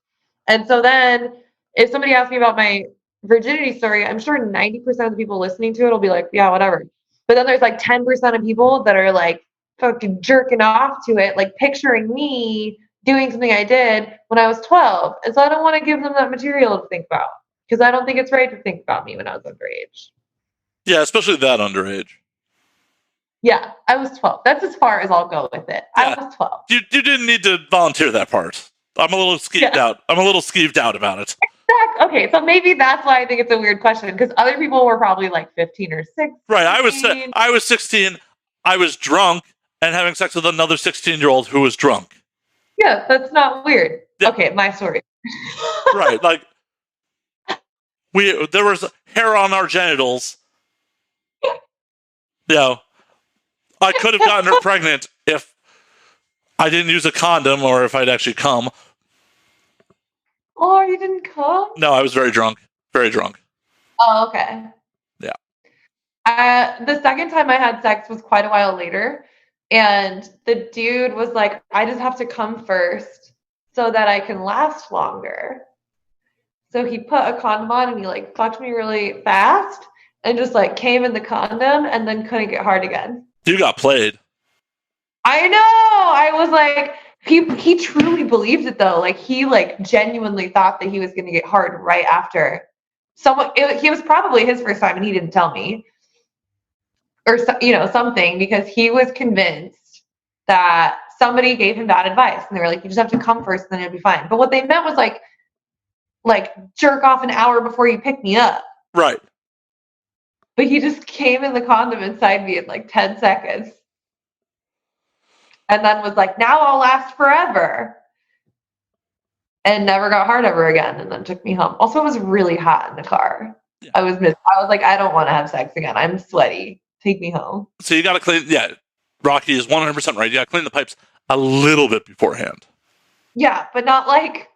And so then if somebody asks me about my virginity story, I'm sure 90% of the people listening to it will be like, yeah, whatever. But then there's like 10% of people that are like fucking jerking off to it, like picturing me doing something I did when I was 12. And so I don't want to give them that material to think about because I don't think it's right to think about me when I was underage. Yeah, especially that underage. Yeah, I was 12. That's as far as I'll go with it. Yeah. I was 12. You didn't need to volunteer that part. I'm a little skeeved out. I'm a little skeeved out about it. Exactly. Okay, so maybe that's why I think it's a weird question because other people were probably like 15 or 16. Right. I was 16. I was drunk and having sex with another 16-year-old who was drunk. Yeah, that's not weird. Yeah. Okay, my story. Right. Like there was hair on our genitals. You know, I could have gotten her pregnant if I didn't use a condom or if I'd actually come. Oh, you didn't come? No, I was very drunk. Very drunk. Oh, okay. Yeah. The second time I had sex was quite a while later, and the dude was like, "I just have to come first so that I can last longer." So he put a condom on and he like fucked me really fast and just like came in the condom and then couldn't get hard again. You got played. I know. I was like, he truly believed it though. Like he like genuinely thought that he was gonna get hard right after. He was probably his first time and he didn't tell me, or something, because he was convinced that somebody gave him bad advice and they were like, you just have to come first and then it'll be fine. But what they meant was like jerk off an hour before you pick me up. Right. But he just came in the condom inside me in like 10 seconds. And then was like, now I'll last forever. And never got hard ever again. And then took me home. Also, it was really hot in the car. Yeah. I was like, I don't want to have sex again. I'm sweaty. Take me home. So you got to clean. Yeah. Rocky is 100% right. You got to clean the pipes a little bit beforehand. Yeah, but not like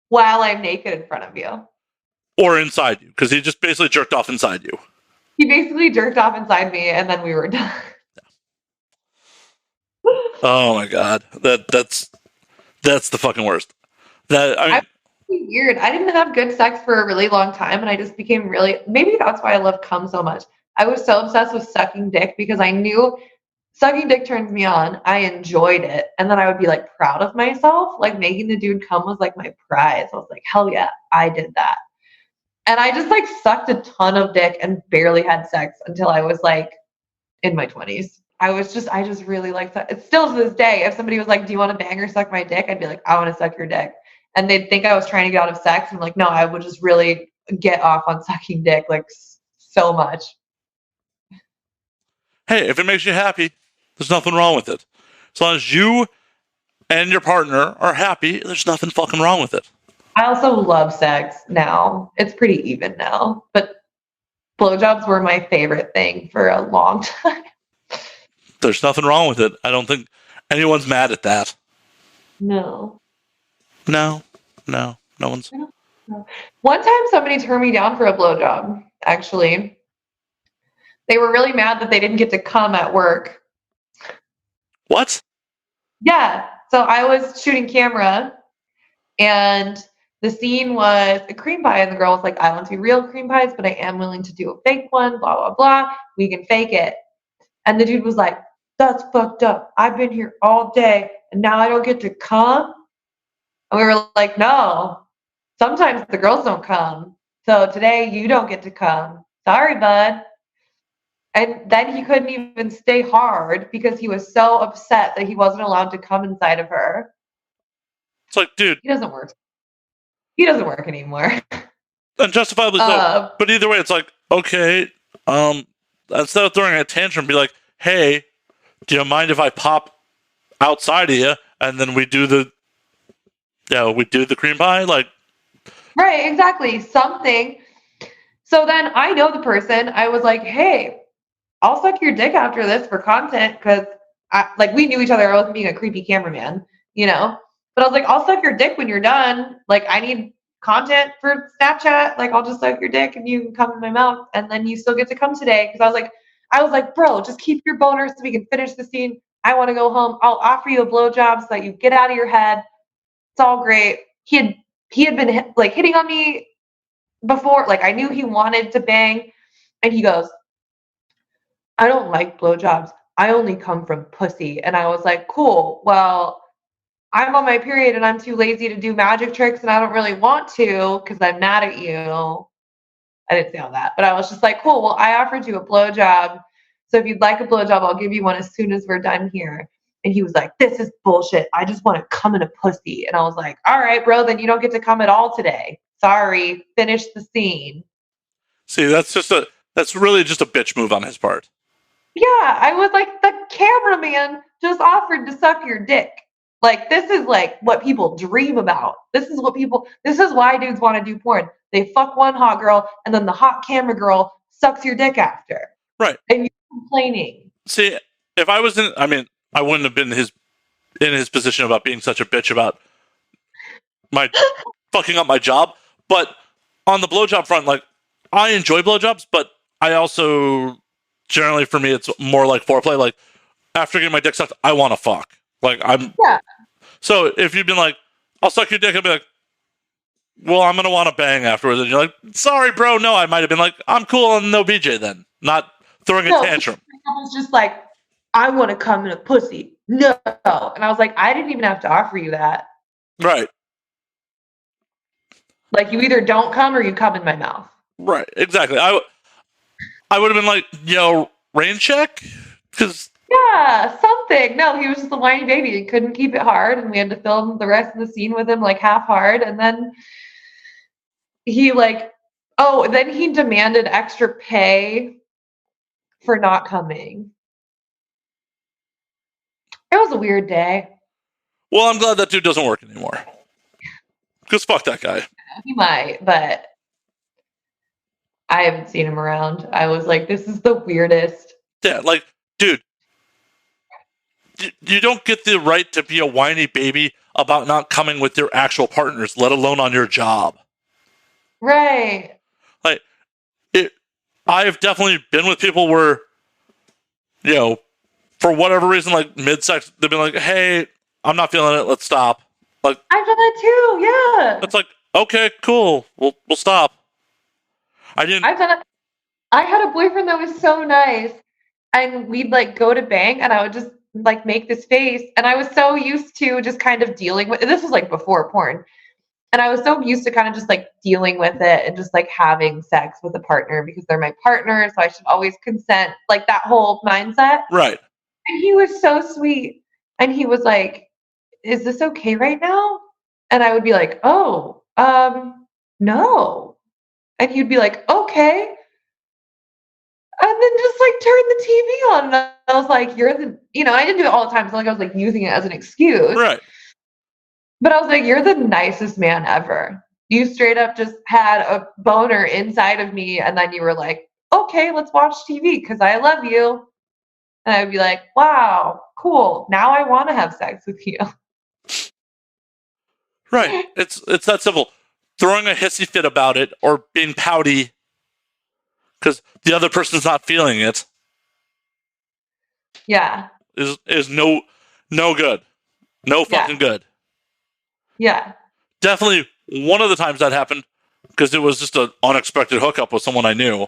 while I'm naked in front of you. Or inside you, because he just basically jerked off inside you. He basically jerked off inside me, and then we were done. Yeah. Oh my god, that's the fucking worst. I'm weird. I didn't have good sex for a really long time, and I just became maybe that's why I love cum so much. I was so obsessed with sucking dick because I knew sucking dick turns me on. I enjoyed it. And then I would be like proud of myself. Like making the dude come was like my prize. I was like, hell yeah, I did that. And I just like sucked a ton of dick and barely had sex until I was like in my 20s. I just really like that. It's still to this day. If somebody was like, do you want to bang or suck my dick? I'd be like, I want to suck your dick. And they'd think I was trying to get out of sex. And I'm like, no, I would just really get off on sucking dick like so much. Hey, if it makes you happy, there's nothing wrong with it. As long as you and your partner are happy, there's nothing fucking wrong with it. I also love sex now. It's pretty even now. But blowjobs were my favorite thing for a long time. There's nothing wrong with it. I don't think anyone's mad at that. No. No one's. One time somebody turned me down for a blowjob, actually. They were really mad that they didn't get to come at work. What? Yeah. So I was shooting camera and the scene was a cream pie, and the girl was like, I want to do real cream pies, but I am willing to do a fake one, blah, blah, blah. We can fake it. And the dude was like, that's fucked up. I've been here all day and now I don't get to come. And we were like, no, sometimes the girls don't come. So today you don't get to come. Sorry, bud. And then he couldn't even stay hard because he was so upset that he wasn't allowed to come inside of her. It's like, dude. He doesn't work. He doesn't work anymore. Unjustifiably so. But either way, it's like, okay, instead of throwing a tantrum, be like, hey, do you mind if I pop outside of you and then we do the cream pie? Like, right, exactly. Something. So then I know the person. I was like, hey, I'll suck your dick after this for content, because we knew each other. I wasn't being a creepy cameraman, But I was like, I'll suck your dick when you're done. Like, I need content for Snapchat. Like, I'll just suck your dick and you can come in my mouth, and then you still get to come today. Because I was like, bro, just keep your boner so we can finish the scene. I want to go home. I'll offer you a blowjob so that you get out of your head. It's all great. He had been like hitting on me before. Like, I knew he wanted to bang, and he goes, I don't like blowjobs. I only come from pussy. And I was like, cool. Well, I'm on my period and I'm too lazy to do magic tricks, and I don't really want to because I'm mad at you. I didn't say all that, but I was just like, cool. Well, I offered you a blowjob. So if you'd like a blowjob, I'll give you one as soon as we're done here. And he was like, this is bullshit. I just want to come in a pussy. And I was like, all right, bro, then you don't get to come at all today. Sorry. Finish the scene. See, that's really just a bitch move on his part. Yeah, I was like, the cameraman just offered to suck your dick. Like, this is like what people dream about. This is why dudes want to do porn. They fuck one hot girl, and then the hot camera girl sucks your dick after. Right. And you're complaining. See, if I was I wouldn't have been in his position about being such a bitch about my fucking up my job. But on the blowjob front, like, I enjoy blowjobs, but I also generally for me it's more like foreplay. Like after getting my dick sucked, I want to fuck. Like I'm. Yeah. So if you've been like, I'll suck your dick, I'll be like, well, I'm gonna want to bang afterwards, and you're like, sorry, bro, no. I might have been like, I'm cool and no BJ then, not throwing a tantrum. I was just like, I want to come in a pussy. No. And I was like, I didn't even have to offer you that. Right. Like, you either don't come or you come in my mouth. Right. Exactly. I would have been like, yo, rain check, because Yeah, something. No, he was just a whiny baby. He couldn't keep it hard, and we had to film the rest of the scene with him like half hard. And then he then he demanded extra pay for not coming. It was a weird day. well, I'm glad that dude doesn't work anymore. Because fuck that guy. He might, but I haven't seen him around. I was like, this is the weirdest. Yeah, like, dude, you don't get the right to be a whiny baby about not coming with your actual partners, let alone on your job. Right. Like, I've definitely been with people where, you know, for whatever reason, like mid-sex, they've been like, hey, I'm not feeling it, let's stop. Like, I've done that too, yeah. it's like, okay, cool, we'll stop. I've done it. I had a boyfriend that was so nice, and we'd like go to bang, and I would just like make this face, and I was so used to just kind of dealing with this was like before porn, and I was so used to kind of just like dealing with it and just like having sex with a partner because they're my partner, so I should always consent, like that whole mindset. Right. And he was so sweet, and he was like, "Is this okay right now?" And I would be like, "Oh, no." And he'd be like, "Okay." And then just like turn the TV on. And I was like, I didn't do it all the time. It's not like I was like using it as an excuse. Right. But I was like, you're the nicest man ever. You straight up just had a boner inside of me. And then you were like, okay, let's watch TV because I love you. And I would be like, wow, cool. Now I want to have sex with you. Right. It's that simple. Throwing a hissy fit about it or being pouty because the other person's not feeling it Yeah. is no good. No fucking good. Yeah. Definitely one of the times that happened, because it was just an unexpected hookup with someone I knew.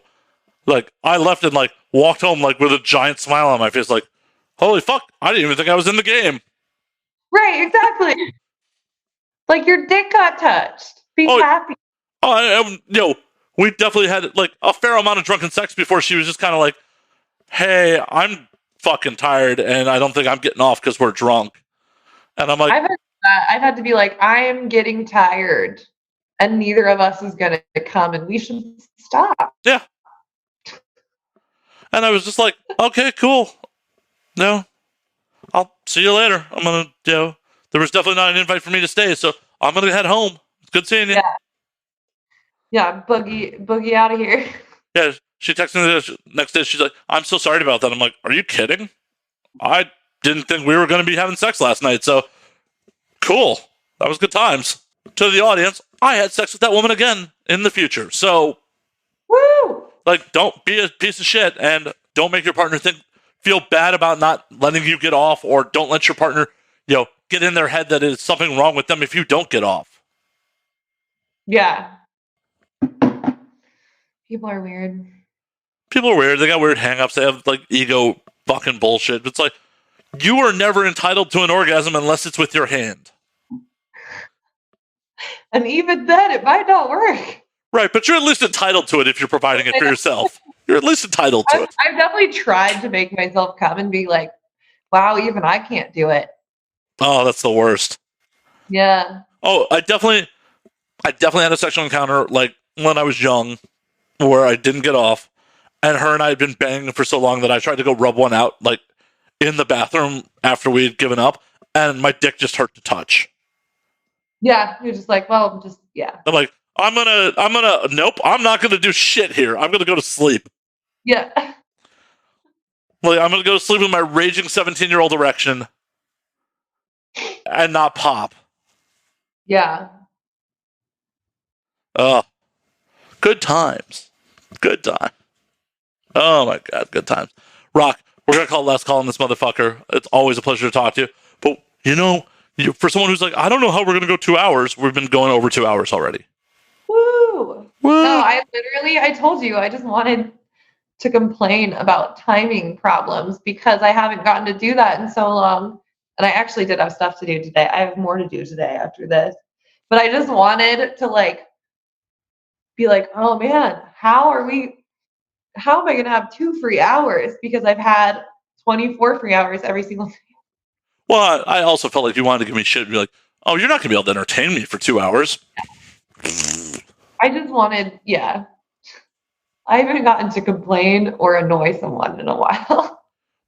Like, I left and like walked home like with a giant smile on my face, like, holy fuck, I didn't even think I was in the game. Right, exactly. Like your dick got touched. Be happy. We definitely had like a fair amount of drunken sex before she was just kind of like, hey, I'm fucking tired and I don't think I'm getting off because we're drunk. And I'm like, I've had to be like, I'm getting tired and neither of us is going to come and we should stop. Yeah. And I was just like, okay, cool. No, I'll see you later. I'm going to, there was definitely not an invite for me to stay, so I'm going to head home. It's good seeing you. Yeah. Yeah, boogie out of here. Yeah, she texted me the next day. She's like, I'm so sorry about that. I'm like, are you kidding? I didn't think we were going to be having sex last night, so cool. That was good times. To the audience, I had sex with that woman again in the future. So, woo! Like, don't be a piece of shit and don't make your partner feel bad about not letting you get off, or don't let your partner, get in their head that there's something wrong with them if you don't get off. Yeah. People are weird. People are weird. They got weird hang-ups. They have, like, ego fucking bullshit. It's like, you are never entitled to an orgasm unless it's with your hand. And even then, it might not work. Right, but you're at least entitled to it if you're providing it for yourself. You're at least entitled to it. I've definitely tried to make myself come and be like, wow, even I can't do it. Oh, that's the worst. Yeah. Oh, I definitely had a sexual encounter, like, when I was young, where I didn't get off, and her and I had been banging for so long that I tried to go rub one out, like, in the bathroom after we had given up, and my dick just hurt to touch. Yeah, you're just like, well, yeah. I'm like, nope, I'm not gonna do shit here. I'm gonna go to sleep. Yeah. Like, I'm gonna go to sleep with my raging 17-year-old erection and not pop. Yeah. Good times. Good time. Oh my God, good times. Rock, we're going to call it last call on this motherfucker. It's always a pleasure to talk to you. But, for someone who's like, I don't know how we're going to go 2 hours, we've been going over 2 hours already. Woo! Woo! No, I told you, I just wanted to complain about timing problems because I haven't gotten to do that in so long. And I actually did have stuff to do today. I have more to do today after this. But I just wanted to be like, oh man, how am I going to have 2 free hours? Because I've had 24 free hours every single day. Well, I also felt like you wanted to give me shit and be like, oh, you're not going to be able to entertain me for 2 hours. I just wanted, yeah. I haven't gotten to complain or annoy someone in a while.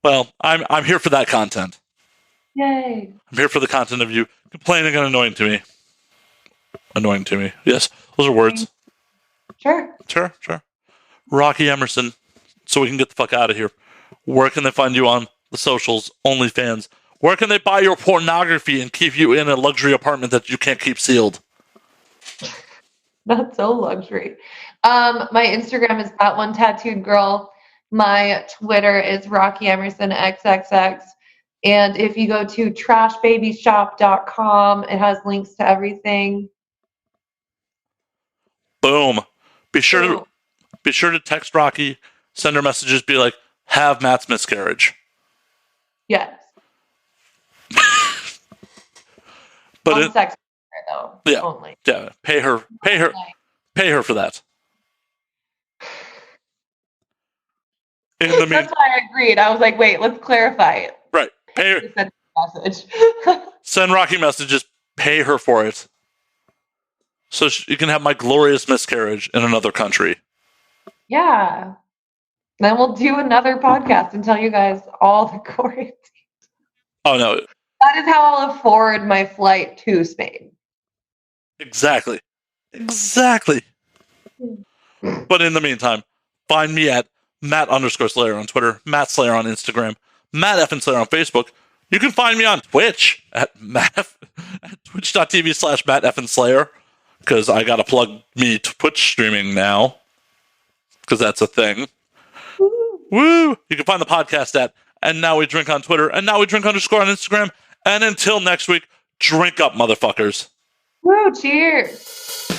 Well, I'm here for that content. Yay. I'm here for the content of you complaining and annoying to me. Annoying to me. Yes, those are words. Sure. Rocky Emerson, so we can get the fuck out of here. Where can they find you on the socials, OnlyFans? Where can they buy your pornography and keep you in a luxury apartment that you can't keep sealed? Not so luxury. My Instagram is that one tattooed girl. My Twitter is Rocky Emerson XXX. And if you go to trashbabyshop.com, it has links to everything. Boom. Be sure to text Rocky, send her messages, be like, have Matt's miscarriage. Yes. But sex though. Yeah. Only. Yeah. Pay her for that. That's why I agreed. I was like, wait, let's clarify it. Right. Pay her. Send message. Send Rocky messages. Pay her for it. So you can have my glorious miscarriage in another country. Yeah. Then we'll do another podcast and tell you guys all the quarantine. Oh, no. That is how I'll afford my flight to Spain. Exactly. But in the meantime, find me at Matt_Slayer on Twitter, Matt Slayer on Instagram, Matt Effin Slayer on Facebook. You can find me on Twitch at twitch.tv/Matt Effin Slayer, because I got to plug me to Twitch streaming now, because that's a thing. Woo! You can find the podcast at And Now We Drink on Twitter, and Now We Drink _ on Instagram. And until next week, drink up, motherfuckers. Woo, cheers.